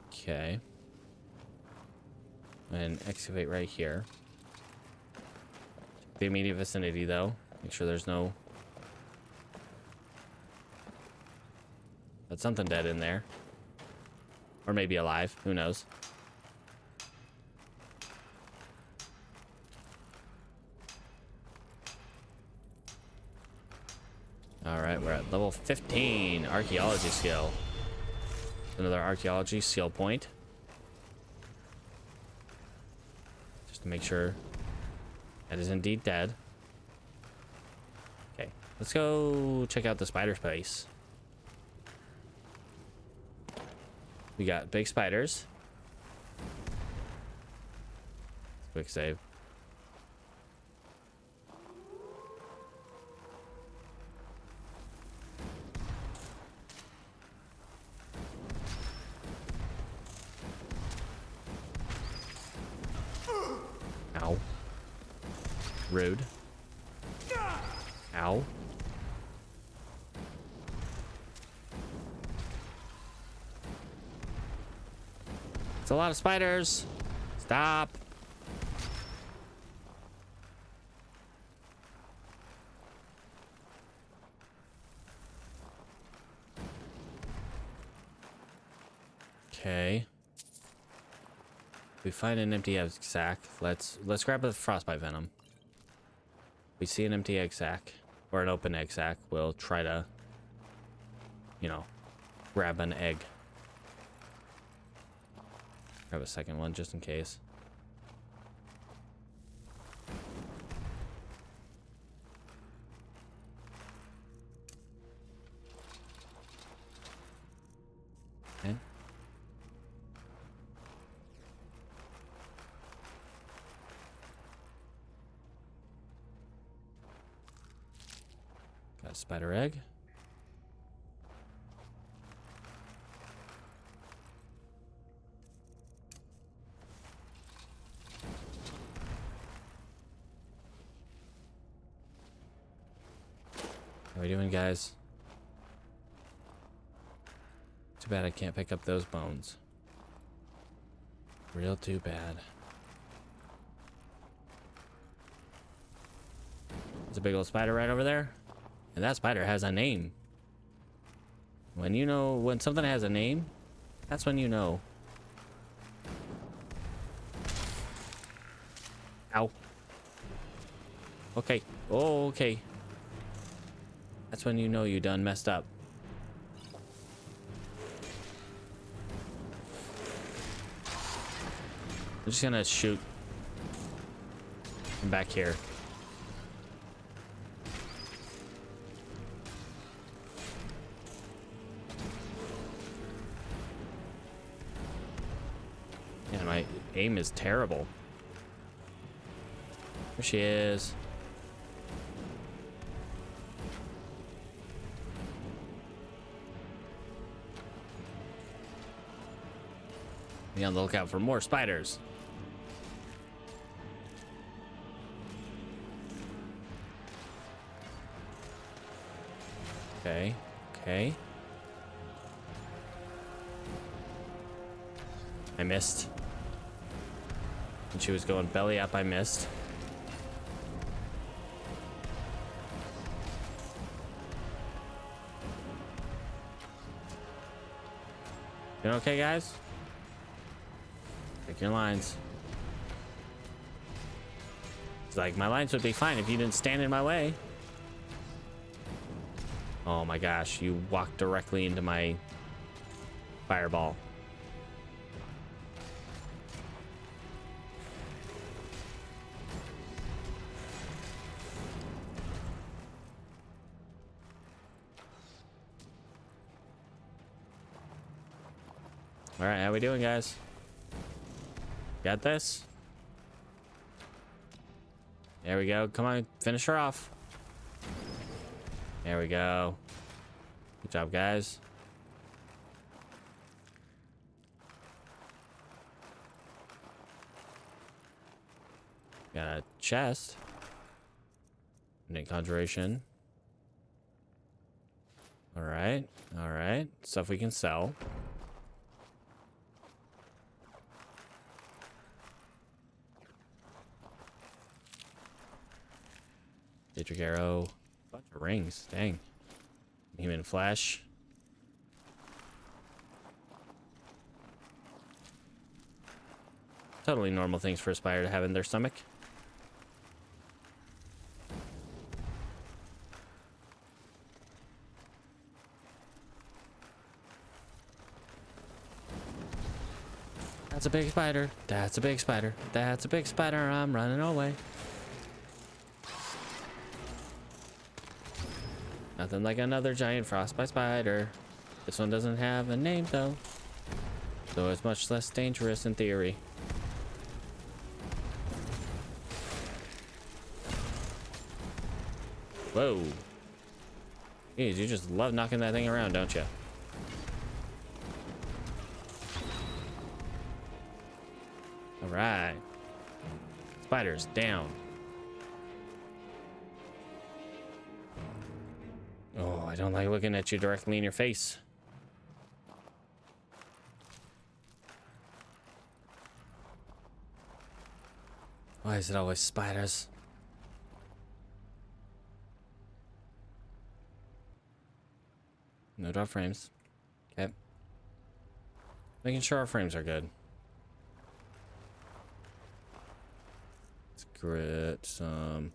Speaker 1: Okay. And excavate right here. The immediate vicinity, though. Make sure there's no... That's something dead in there. Or maybe alive. Who knows? Alright, we're at level 15. Archaeology skill. Another archaeology skill point. Just to make sure that is indeed dead. Okay, let's go check out the spider space. We got big spiders. Quick save. Ow. Rude. Ow. It's a lot of spiders. Stop. Okay. We find an empty egg sack. Let's grab a frostbite venom. We see an empty egg sack or an open egg sack. We'll try to, you know, grab an egg. Grab a second one just in case. Okay. Got a spider egg. How we doing, guys? Too bad I can't pick up those bones. Real too bad. There's a big old spider right over there. And that spider has a name. When something has a name, that's when you know. Ow. Okay. Oh, okay. That's when you know you done messed up. I'm just gonna shoot from back here. Yeah, my aim is terrible. There she is. Be on the lookout for more spiders. Okay, okay. I missed. When she was going belly up, I missed. Doing okay, guys? Pick your lines. It's like, my lines would be fine if you didn't stand in my way. Oh my gosh, you walked directly into my fireball. All right, how we doing, guys? Got this? There we go. Come on, finish her off. There we go. Good job, guys. Got a chest. Innate conjuration. All right, all right. Stuff we can sell. Daedric arrow. Bunch of rings. Dang. Human flesh. Totally normal things for a spider to have in their stomach. That's a big spider. That's a big spider. That's a big spider. I'm running away. Nothing like another giant frostbite spider. This one doesn't have a name though, so it's much less dangerous in theory. Whoa. Jeez, you just love knocking that thing around, don't you? All right. Spiders down. Oh, I don't like looking at you directly in your face. Why is it always spiders? No drop frames. Okay. Making sure our frames are good. Let's get some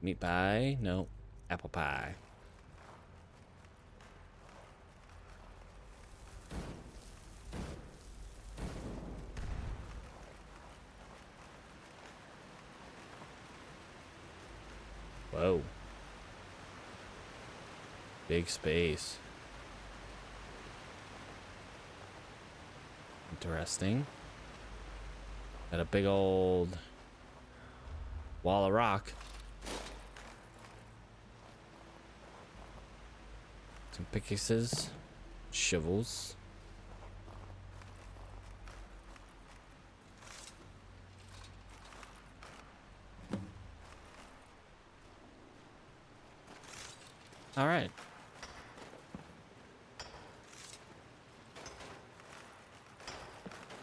Speaker 1: meat pie. No, apple pie. Whoa. Big space. Interesting. Got a big old wall of rock. Some pickaxes, shovels. All right.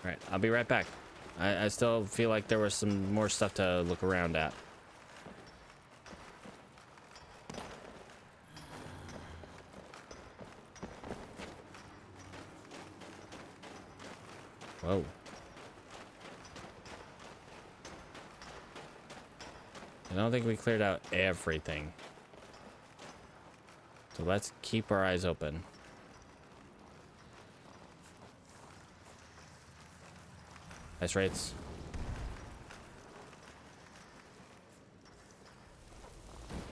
Speaker 1: All right, I'll be right back. I still feel like there was some more stuff to look around at. Whoa. I don't think we cleared out everything. So let's keep our eyes open. Nice rates.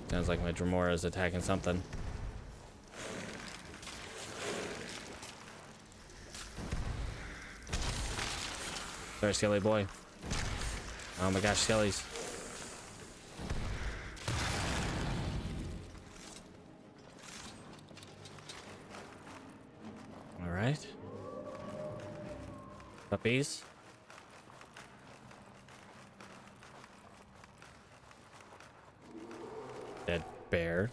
Speaker 1: Sounds like my Dremora is attacking something. Sorry, Skelly boy. Oh my gosh, skellies. All right. Puppies. Dead bear.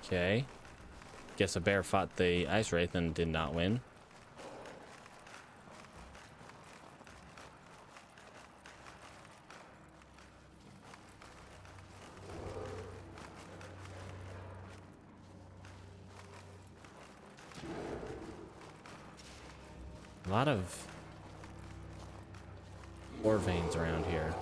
Speaker 1: Okay. Guess a bear fought the ice wraith and did not win. A lot of ore veins around here.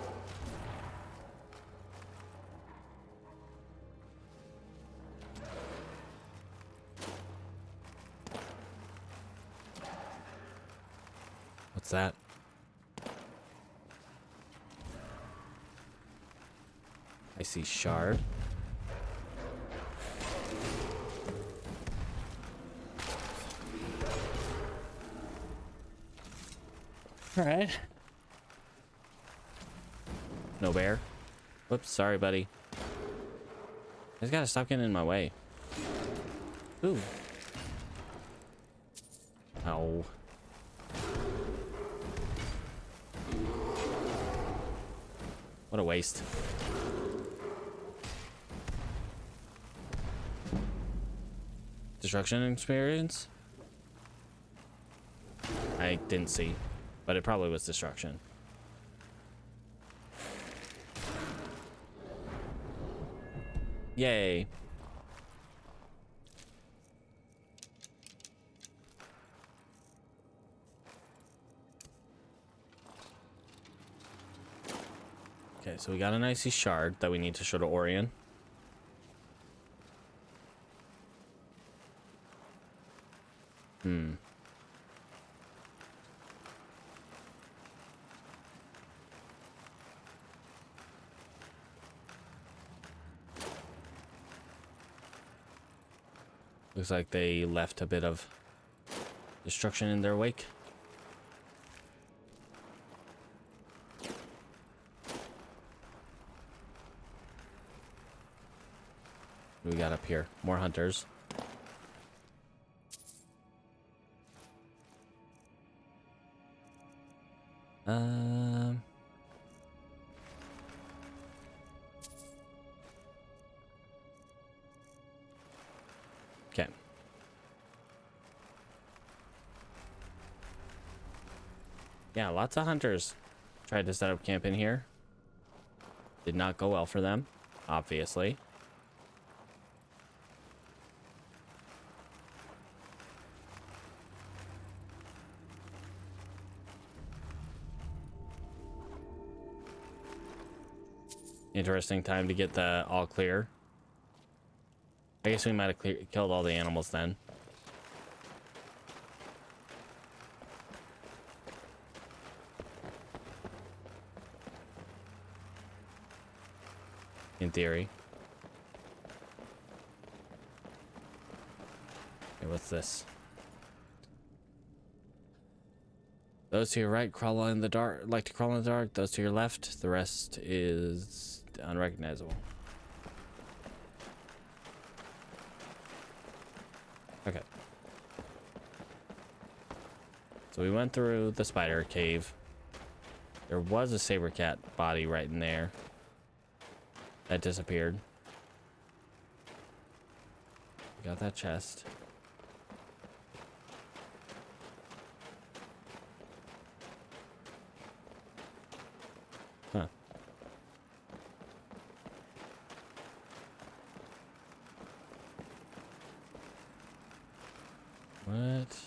Speaker 1: What's that? I see shard. All right. No bear. Whoops, sorry, buddy. I just gotta stop getting in my way. Ooh. Ow. What a waste. Destruction experience? I didn't see, but it probably was destruction. Yay. Okay, so we got an icy shard that we need to show to Orion. Looks like they left a bit of destruction in their wake. What do we got up here? More hunters. Okay. Yeah, lots of hunters tried to set up camp in here. Did not go well for them, obviously. Interesting time to get the all clear. I guess we might have killed all the animals then. In theory. Okay, what's this? Those to your right crawl in the dark, like to crawl in the dark. Those to your left, the rest is unrecognizable. Okay. So we went through the spider cave. There was a saber cat body right in there. That disappeared. Got that chest. Huh. What?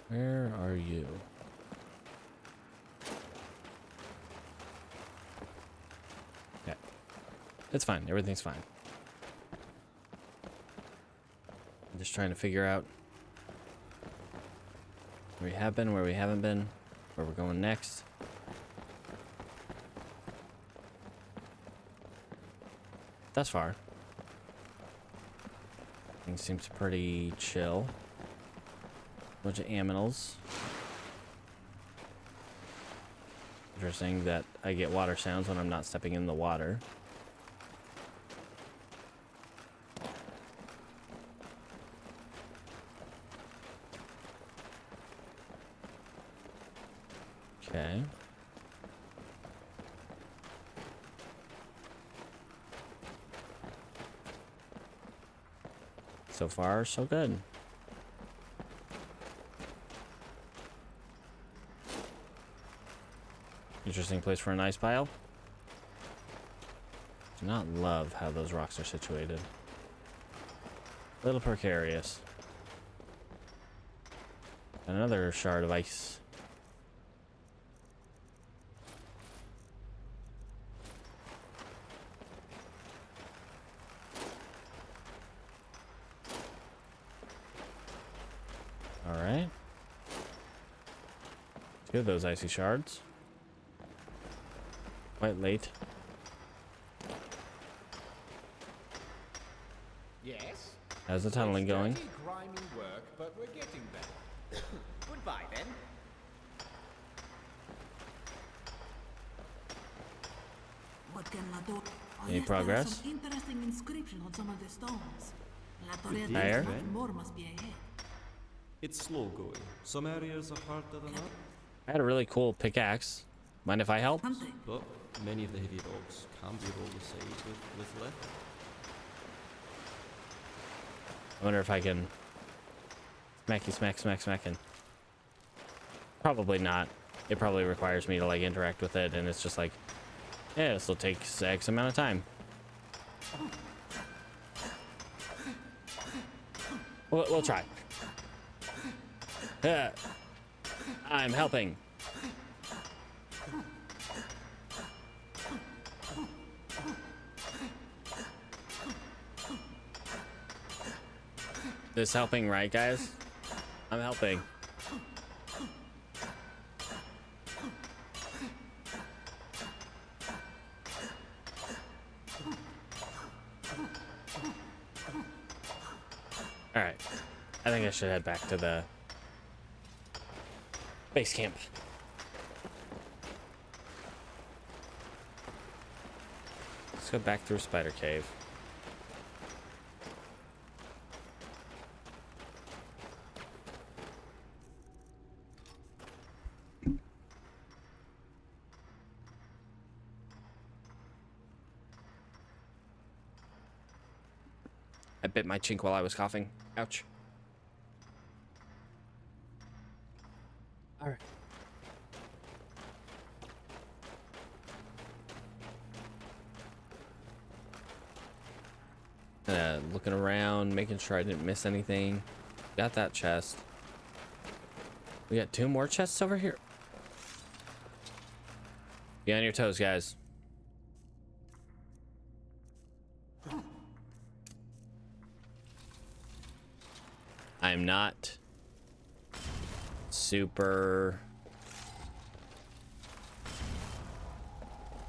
Speaker 1: Where are you? Okay. It's fine. Everything's fine. I'm just trying to figure out where we have been, where we haven't been, where we're going next. Thus far, things seems pretty chill. Bunch of aminals. Interesting that I get water sounds when I'm not stepping in the water. Okay. So far, so good. Interesting place for an ice pile. Do not love how those rocks are situated. A little precarious. Another shard of ice. All right. Let's get those icy shards. Quite late.
Speaker 12: Yes?
Speaker 1: How's the tunneling going?
Speaker 12: Dirty, grimy work, but we're getting there. Goodbye, then.
Speaker 19: What can La Torre?
Speaker 1: Any progress?
Speaker 19: Some interesting inscription on some of the stones. La
Speaker 10: Good
Speaker 19: Torre
Speaker 10: day,
Speaker 1: Higher?
Speaker 10: friend.
Speaker 19: more must be ahead.
Speaker 10: It's slow going. Some areas are harder than others.
Speaker 1: I had a really cool pickaxe. Mind if I help?
Speaker 10: But many of the heavy rocks can be rolled aside with lift.
Speaker 1: I wonder if I can smacking. Probably not. It probably requires me to like interact with it, and it's just like, yeah, this will take X amount of time. We'll try. I'm helping. This helping, right, guys? I'm helping. All right. I think I should head back to the base camp. Let's go back through Spider Cave. I bit my chink while I was coughing. Ouch. All right. Looking around, making sure I didn't miss anything. Got that chest. We got 2 more chests over here. Be on your toes, guys. I'm not super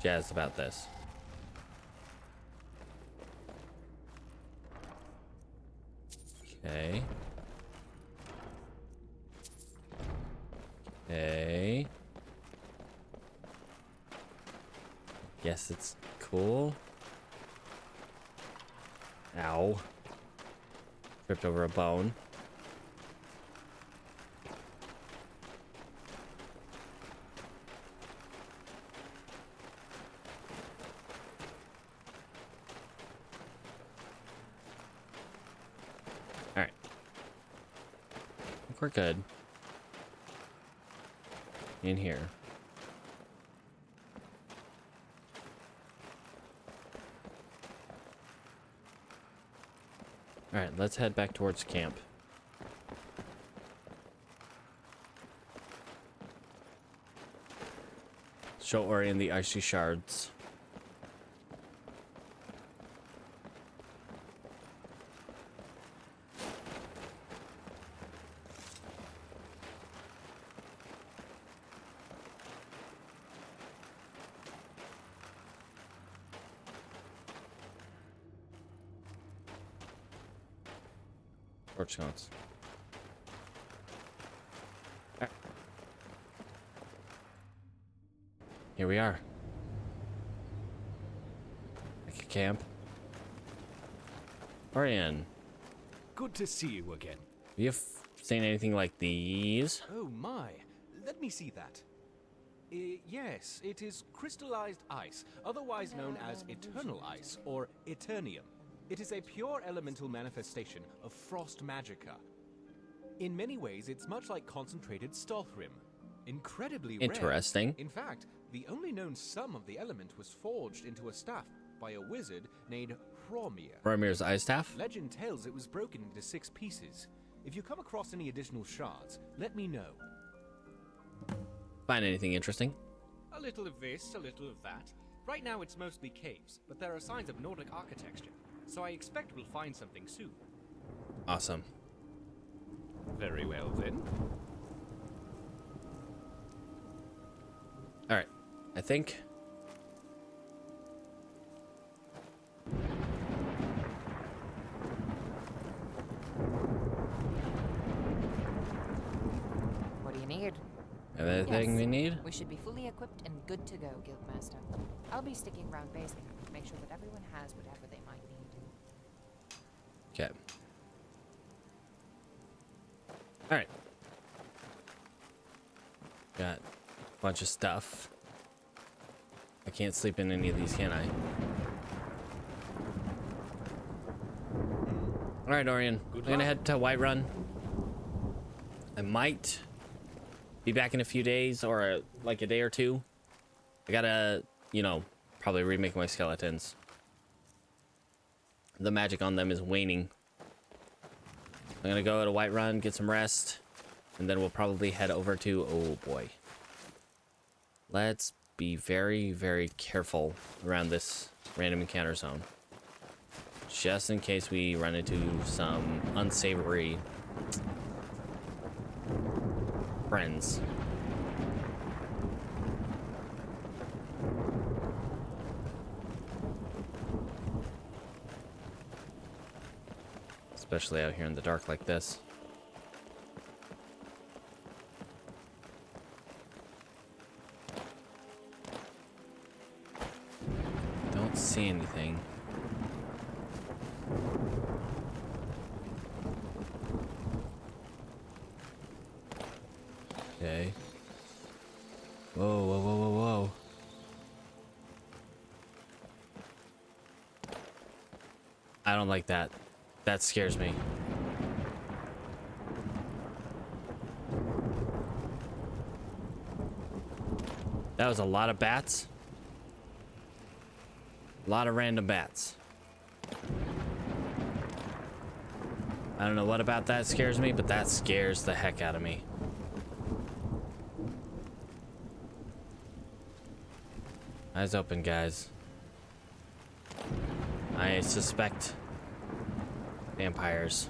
Speaker 1: jazzed about this. Okay. Okay. Yes, it's cool. Ow. Tripped over a bone. Alright. I think we're good. In here. Alright, let's head back towards camp. Show Orion the icy shards. Torch cones. here we are. Like a camp. Orion,
Speaker 12: Good to see you again.
Speaker 1: have you seen anything like these?
Speaker 12: Oh my, let me see that. Yes, it is crystallized ice, otherwise known as eternal ice, or eternium. It is a pure elemental manifestation of frost magicka. In many ways, it's much like concentrated Stalthrim. Incredibly rare.
Speaker 1: Interesting.
Speaker 12: In fact, the only known sum of the element was forged into a staff by a wizard named Hromir.
Speaker 1: Hromir's ice staff?
Speaker 12: Legend tells it was broken into 6 pieces. If you come across any additional shards, let me know.
Speaker 1: Find anything interesting?
Speaker 17: A little of this, a little of that. Right now it's mostly caves, but there are signs of Nordic architecture, so I expect we'll find something soon.
Speaker 1: Awesome.
Speaker 12: Very well then.
Speaker 1: Alright. I think...
Speaker 18: What do you need?
Speaker 1: Everything we need?
Speaker 18: We should be fully equipped and good to go, Guildmaster. I'll be sticking around basing to make sure that everyone has whatever they might need.
Speaker 1: Okay. Alright. Got a bunch of stuff. I can't sleep in any of these, can I? Alright, Orion. I'm gonna head to Whiterun. I might be back in a few days, or like a day or two. I gotta, you know, probably remake my skeletons. The magic on them is waning. I'm gonna go to Whiterun, get some rest, and then we'll probably head over to... Oh boy. Let's be very, very careful around this random encounter zone. Just in case we run into some unsavory friends. Especially out here in the dark like this. Don't see anything. Okay. Whoa, whoa, whoa, whoa, whoa. I don't like that. That scares me. That was a lot of bats. A lot of random bats. I don't know what about that scares me, but that scares the heck out of me. Eyes open, guys. I suspect vampires.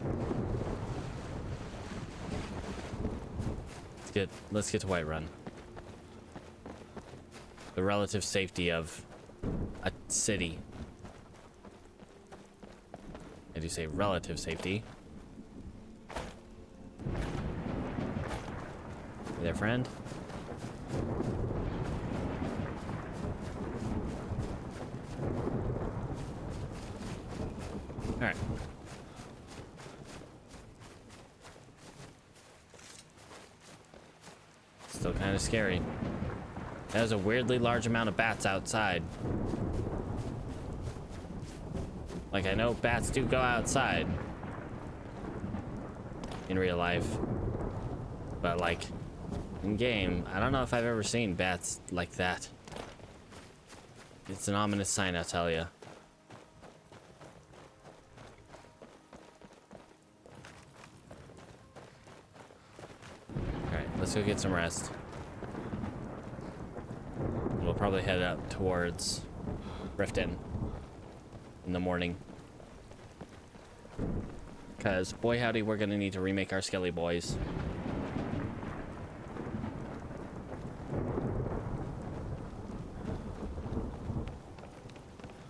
Speaker 1: Let's get to Whiterun. The relative safety of a city. I do say relative safety. Hey there, friend. All right. Still kind of scary. There's a weirdly large amount of bats outside. Like, I know bats do go outside in real life, but like in game, I don't know if I've ever seen bats like that. It's an ominous sign, I'll tell you. Alright, let's go get some rest. We'll probably head up towards Riften in the morning. Because, boy howdy, we're going to need to remake our Skelly boys.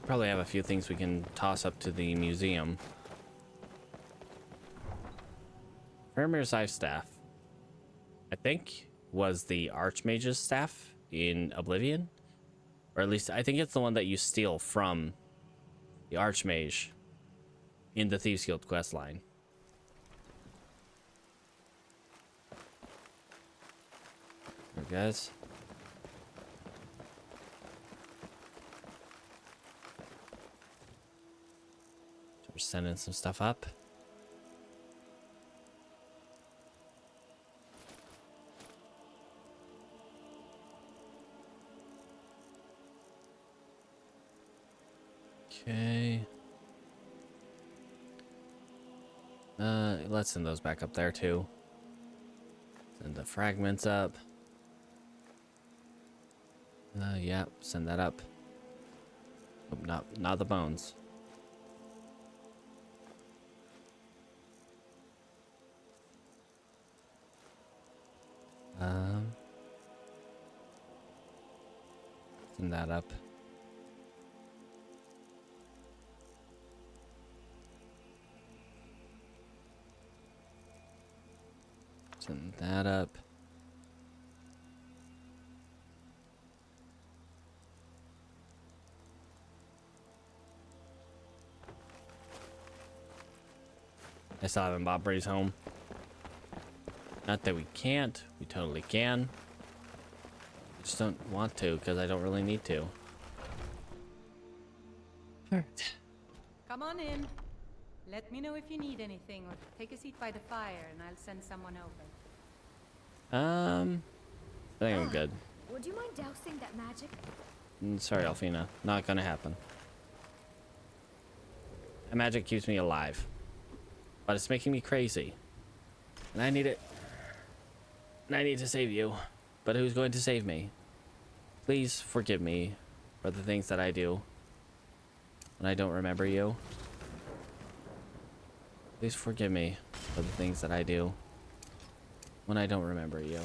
Speaker 1: Probably have a few things we can toss up to the museum. Faramir's Ice Staff, I think, was the Archmage's staff in Oblivion. Or at least I think it's the one that you steal from the Archmage in the Thieves Guild quest line. There, guys. So we're sending some stuff up. Okay. Let's send those back up there too. Send the fragments up. Yeah, send that up. Oh, not the bones. Send that up. Send that up. I still haven't bought Bray's home. Not that we can't. We totally can. I just don't want to because I don't really need to. Alright.
Speaker 20: Come on in. Let me know if you need anything, or take a seat by the fire and I'll send someone over.
Speaker 1: I think I'm good.
Speaker 11: Would you mind dousing that magic?
Speaker 1: Sorry, Alfina. Not gonna happen. That magic keeps me alive. But it's making me crazy. And I need it. And I need to save you. But who's going to save me? Please forgive me for the things that I do when I don't remember you. Please forgive me for the things that I do when I don't remember you.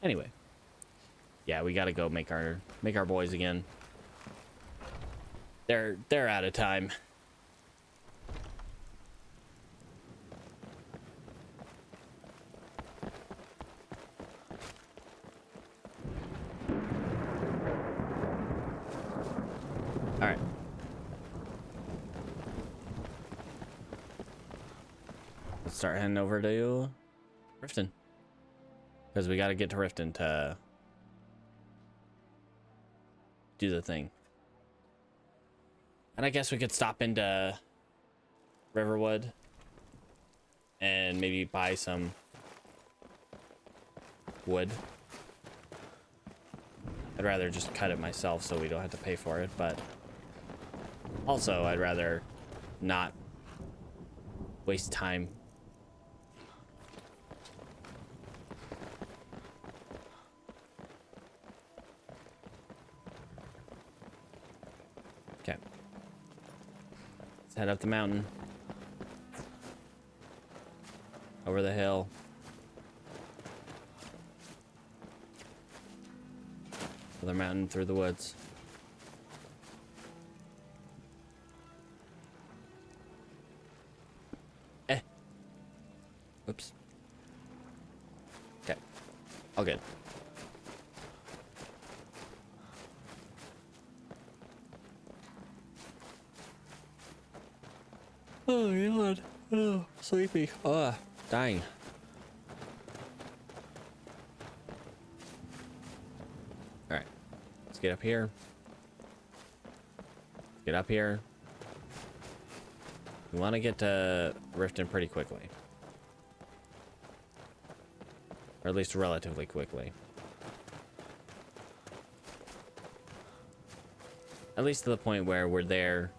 Speaker 1: Anyway. Yeah, we gotta go make our boys again. They're out of time. All right. Let's start heading over to Riften. Because we got to get to Riften to do the thing. And I guess we could stop into Riverwood and maybe buy some wood. I'd rather just cut it myself so we don't have to pay for it, but also I'd rather not waste time. Okay. Let's head up the mountain. Over the hill. Another mountain through the woods. Oops. Okay. All good. Oh god. Oh, sleepy. Oh, dying. All right. Let's get up here. Get up here. We want to get to Riften pretty quickly. Or at least relatively quickly. At least to the point where we're there.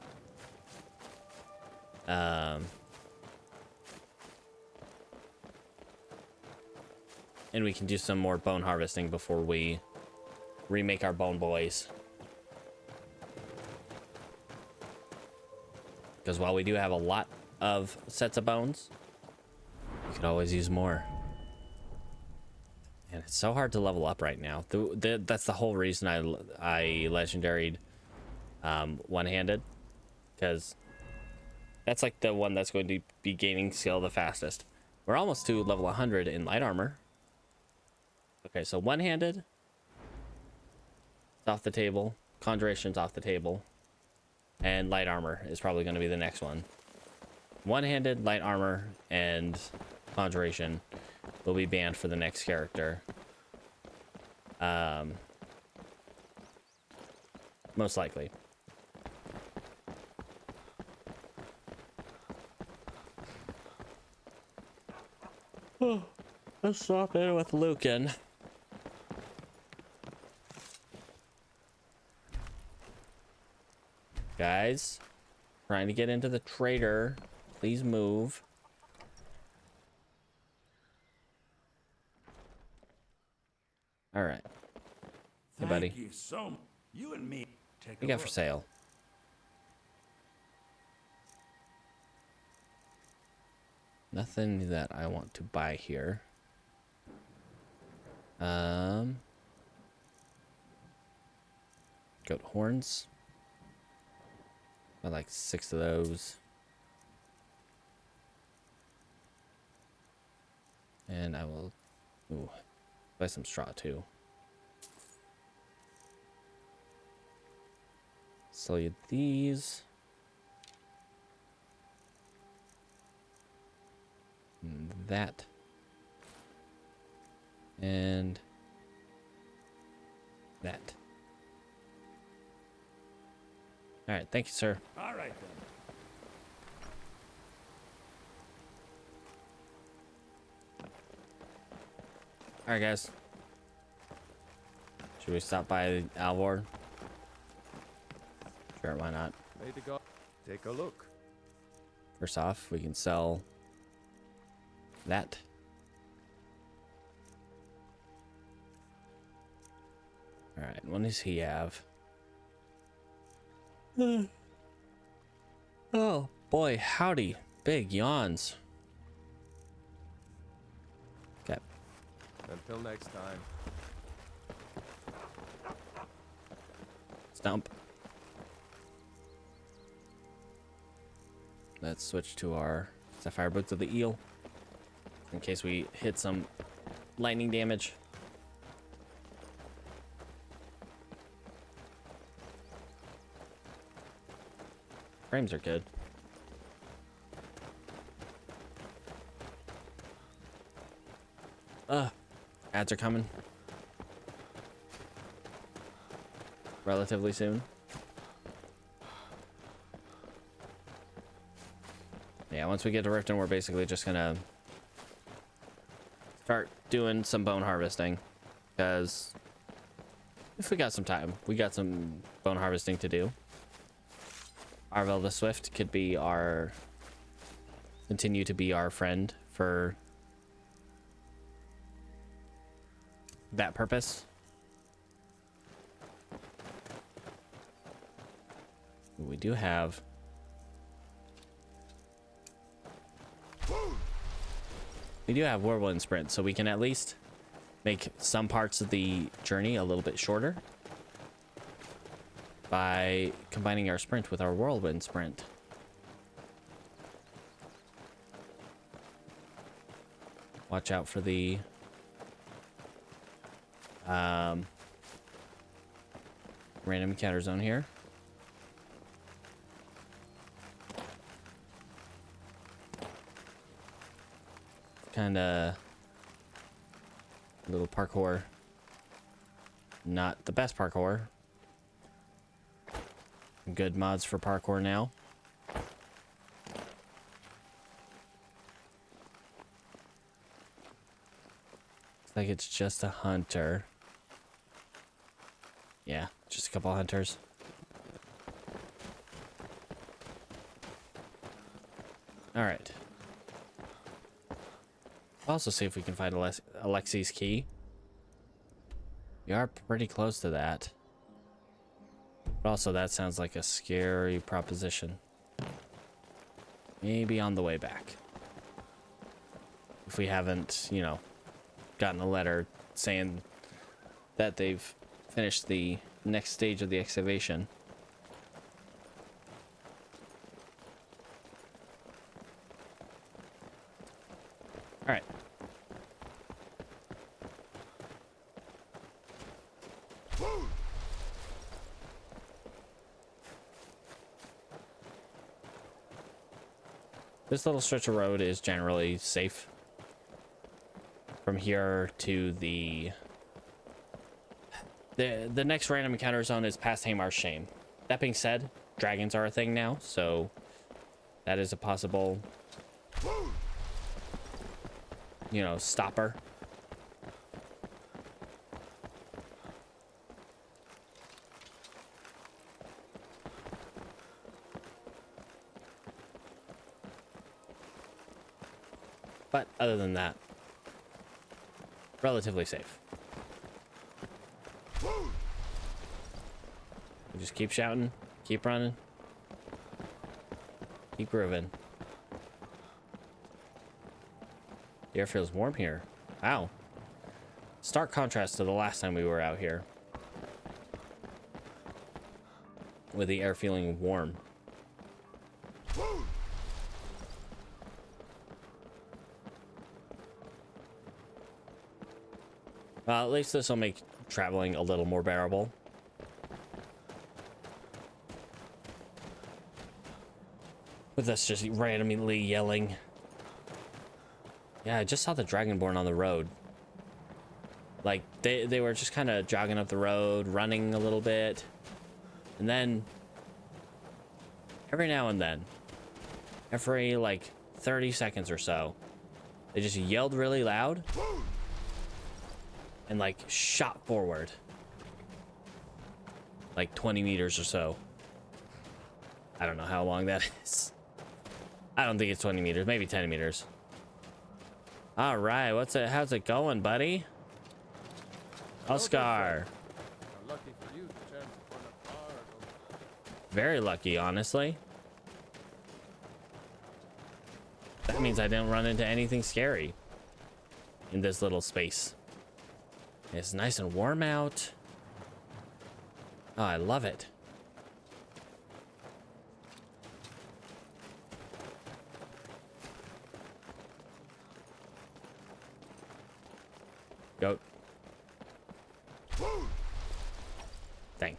Speaker 1: And we can do some more bone harvesting before we remake our bone boys. Because while we do have a lot of sets of bones, we could always use more. And it's so hard to level up right now. That's the whole reason I legendaried one-handed, because that's like the one that's going to be gaining skill the fastest. We're almost to level 100 in light armor. Okay, so one-handed. It's off the table. Conjuration's off the table. And light armor is probably going to be the next one. One-handed, light armor, and conjuration will be banned for the next character. Most likely. Oh, let's swap in with Lucan. Guys, trying to get into the trader. Please move. All right. Hey, buddy.
Speaker 8: Thank you so much. You and me. Take
Speaker 1: What you got for sale? Nothing that I want to buy here. Goat horns. I like 6 of those. And I will buy some straw too. Sell you these. And that. And that. All right, thank you, sir.
Speaker 8: All right then.
Speaker 1: All right, guys. Should we stop by Alvor? Sure, why not?
Speaker 2: Way to go. Take a look.
Speaker 1: First off, we can sell that. All right, what does he have? Oh boy, howdy. Big yawns. Okay.
Speaker 2: Until next time.
Speaker 1: Stump. Let's switch to our Sapphire Boots of the Eel in case we hit some lightning damage. Frames are good. Ads are coming. Relatively soon. Yeah, once we get to Riften, we're basically just gonna start doing some bone harvesting. Because if we got some time, we got some bone harvesting to do. Arvel the Swift could be continue to be our friend for that purpose. We do have Whirlwind Sprint, so we can at least make some parts of the journey a little bit shorter by combining our sprint with our Whirlwind Sprint. Watch out for the random encounter zone here. Kinda little parkour. Not the best parkour. Good mods for parkour now. Looks like it's just a hunter. Yeah, just a couple hunters. All right. Also see if we can find Alexi's key. We are pretty close to that. But also that sounds like a scary proposition. Maybe on the way back. If we haven't, you know, gotten a letter saying that they've finished the next stage of the excavation. All right. This little stretch of road is generally safe. From here to the next random encounter zone is past Hamar's Shame. That being said, dragons are a thing now, so that is a possible, you know, stopper. But other than that, relatively safe. We just keep shouting, keep running, keep grooving. The air feels warm here. Wow. Stark contrast to the last time we were out here. With the air feeling warm. Well, at least this will make traveling a little more bearable. With us just randomly yelling. Yeah, I just saw the Dragonborn on the road. Like, they were just kind of jogging up the road, running a little bit. And then, every now and then, every, like, 30 seconds or so, they just yelled really loud. And like shot forward like 20 meters or so. I don't know how long that is. I don't think it's 20 meters, maybe 10 meters. All right, how's it going, buddy? Oscar.
Speaker 2: Lucky for you, the chance of run a car or
Speaker 1: Very lucky, honestly. That means I didn't run into anything scary in this little space. It's nice and warm out. Oh, I love it. Goat. Dang.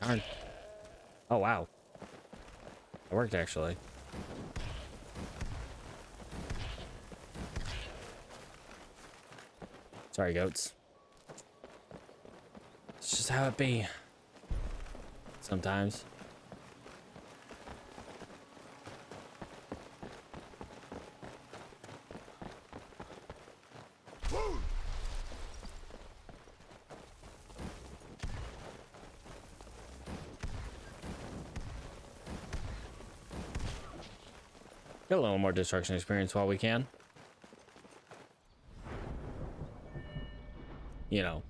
Speaker 1: Darn. Oh, wow. It worked, actually. Sorry, goats. It's just how it be. Sometimes. Get a little more destruction experience while we can. You know,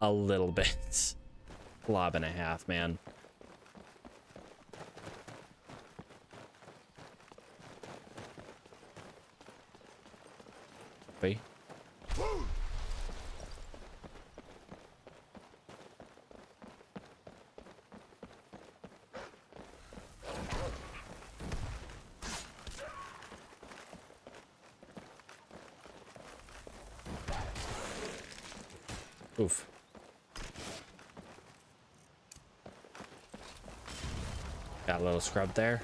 Speaker 1: a little bit. Blob and a half, man. Wait. Oof. Got a little scrub there.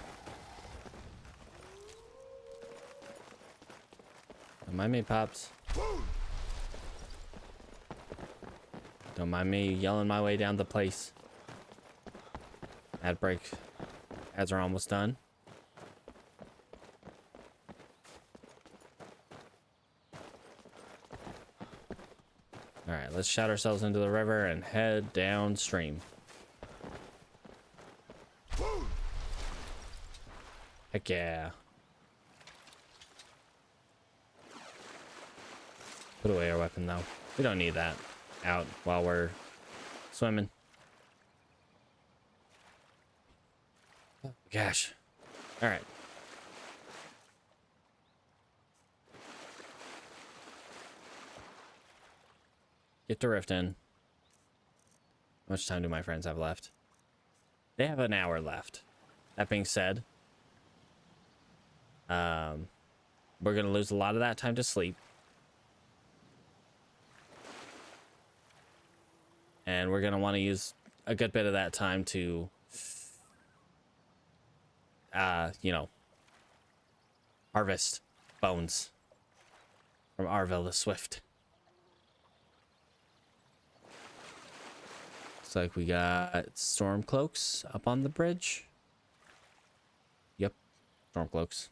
Speaker 1: Don't mind me, Pops. Don't mind me yelling my way down the place. Ad break. Ads are almost done. Alright, let's shout ourselves into the river and head downstream. Heck yeah. Put away our weapon, though. We don't need that out while we're swimming. Oh, gosh. Alright. Get the rift in. How much time do my friends have left? They have an hour left. That being said, We're gonna lose a lot of that time to sleep. And we're gonna want to use a good bit of that time to, you know, harvest bones from Arvel the Swift. Looks like we got storm cloaks up on the bridge. Yep, storm cloaks.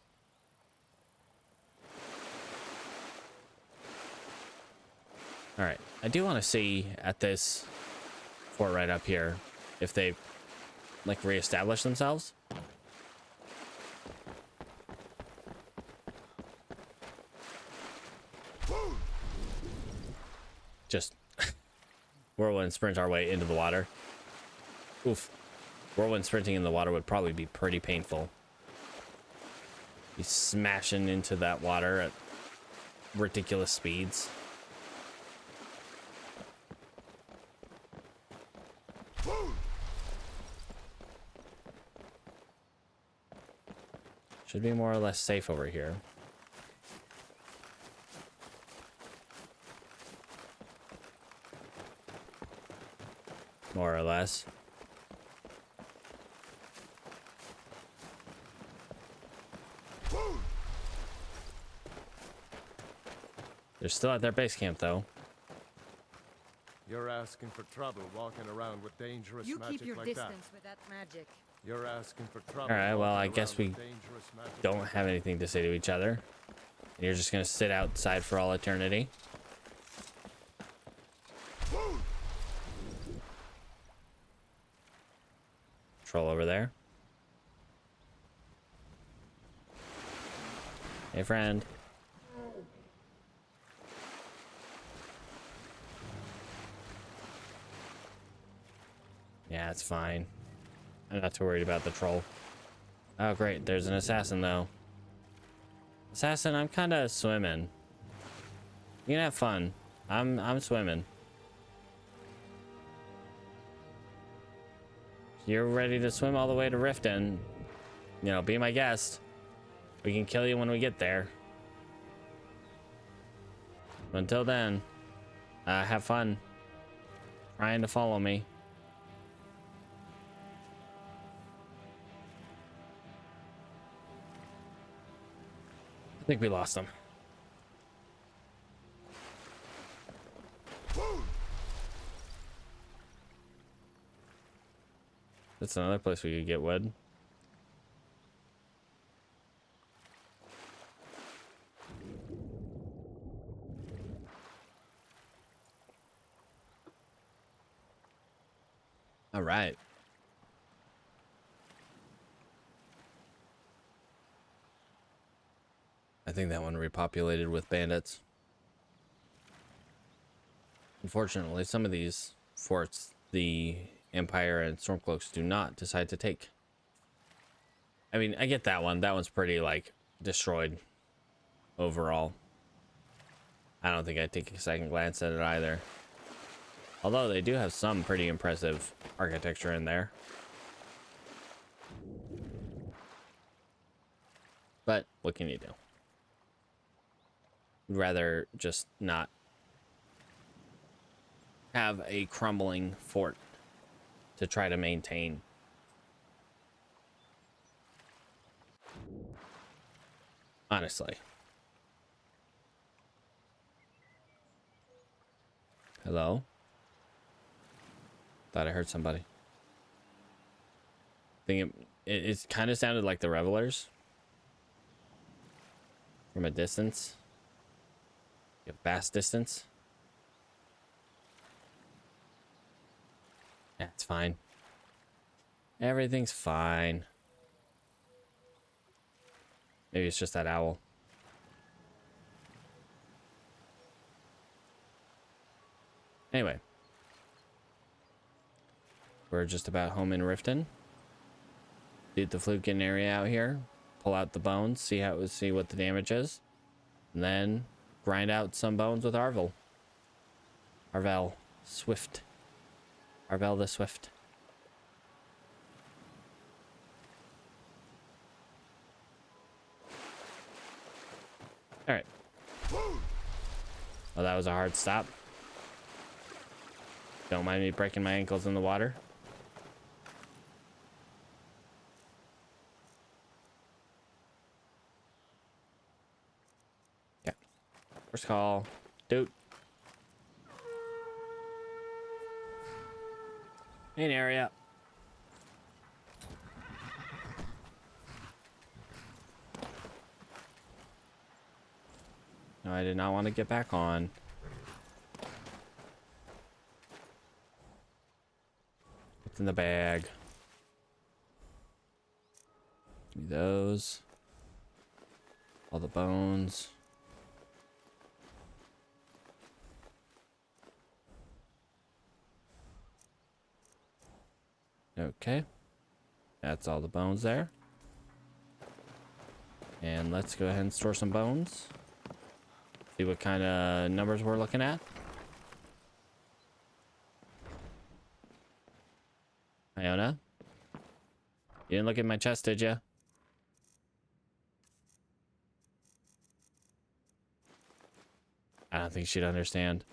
Speaker 1: All right, I do want to see at this fort right up here if they like reestablish themselves. Just whirlwind sprint our way into the water. Oof. Whirlwind sprinting in the water would probably be pretty painful. Be smashing into that water at ridiculous speeds. Should be more or less safe over here. More or less. They're still at their base camp, though.
Speaker 2: You're asking for trouble walking around with dangerous
Speaker 20: You
Speaker 2: magic
Speaker 20: keep your
Speaker 2: like
Speaker 20: distance with that magic.
Speaker 2: You're asking for trouble.
Speaker 1: All right, well, I
Speaker 2: walking
Speaker 1: guess
Speaker 2: around
Speaker 1: we
Speaker 2: with dangerous magic.
Speaker 1: don't have anything to say to each other. You're just gonna sit outside for all eternity. Troll over there. Hey, friend. Yeah, it's fine. I'm not too worried about the troll. Oh, great. There's an assassin, though. Assassin, I'm kind of swimming. You can have fun. I'm swimming. You're ready to swim all the way to Riften. You know, be my guest. We can kill you when we get there. Until then, have fun trying to follow me. I think we lost him. That's another place we could get wood. All right. I think that one repopulated with bandits. Unfortunately, some of these forts, the Empire and Stormcloaks do not decide to take. I mean, I get that one. That one's pretty, like, destroyed overall. I don't think I'd take a second glance at it either. Although they do have some pretty impressive architecture in there. But what can you do? I'd rather just not have a crumbling fort to try to maintain. Honestly. Hello? Thought I heard somebody. I think it kind of sounded like the Revelers. From a distance. A vast distance. Yeah, it's fine. Everything's fine. Maybe it's just that owl. Anyway. We're just about home in Riften. Shoot the Fluken area out here. Pull out the bones. See what the damage is. And then grind out some bones with Arvel. Arvel Swift. Arvel the Swift. All right. Well, that was a hard stop. Don't mind me breaking my ankles in the water. Okay. First call. Dude. Main area. No, I did not want to get back on. What's in the bag? Give me those. All the bones. Okay. That's all the bones there. And let's go ahead and store some bones. See what kind of numbers we're looking at. Iona? You didn't look at my chest, did you? I don't think she'd understand.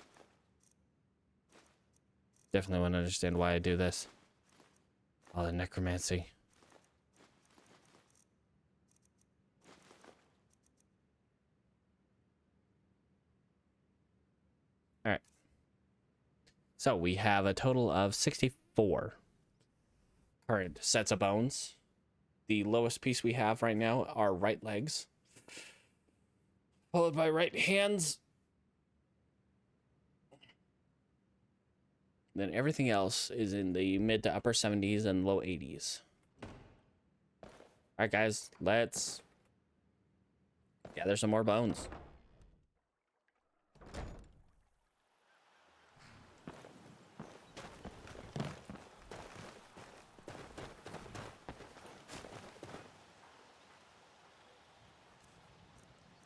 Speaker 1: Definitely wouldn't understand why I do this. All the necromancy. All right. So we have a total of 64 current sets of bones. The lowest piece we have right now are right legs, followed by right hands. Then everything else is in the mid to upper 70s and low 80s. All right, guys, let's gather some more bones.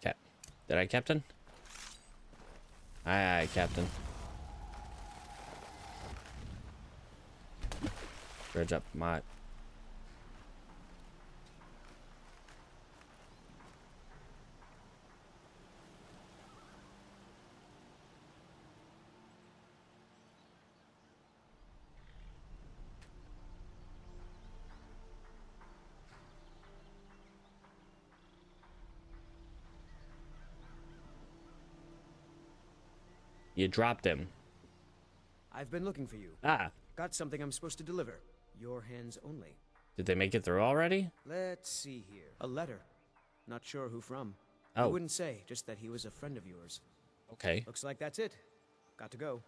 Speaker 1: Okay. Did I, Captain? Aye, aye, Captain. Dredge up my... You dropped him.
Speaker 21: I've been looking for you.
Speaker 1: Ah.
Speaker 21: Got something I'm supposed to deliver. Your hands only.
Speaker 1: Did they make it through already?
Speaker 21: Let's see here. A letter. Not sure who from.
Speaker 1: Oh.
Speaker 21: I wouldn't say, just that he was a friend of yours.
Speaker 1: Okay.
Speaker 21: Looks like that's it. Got to go.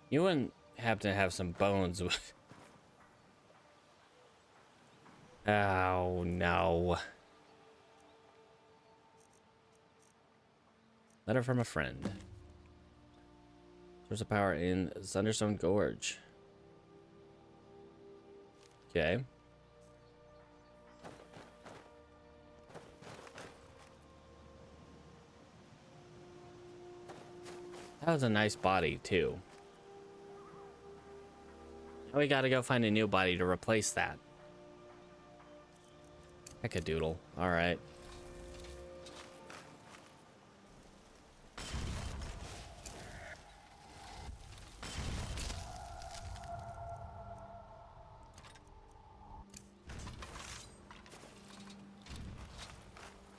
Speaker 1: You wouldn't happen to have some bones with... Oh, no. Letter from a friend. Source of power in Thunderstone Gorge. Okay. That was a nice body, too. Now we gotta go find a new body to replace that. Heck a doodle. Alright.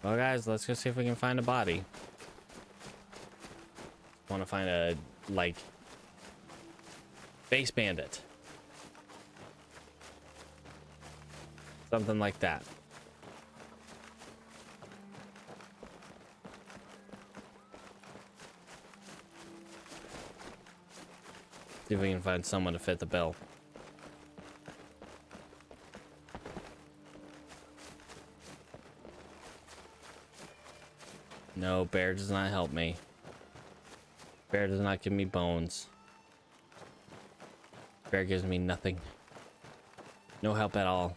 Speaker 1: Well, guys, let's go see if we can find a body. Want to find a, like, base bandit. Something like that. See if we can find someone to fit the bill. No, bear does not help me. Bear does not give me bones. Bear gives me nothing. No help at all.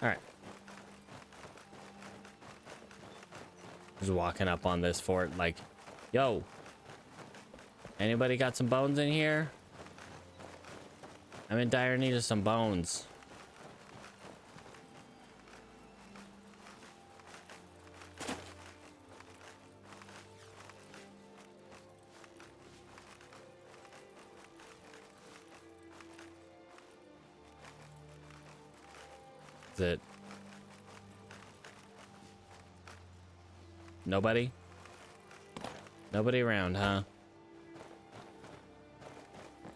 Speaker 1: Alright. Just walking up on this fort like, yo, Anybody got some bones in here? I'm in dire need of some bones. Is it? Nobody? Nobody around, huh?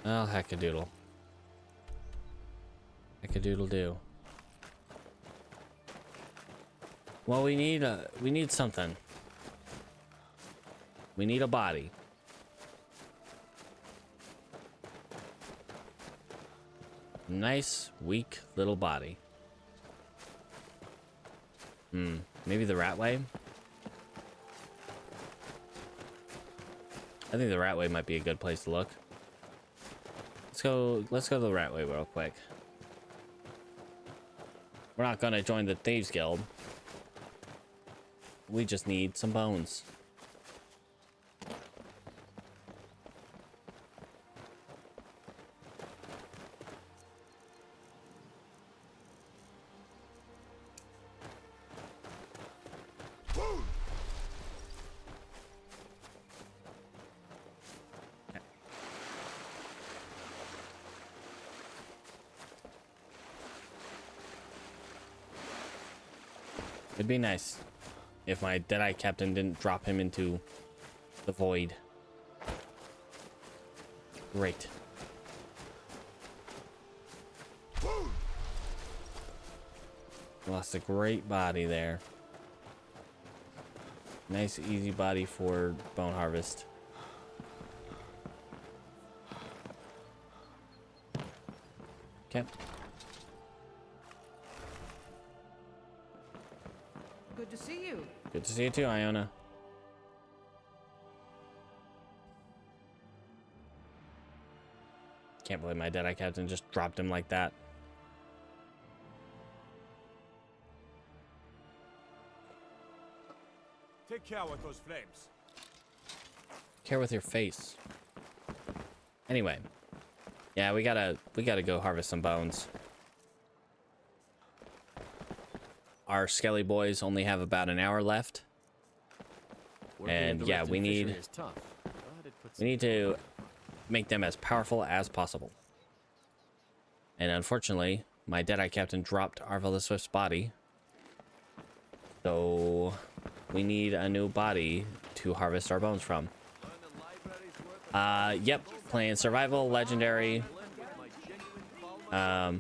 Speaker 1: Oh, hackadoodle. Hackadoodle do. Well, we need something. We need a body. Nice, weak little body. Maybe the Ratway? I think the Ratway might be a good place to look. Let's go to the Ratway real quick. We're not gonna join the Thieves Guild. We just need some bones. It'd be nice if my Deadeye captain didn't drop him into the void. Great. Lost a great body there. Nice easy body for bone harvest. Okay.
Speaker 6: Good to see you.
Speaker 1: Good to see you too, Iona. Can't believe my Deadeye captain just dropped him like that.
Speaker 15: Take care with those flames.
Speaker 1: Care with your face. Anyway. Yeah, we gotta go harvest some bones. Our Skelly boys only have about an hour left. And yeah, we need to make them as powerful as possible. And unfortunately, my Deadeye captain dropped Arvella Swift's body. So we need a new body to harvest our bones from. Yep, playing survival, legendary. Yeah.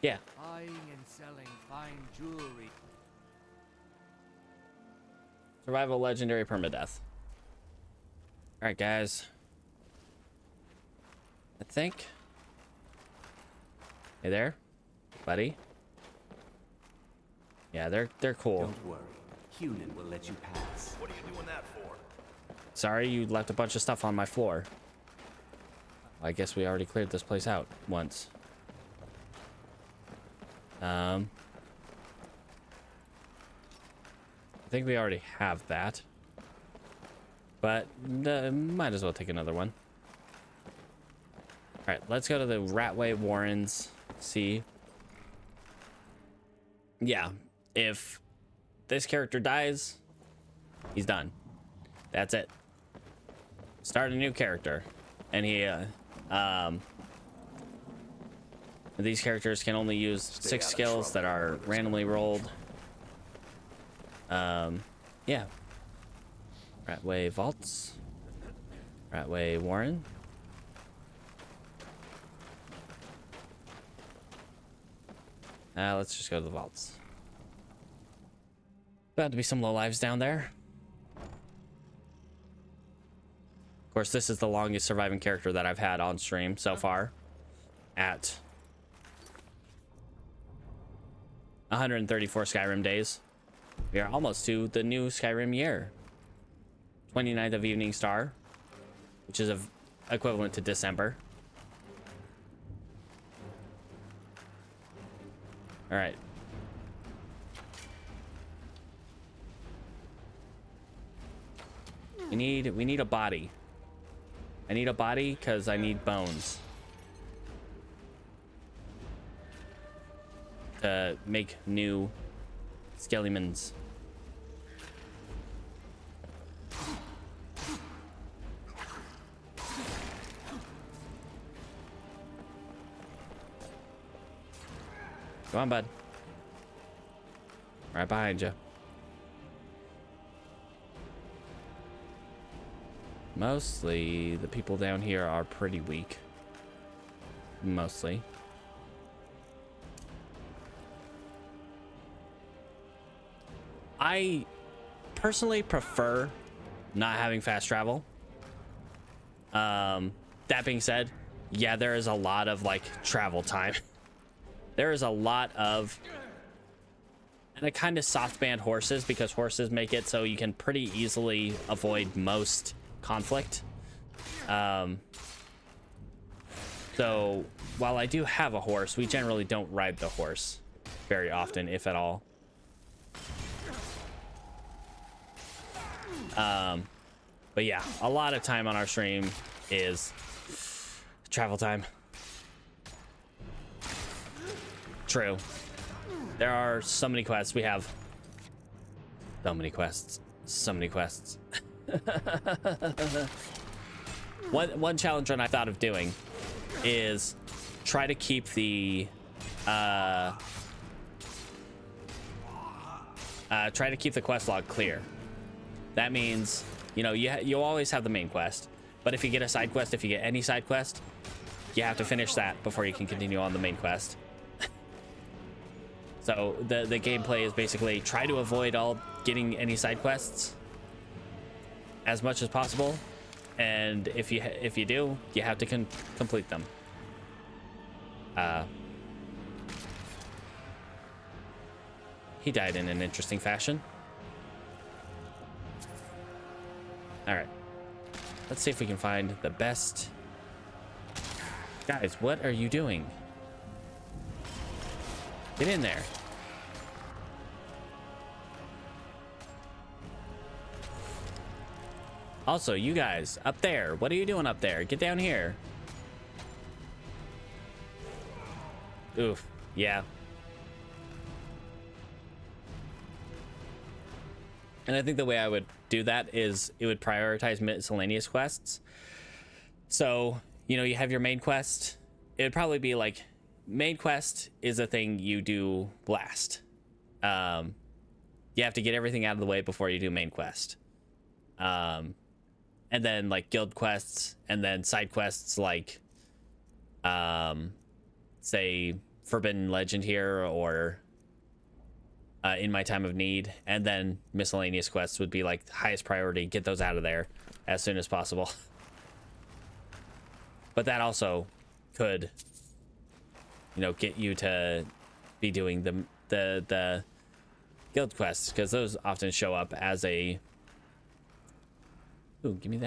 Speaker 6: Buying and selling fine jewelry.
Speaker 1: Survival, legendary, permadeath. All right, guys. I think. Hey there, buddy. Yeah, they're cool.
Speaker 21: Don't worry. Hunan will let you pass.
Speaker 4: What are you doing that for?
Speaker 1: Sorry, you left a bunch of stuff on my floor. I guess we already cleared this place out once. I think we already have that. But might as well take another one. All right, let's go to the Ratway Warrens. See. Yeah, if this character dies, he's done. That's it. Start a new character. And he, these characters can only use 6 skills that are randomly rolled. Yeah. Ratway Vaults. Ratway Warren. Let's just go to the vaults. About to be some lowlives down there. Of course, this is the longest surviving character that I've had on stream so far. At 134 Skyrim days. We are almost to the new Skyrim year. 29th of Evening Star, which is equivalent to December. All right. We need a body. I need a body because I need bones to make new skeletons. Come on, bud. Right behind you. Mostly, the people down here are pretty weak. Mostly. I personally prefer not having fast travel. That being said, yeah, there is a lot of like travel time. There is a lot of, and I kind of soft band horses because horses make it so you can pretty easily avoid most conflict. So while I do have a horse, we generally don't ride the horse very often, if at all. But yeah, a lot of time on our stream is travel time. True. There are so many quests. We have so many quests. So many quests. One challenge run I thought of doing is try to keep the quest log clear. That means, you know, you always have the main quest, but if you get a side quest, if you get any side quest, you have to finish that before you can continue on the main quest. So the gameplay is basically try to avoid getting any side quests as much as possible, and if you do, you have to complete them. He died in an interesting fashion. All right, let's see if we can find the best. Guys, what are you doing? Get in there. Also, you guys up there, what are you doing up there? Get down here. Oof, yeah. And I think the way I would do that is it would prioritize miscellaneous quests. So, you know, you have your main quest. It would probably be like, main quest is a thing you do last. You have to get everything out of the way before you do main quest. And then like guild quests, and then side quests like, say Forbidden Legend here, or In My Time of Need, and then miscellaneous quests would be like highest priority. Get those out of there as soon as possible. But that also could, you know, get you to be doing the guild quests, because those often show up as a... Ooh, give me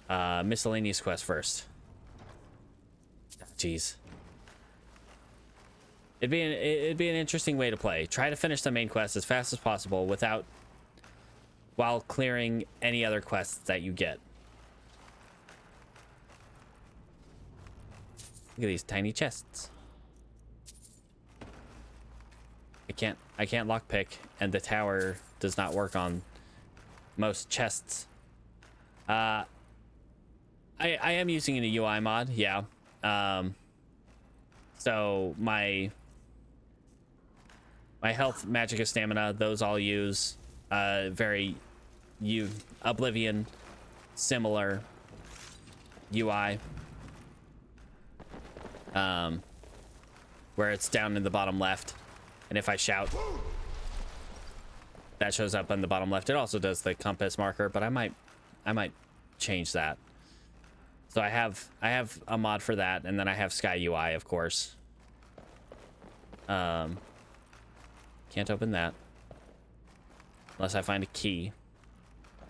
Speaker 1: that. Miscellaneous quest first. Jeez. It'd be an interesting way to play. Try to finish the main quest as fast as possible while clearing any other quests that you get. Look at these tiny chests. I can't lockpick, and the tower does not work on most chests. I am using a UI mod, yeah. So my health, magicka, stamina, those all use Oblivion similar UI. Where it's down in the bottom left, and if I shout, that shows up on the bottom left. It also does the compass marker, but I might change that. So I have a mod for that, and then I have Sky UI, of course. Can't open that unless I find a key,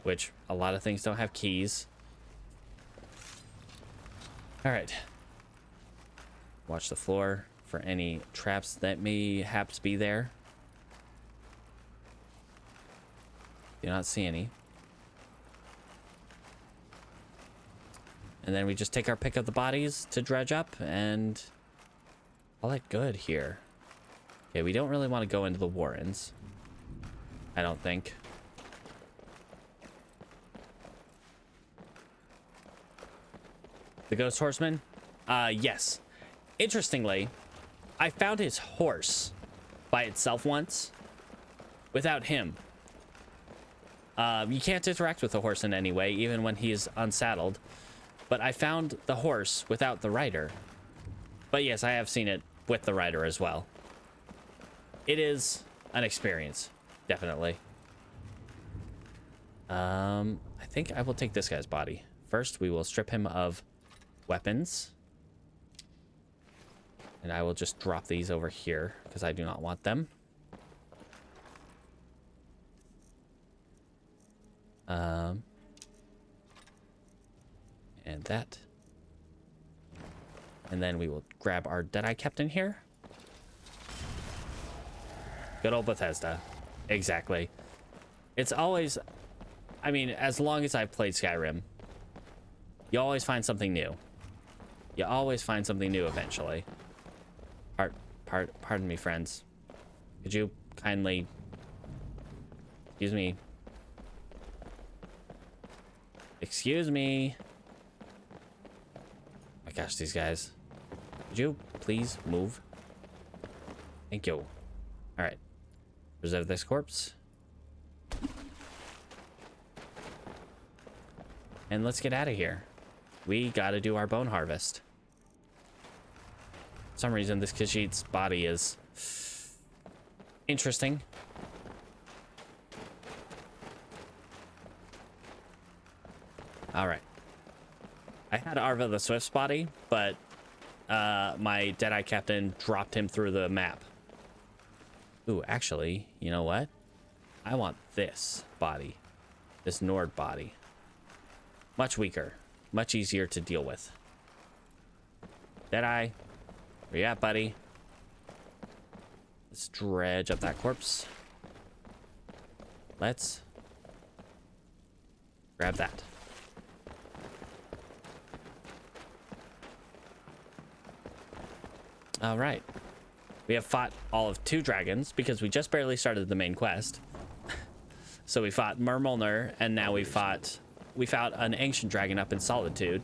Speaker 1: which a lot of things don't have keys. All right. Watch the floor for any traps that may haps be there. Do not see any. And then we just take our pick of the bodies to dredge up and call it good here. Okay, we don't really want to go into the Warrens. I don't think. The Ghost Horseman? Yes. Interestingly, I found his horse by itself once without him. You can't interact with the horse in any way, even when he is unsaddled. But I found the horse without the rider. But yes, I have seen it with the rider as well. It is an experience, definitely. I think I will take this guy's body. First, we will strip him of weapons. And I will just drop these over here because I do not want them. And that. And then we will grab our Deadeye Captain here. Good old Bethesda. Exactly. It's always... I mean, as long as I've played Skyrim, you always find something new. You always find something new eventually. Pardon me, friends. Could you kindly... Excuse me. Excuse me. Oh my gosh, these guys. Could you please move? Thank you. All right. Preserve this corpse. And let's get out of here. We gotta do our bone harvest. For some reason, this Khajiit's body is interesting. All right. I had Arva the Swift's body, but my Deadeye Captain dropped him through the map. Ooh, actually, you know what? I want this body. This Nord body. Much weaker. Much easier to deal with. Deadeye. Where you at, buddy? Let's dredge up that corpse. Let's grab that. All right. We have fought all of 2 dragons because we just barely started the main quest. So we fought Mermulner, and now we fought an ancient dragon up in Solitude.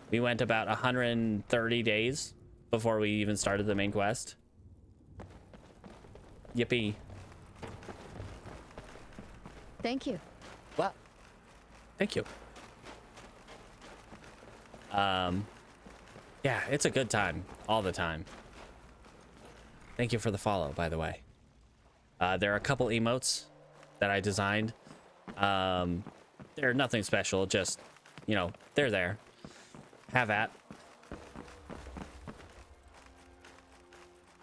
Speaker 1: We went about 130 days before we even started the main quest. Yippee.
Speaker 13: Thank you.
Speaker 1: Well, thank you. Yeah, it's a good time all the time. Thank you for the follow, by the way. There are a couple emotes that I designed. They're nothing special, just, you know, they're there. Have at.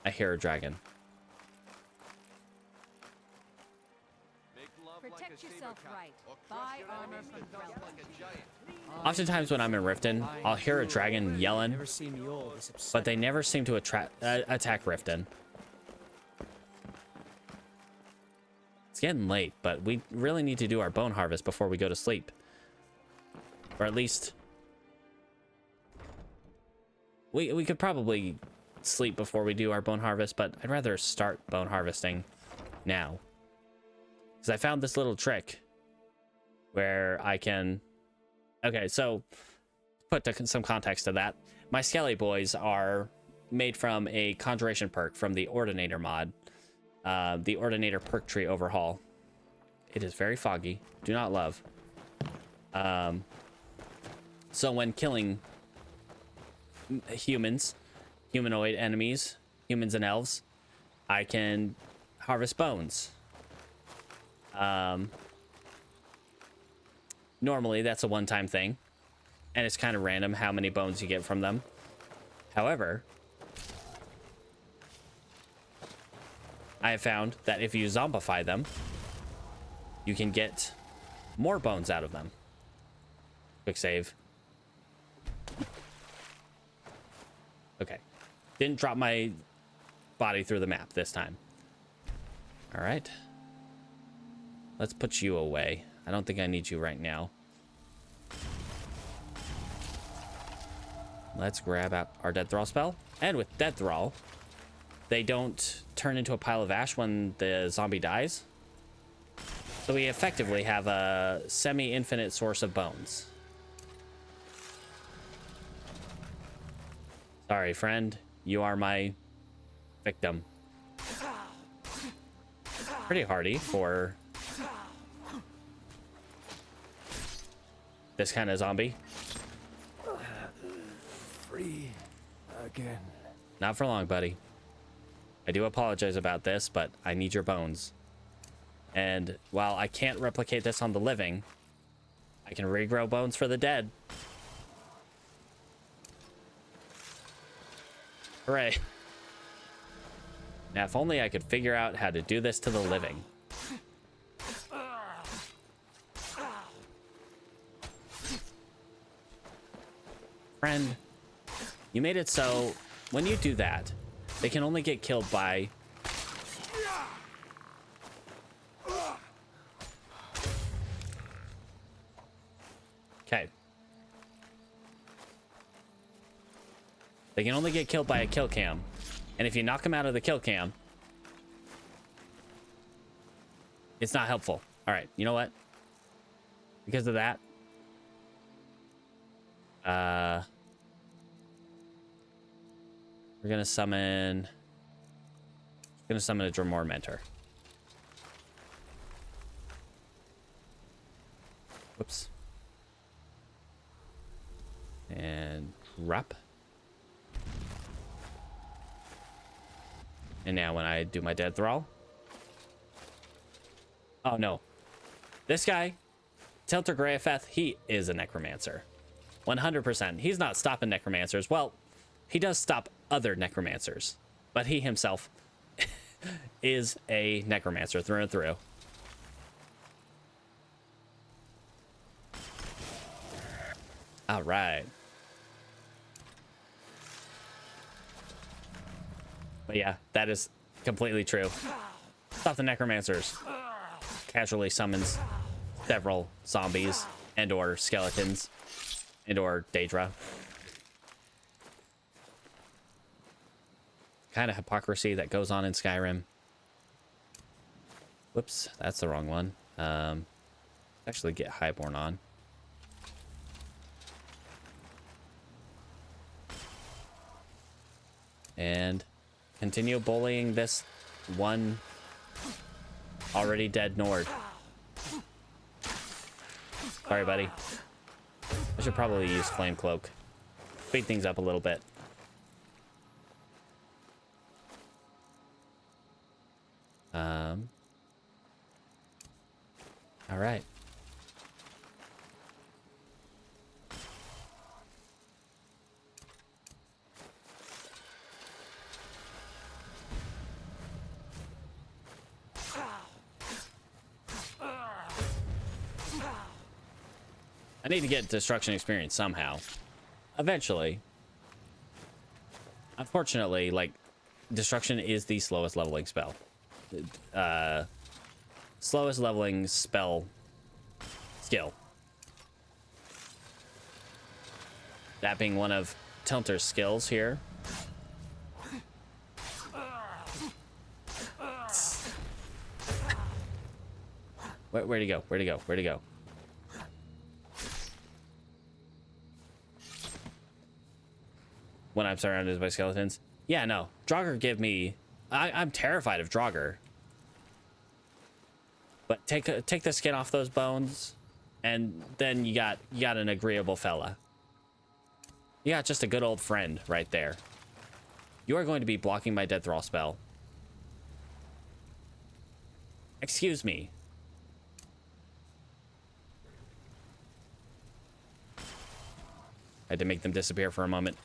Speaker 1: I hear a dragon.
Speaker 13: Protect yourself right. Buy armor from
Speaker 1: Oftentimes when I'm in Riften, I'll hear a dragon yelling, but they never seem to attack Riften. It's getting late, but we really need to do our bone harvest before we go to sleep. Or at least... We could probably sleep before we do our bone harvest, but I'd rather start bone harvesting now. Because I found this little trick where I can... Okay, so put some context to that. My Skelly boys are made from a conjuration perk from the Ordinator mod. The Ordinator perk tree overhaul. It is very foggy. Do not love. So when killing humans, humanoid enemies, humans and elves, I can harvest bones. Normally, that's a one-time thing, and it's kind of random how many bones you get from them. However, I have found that if you zombify them, you can get more bones out of them. Quick save. Okay. Didn't drop my body through the map this time. All right. Let's put you away. I don't think I need you right now. let's grab out our Dead Thrall spell. And with Dead Thrall, they don't turn into a pile of ash when the zombie dies. So we effectively have a semi-infinite source of bones. Sorry, friend. You are my victim. Pretty hardy for this kind of zombie.
Speaker 2: Free again.
Speaker 1: Not for long, buddy. I do apologize about this, but I need your bones. And while I can't replicate this on the living, I can regrow bones for the dead. Hooray. Now, if only I could figure out how to do this to the living. Friend, you made it so when you do that, they can only get killed by... Okay. They can only get killed by a kill cam. And if you knock them out of the kill cam, it's not helpful. All right, you know what? Because of that, we're gonna summon a Dremor Mentor. Whoops. And drop. And now when I do my Dead Thrall. Oh no. This guy, Tilter Greyfeth, he is a necromancer. 100%. He's not stopping necromancers. Well, he does stop other necromancers. But he himself is a necromancer through and through. All right. But yeah, that is completely true. Stop the necromancers. Casually summons several zombies and or skeletons and or Daedra. Kind of hypocrisy that goes on in Skyrim. Whoops, that's the wrong one. Actually get Highborn on. And continue bullying this one already dead Nord. Sorry, buddy. I should probably use Flame Cloak. Speed things up a little bit. All right. I need to get destruction experience somehow. Eventually. Unfortunately, like, destruction is the slowest leveling spell. Slowest leveling spell skill. That being one of Tilter's skills here. Where'd he go? Where'd he go? Where'd he go? When I'm surrounded by skeletons. Yeah, no. Draugr give me... I'm terrified of Draugr. But take the skin off those bones, and then you got an agreeable fella. You got just a good old friend right there. You are going to be blocking my Dead Thrall spell. Excuse me. I had to make them disappear for a moment.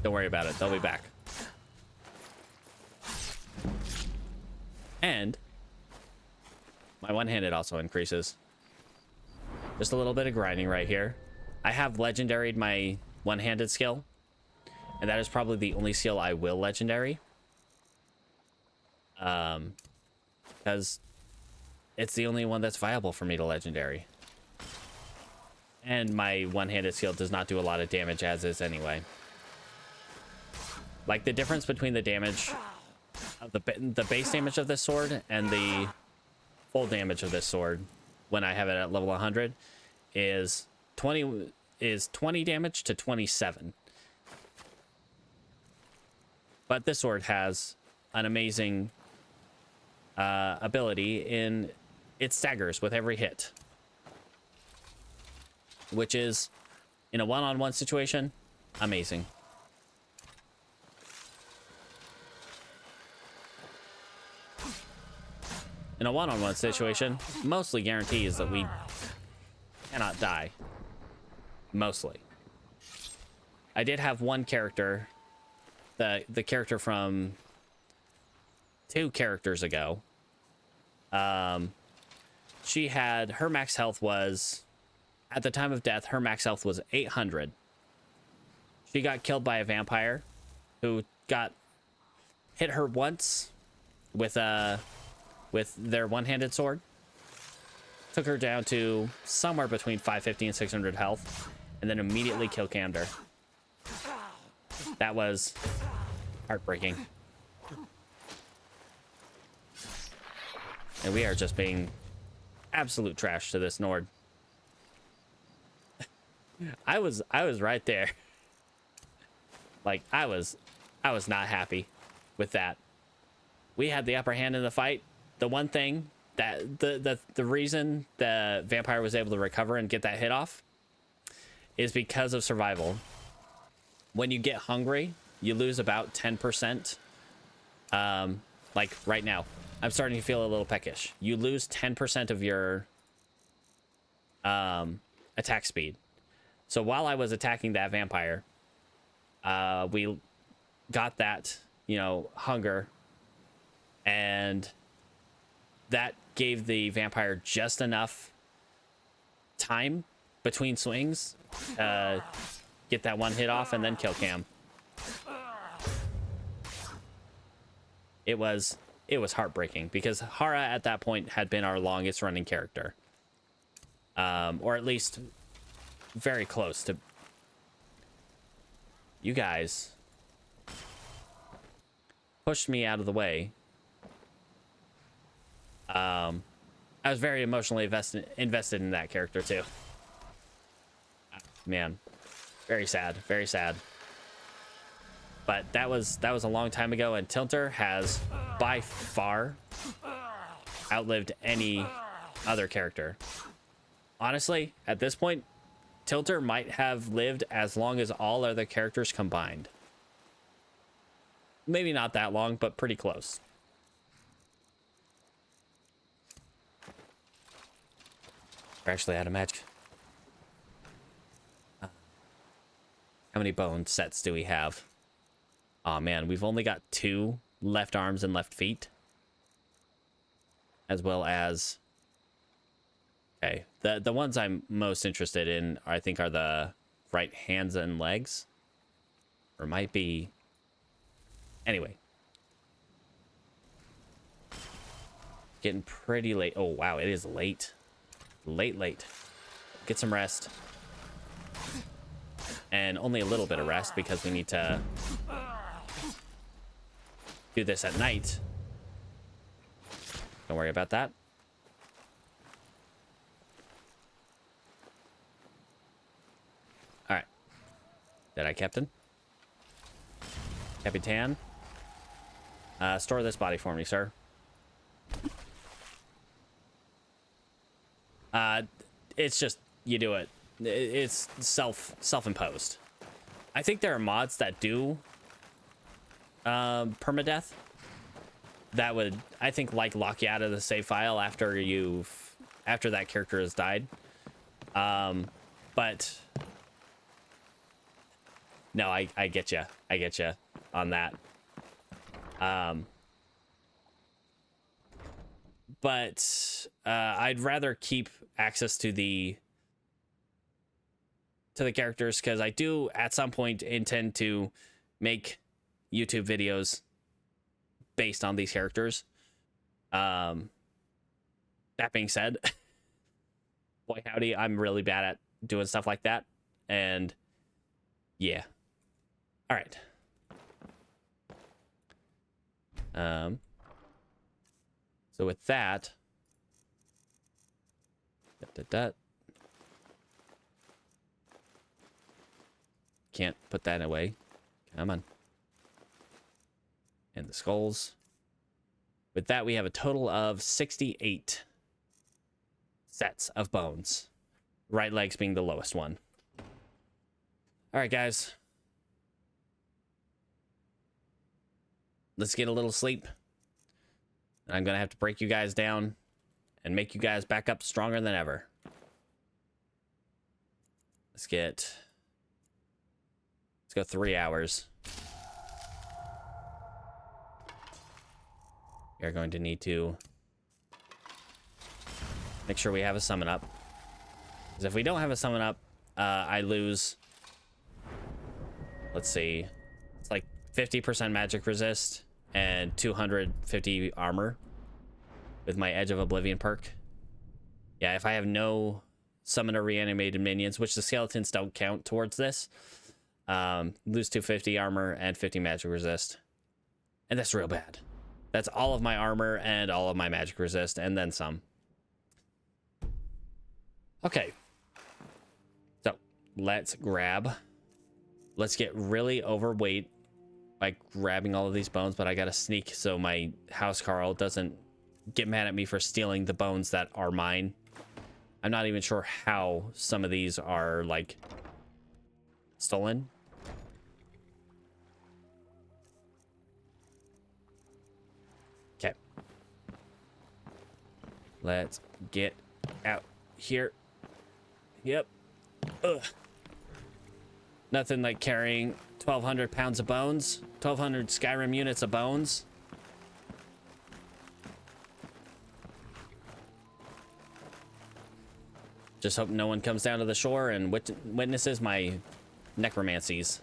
Speaker 1: Don't worry about it. They'll be back. And my one-handed also increases. Just a little bit of grinding right here. I have legendaried my one-handed skill. And that is probably the only skill I will legendary. Because it's the only one that's viable for me to legendary. And my one-handed skill does not do a lot of damage as is anyway. Like, the difference between the damage of the base damage of this sword and the full damage of this sword when I have it at level 100 is 20 damage to 27. But this sword has an amazing ability in it staggers with every hit, which is, in a one-on-one situation, amazing. In a one-on-one situation, mostly guarantees that we cannot die. Mostly. I did have one character, the character from 2 characters ago. She had, her max health was, at the time of death, her max health was 800. She got killed by a vampire who hit her once with their one-handed sword. Took her down to somewhere between 550 and 600 health, and then immediately kill cammed her. That was heartbreaking. And we are just being absolute trash to this Nord. I was right there. Like, I was not happy with that. We had the upper hand in the fight. The one thing that the reason the vampire was able to recover and get that hit off is because of survival. When you get hungry, you lose about 10%. Like right now, I'm starting to feel a little peckish. You lose 10% of your attack speed. So while I was attacking that vampire, we got that, hunger, and that gave the vampire just enough time between swings, get that one hit off and then kill cam. It was heartbreaking because Hara at that point had been our longest running character. Or at least very close to. You guys pushed me out of the way. I was very emotionally invested in that character too. Man, very sad, very sad. But that was a long time ago, and Tilter has by far outlived any other character. Honestly, at this point, Tilter might have lived as long as all other characters combined. Maybe not that long, but pretty close. We're actually out of magic. How many bone sets do we have? Oh man, we've only got 2 left arms and left feet. As well as... Okay, the ones I'm most interested in, I think, are the right hands and legs. Or might be... Anyway. Getting pretty late. Oh wow, it is late. Late. Get some rest. And only a little bit of rest because we need to do this at night. Don't worry about that. All right. Did I, Captain? Capitan? Store this body for me, sir. It's just, you do it. It's self-imposed. I think there are mods that do permadeath that would, I think, lock you out of the save file after that character has died. But no, I get you. I get you on that. But I'd rather keep access to the characters because I do at some point intend to make YouTube videos based on these characters. That being said, boy howdy, I'm really bad at doing stuff like that. And yeah. All right. So with that, can't put that away. Come on. And the skulls. With that, we have a total of 68 sets of bones. Right legs being the lowest one. All right, guys. Let's get a little sleep. I'm going to have to break you guys down and make you guys back up stronger than ever. Let's go 3 hours. You're going to need to make sure we have a summon up. Because if we don't have a summon up, I lose. Let's see. It's like 50% magic resist and 250 armor with my Edge of Oblivion perk. Yeah, if I have no summon or reanimated minions, which the skeletons don't count towards this, lose 250 armor and 50 magic resist. And that's real bad. That's all of my armor and all of my magic resist, and then some. Okay. So, let's get really overweight by grabbing all of these bones, but I gotta sneak so my house Carl doesn't get mad at me for stealing the bones that are mine. I'm not even sure how some of these are, like, stolen. Okay. Let's get out here. Yep. Ugh. Nothing like carrying 1,200 pounds of bones. 1,200 Skyrim units of bones. Just hope no one comes down to the shore and witnesses my necromancies.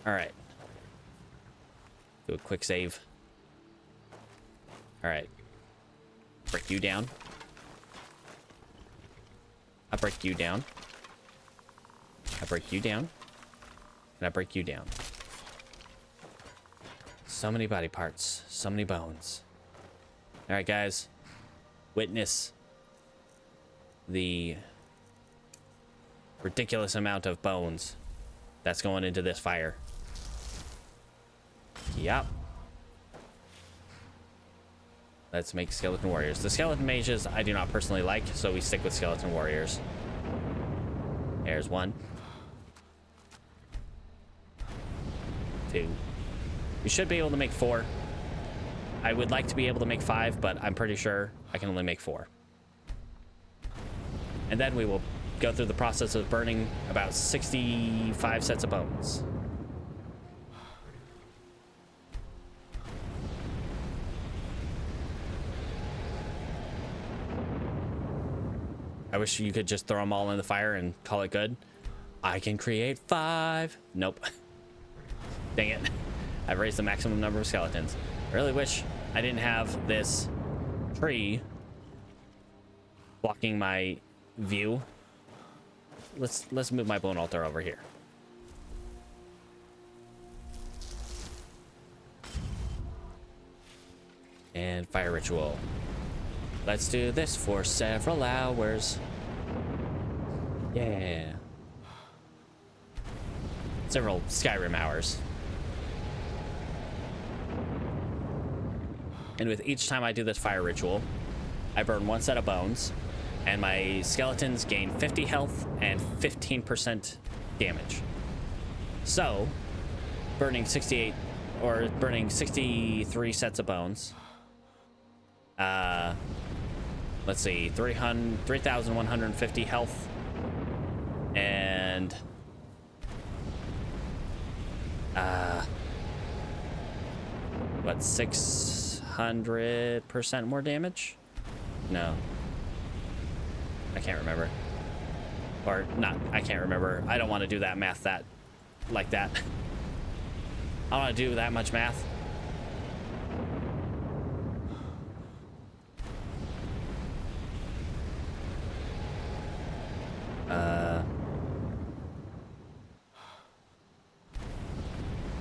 Speaker 1: Alright. Do a quick save. Alright. Break you down. I break you down. I break you down. And I break you down. So many body parts. So many bones. Alright, guys. Witness the ridiculous amount of bones that's going into this fire. Yup. Let's make skeleton warriors. The skeleton mages I do not personally like, so we stick with skeleton warriors. There's 1. 2. We should be able to make 4. I would like to be able to make 5, but I'm pretty sure I can only make 4. And then we will go through the process of burning about 65 sets of bones. I wish you could just throw them all in the fire and call it good. I can create 5. Nope. Dang it. I've raised the maximum number of skeletons. I really wish I didn't have this tree blocking my view. Let's move my bone altar over here. And fire ritual. Let's do this for several hours. Yeah. Several Skyrim hours. And with each time I do this fire ritual, I burn 1 set of bones, and my skeletons gain 50 health and 15% damage. So, burning 63 sets of bones. Let's see, 3,150 health, and what, 600% more damage? No, I can't remember. Or not, I can't remember. I don't want to do that math like that. I don't want to do that much math.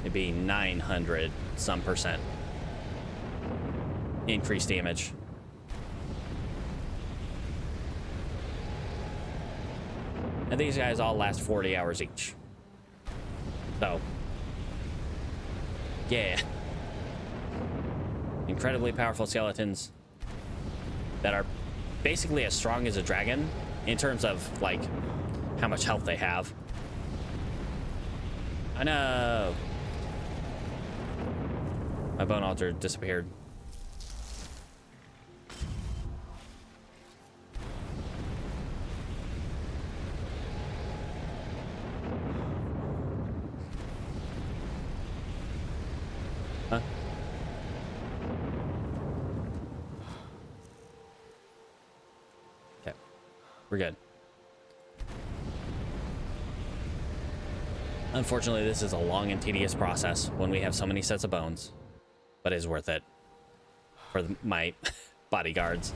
Speaker 1: It'd be 900 some percent increased damage. And these guys all last 40 hours each. So, yeah. Incredibly powerful skeletons that are basically as strong as a dragon in terms of, like, how much health they have. I know. My bone altar disappeared. Huh? Okay. We're good. Unfortunately, this is a long and tedious process when we have so many sets of bones, but it is worth it for my bodyguards.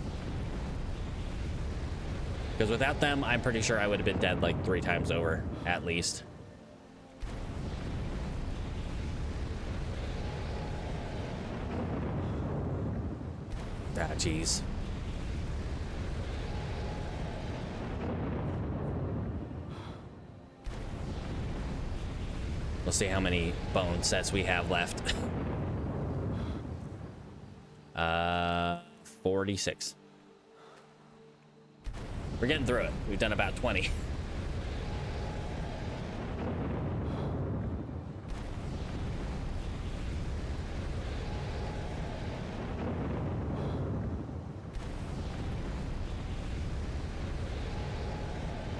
Speaker 1: Because without them, I'm pretty sure I would have been dead like 3 times over, at least. Ah, jeez. We'll see how many bone sets we have left. 46. We're getting through it. We've done about 20.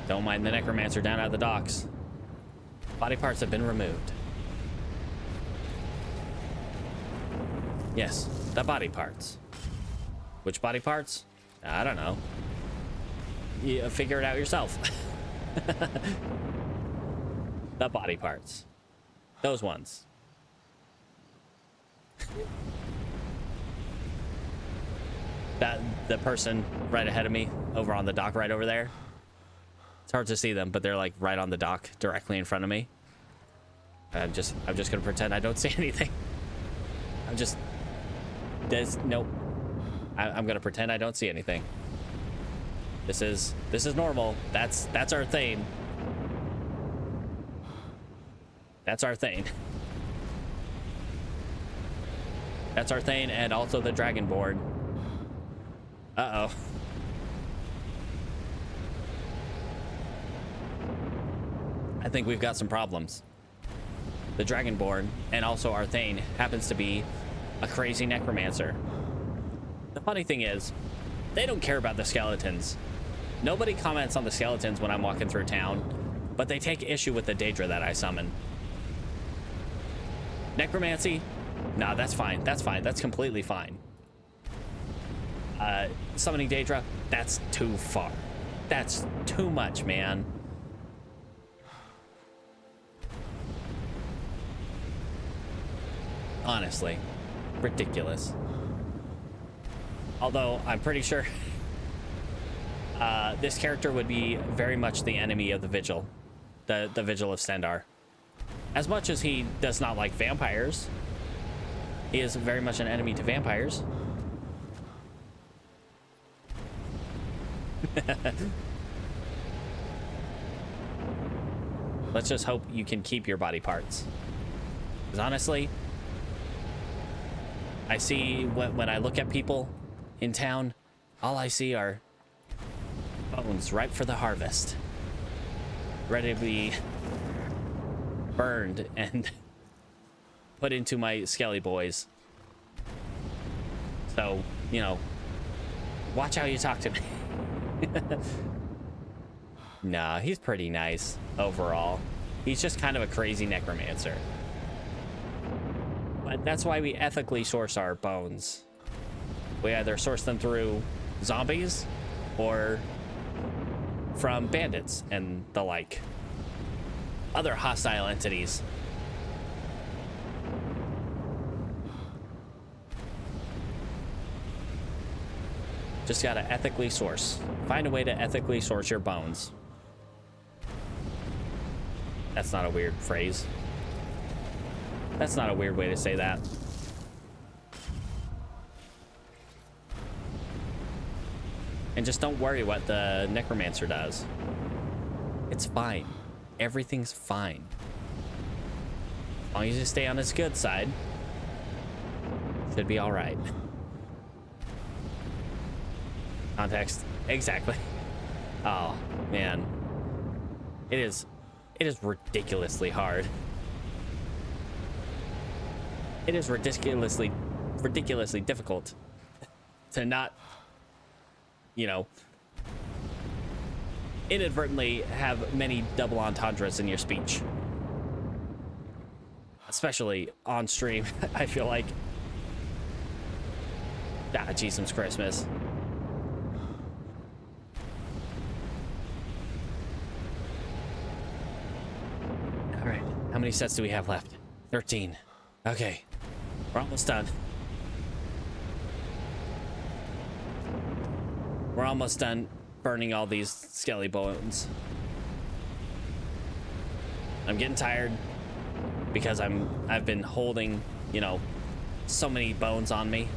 Speaker 1: Don't mind the necromancer down at the docks. Body parts have been removed. Yes, the body parts. Which body parts? I don't know. You figure it out yourself. The body parts. Those ones. The person right ahead of me over on the dock right over there. It's hard to see them, but they're like right on the dock directly in front of me. I'm just gonna pretend I don't see anything. Nope. I'm gonna pretend I don't see anything. This is normal. That's our thing. That's our thing. That's our thing, and also the Dragonborn. Uh-oh. I think we've got some problems. The Dragonborn, and also Arthane, happens to be a crazy necromancer. The funny thing is, they don't care about the skeletons. Nobody comments on the skeletons when I'm walking through town, but they take issue with the Daedra that I summon. Necromancy? Nah, that's fine. That's fine. That's completely fine. Summoning Daedra? That's too far. That's too much, man. Honestly, ridiculous. Although I'm pretty sure this character would be very much the enemy of the Vigil, the Vigil of Stendarr. As much as he does not like vampires, he is very much an enemy to vampires. Let's just hope you can keep your body parts. Because honestly, I see when I look at people in town, all I see are bones ripe for the harvest, ready to be burned and put into my skelly boys. So, you know, watch how you talk to me. Nah, he's pretty nice overall. He's just kind of a crazy necromancer. But that's why we ethically source our bones. We either source them through zombies or from bandits and the like. Other hostile entities. Just gotta ethically source. Find a way to ethically source your bones. That's not a weird phrase. That's not a weird way to say that. And just don't worry what the necromancer does. It's fine. Everything's fine. As long as you stay on his good side, should be all right. Context. Exactly. Oh, man. It is ridiculously hard. It is ridiculously difficult to not, you know, inadvertently have many double entendres in your speech. Especially on stream, I feel like. Ah, Jesus Christmas. All right, how many sets do we have left? 13. Okay, we're almost done. We're almost done burning all these skelly bones. I'm getting tired because I've been holding, you know, so many bones on me.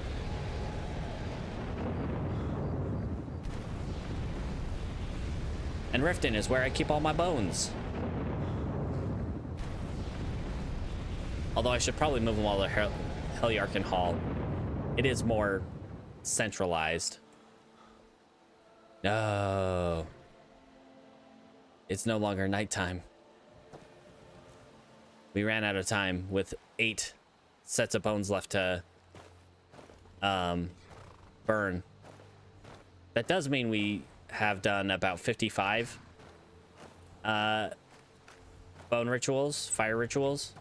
Speaker 1: And Riften is where I keep all my bones. Although I should probably move them all to Heliarchan Hall. It is more centralized. No. It's no longer nighttime. We ran out of time with 8 sets of bones left to burn. That does mean we have done about 55 bone rituals, fire rituals.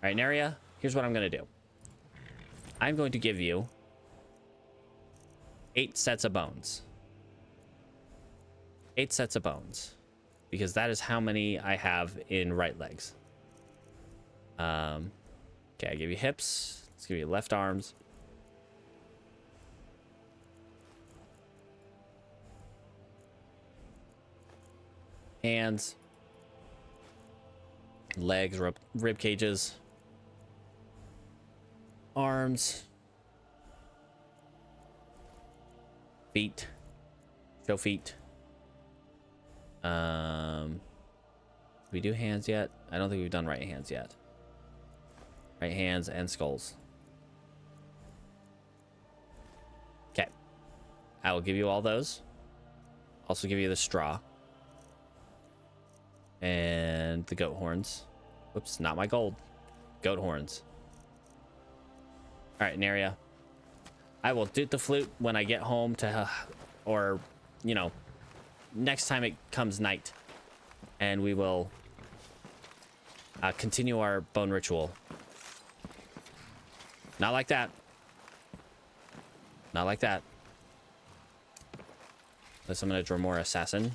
Speaker 1: All right, Neria, here's what I'm going to do. I'm going to give you 8 sets of bones. 8 sets of bones. Because that is how many I have in right legs. Okay, I give you hips. Let's give you left arms. Hands. Legs, rib cages. Arms. Feet. Show feet. Did we do hands yet? I don't think we've done right hands yet. Right hands and skulls. Okay. I will give you all those. Also give you the straw. And the goat horns. Whoops, not my gold. Goat horns. All right, Neria. I will do the flute when I get home to, or, you know, next time it comes night. And we will continue our bone ritual. Not like that. Not like that. Unless I'm going to Dremora Assassin.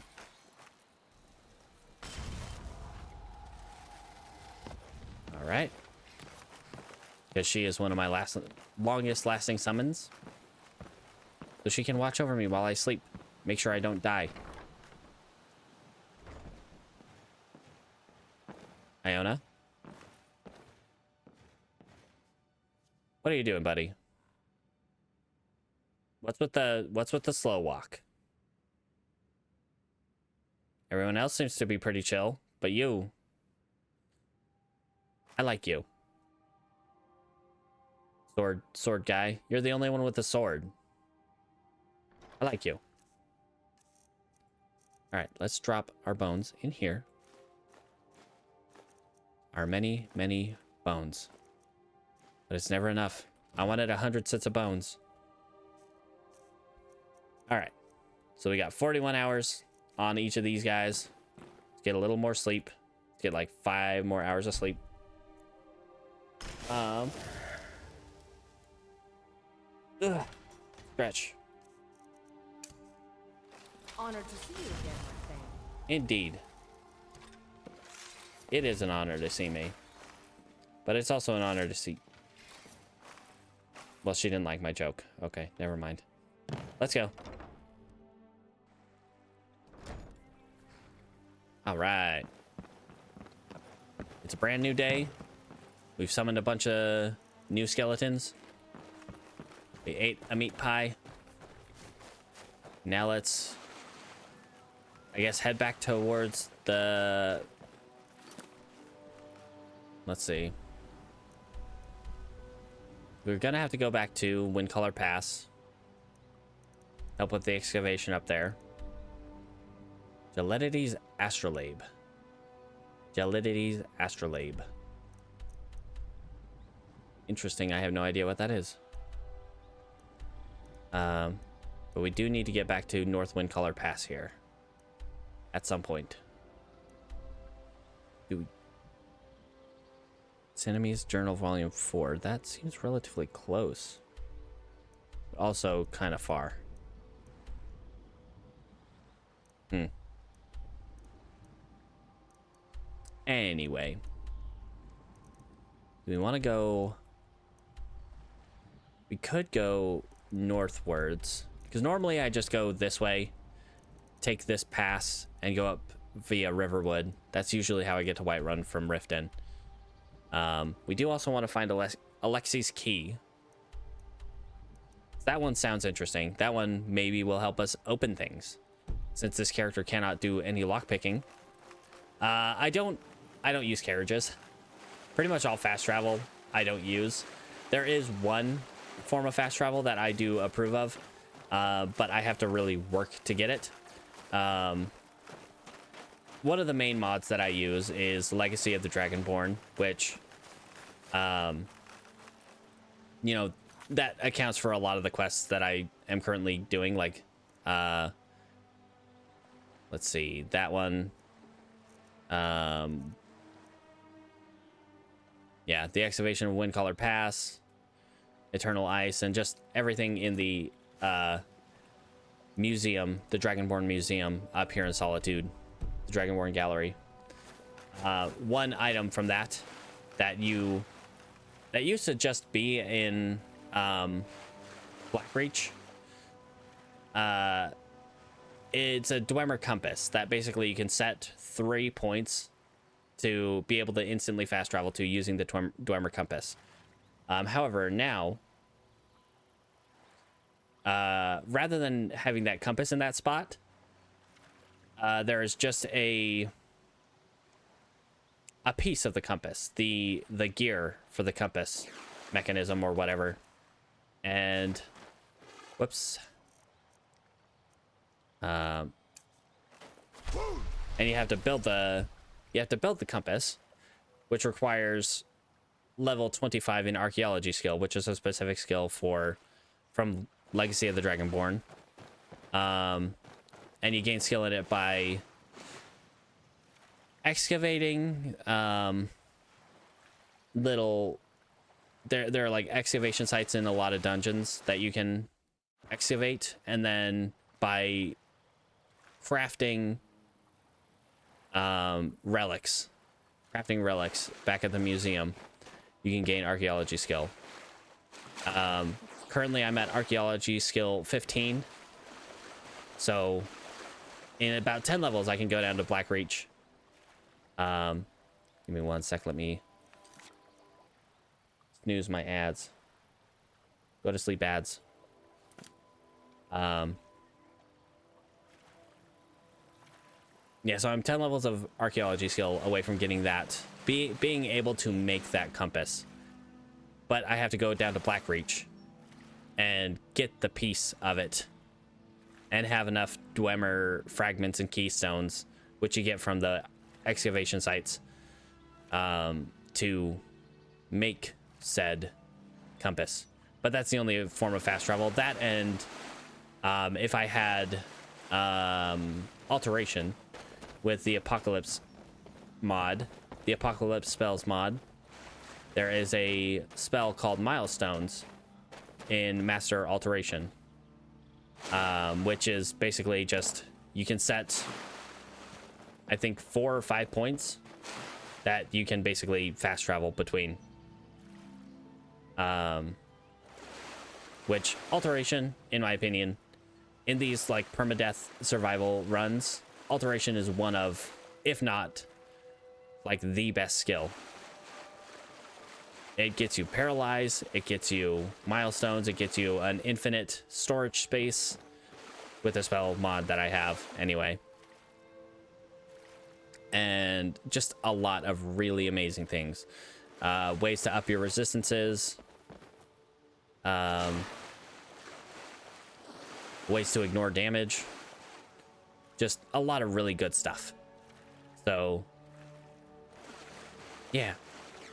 Speaker 1: All right. Because she is one of my longest lasting summons. So she can watch over me while I sleep. Make sure I don't die. Iona? What are you doing, buddy? What's with the slow walk? Everyone else seems to be pretty chill, but you, I like you. Sword guy. You're the only one with a sword. I like you. All right, let's drop our bones in here. Our many, many bones. But it's never enough. I wanted 100 sets of bones. All right. So we got 41 hours on each of these guys. Let's get a little more sleep. Let's get like 5 more hours of sleep. Stretch.
Speaker 18: Honored to see you again, my friend.
Speaker 1: Indeed. It is an honor to see me. But it's also an honor to see... Well, she didn't like my joke. Okay, never mind. Let's go. All right. It's a brand new day. We've summoned a bunch of new skeletons. We ate a meat pie. Now let's, I guess, head back towards the... Let's see. We're gonna have to go back to Windcaller Pass. Help with the excavation up there. Gelidity's Astrolabe. Gelidity's Astrolabe. Interesting, I have no idea what that is. But we do need to get back to North Windcaller Pass here. At some point. Enemies Journal Volume 4. That seems relatively close. But also kind of far. Anyway. Do we want to go... We could go northwards. Because normally I just go this way. Take this pass and go up via Riverwood. That's usually how I get to Whiterun from Riften. We do also want to find Alexi's Key. That one sounds interesting. That one maybe will help us open things. Since this character cannot do any lockpicking. I don't use carriages. Pretty much all fast travel I don't use. There is one form of fast travel that I do approve of. But I have to really work to get it. One of the main mods that I use is Legacy of the Dragonborn, which, you know, that accounts for a lot of the quests that I am currently doing. Like, let's see, that one. Yeah, the excavation of Windcaller Pass, Eternal Ice, and just everything in the museum, the Dragonborn Museum up here in Solitude, the Dragonborn Gallery. One item from that used to just be in Blackreach. It's a Dwemer compass that basically you can set 3 points to be able to instantly fast travel to using the Dwemer compass. However, now, rather than having that compass in that spot, there is just a piece of the compass, the gear for the compass mechanism or whatever. And whoops. And you have to build the compass, which requires level 25 in archaeology skill, which is a specific skill from Legacy of the Dragonborn. And you gain skill in it by excavating little... There are like excavation sites in a lot of dungeons that you can excavate, and then by crafting relics back at the museum, you can gain archaeology skill. Currently I'm at archaeology skill 15, so in about 10 levels I can go down to Blackreach. Give me 1 sec, let me snooze my ads. Go to sleep, ads. Yeah, so I'm 10 levels of archaeology skill away from getting that, being able to make that compass. But I have to go down to Blackreach and get the piece of it and have enough Dwemer fragments and keystones, which you get from the excavation sites, to make said compass. But that's the only form of fast travel. That, and if I had alteration with the Apocalypse mod, the Apocalypse spells mod, there is a spell called Milestones in Master Alteration, which is basically just, you can set, I think, 4 or 5 points that you can basically fast travel between. Which alteration, in my opinion, in these like permadeath survival runs, alteration is one of, if not like the best skill. It gets you paralyzed, it gets you milestones, it gets you an infinite storage space with a spell mod that I have anyway. And just a lot of really amazing things. Ways to up your resistances. Ways to ignore damage. Just a lot of really good stuff. So, yeah.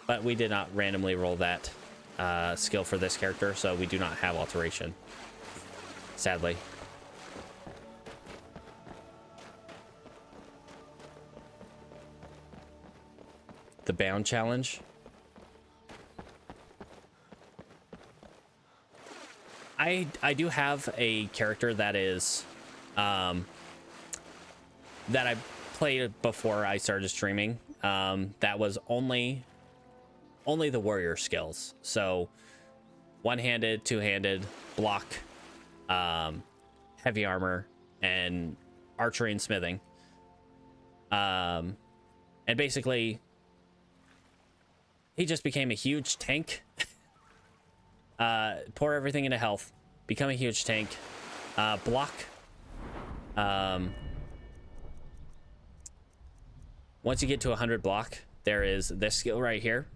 Speaker 1: But we did not randomly roll that skill for this character, so we do not have alteration. Sadly. The bound challenge. I do have a character that is that I played before I started streaming. That was only the warrior skills. So one-handed, two-handed, block, heavy armor, and archery and smithing. And basically he just became a huge tank. Pour everything into health, become a huge tank, block. Once you get to 100 block, there is this skill right here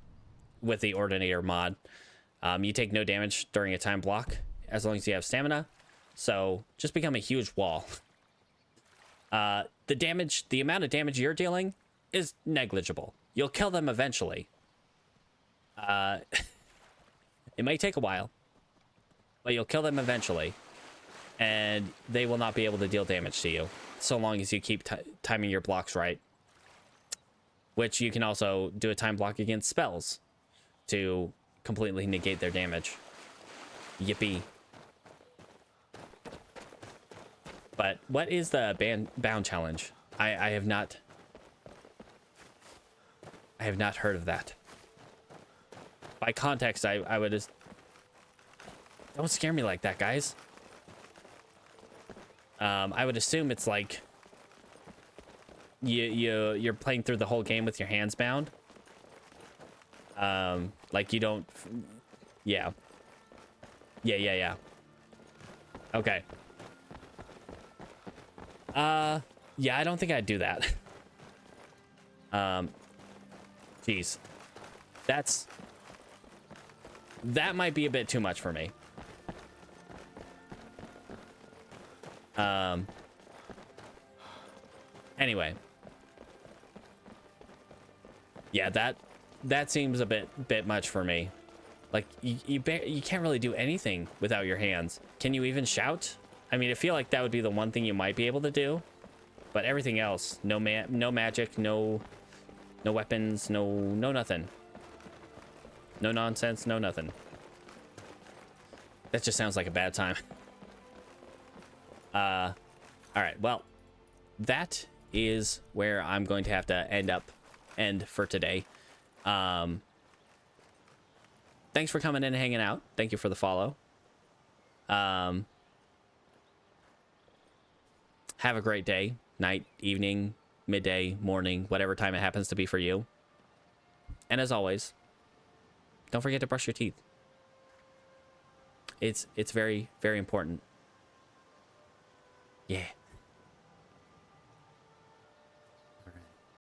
Speaker 1: with the Ordinator mod. You take no damage during a time block as long as you have stamina. So just become a huge wall. The amount of damage you're dealing is negligible. You'll kill them eventually. It might take a while, but you'll kill them eventually, and they will not be able to deal damage to you so long as you keep timing your blocks right. Which you can also do a time block against spells to completely negate their damage. Yippee. But what is the bound challenge? I have not heard of that. By context, I would just... Don't scare me like that, guys. I would assume it's like... You're playing through the whole game with your hands bound. Like you don't... Yeah. Yeah. Okay. Yeah, I don't think I'd do that. Jeez. That might be a bit too much for me. Anyway. Yeah, that seems a bit much for me. Like, you can't really do anything without your hands. Can you even shout? I mean, I feel like that would be the one thing you might be able to do. But everything else, no magic, no weapons, no nothing. No nonsense, no nothing. That just sounds like a bad time. All right, well, that is where I'm going to have to end for today. Thanks for coming in and hanging out. Thank you for the follow. Have a great day, night, evening, midday, morning, whatever time it happens to be for you. And as always, don't forget to brush your teeth. It's very, very important. Yeah.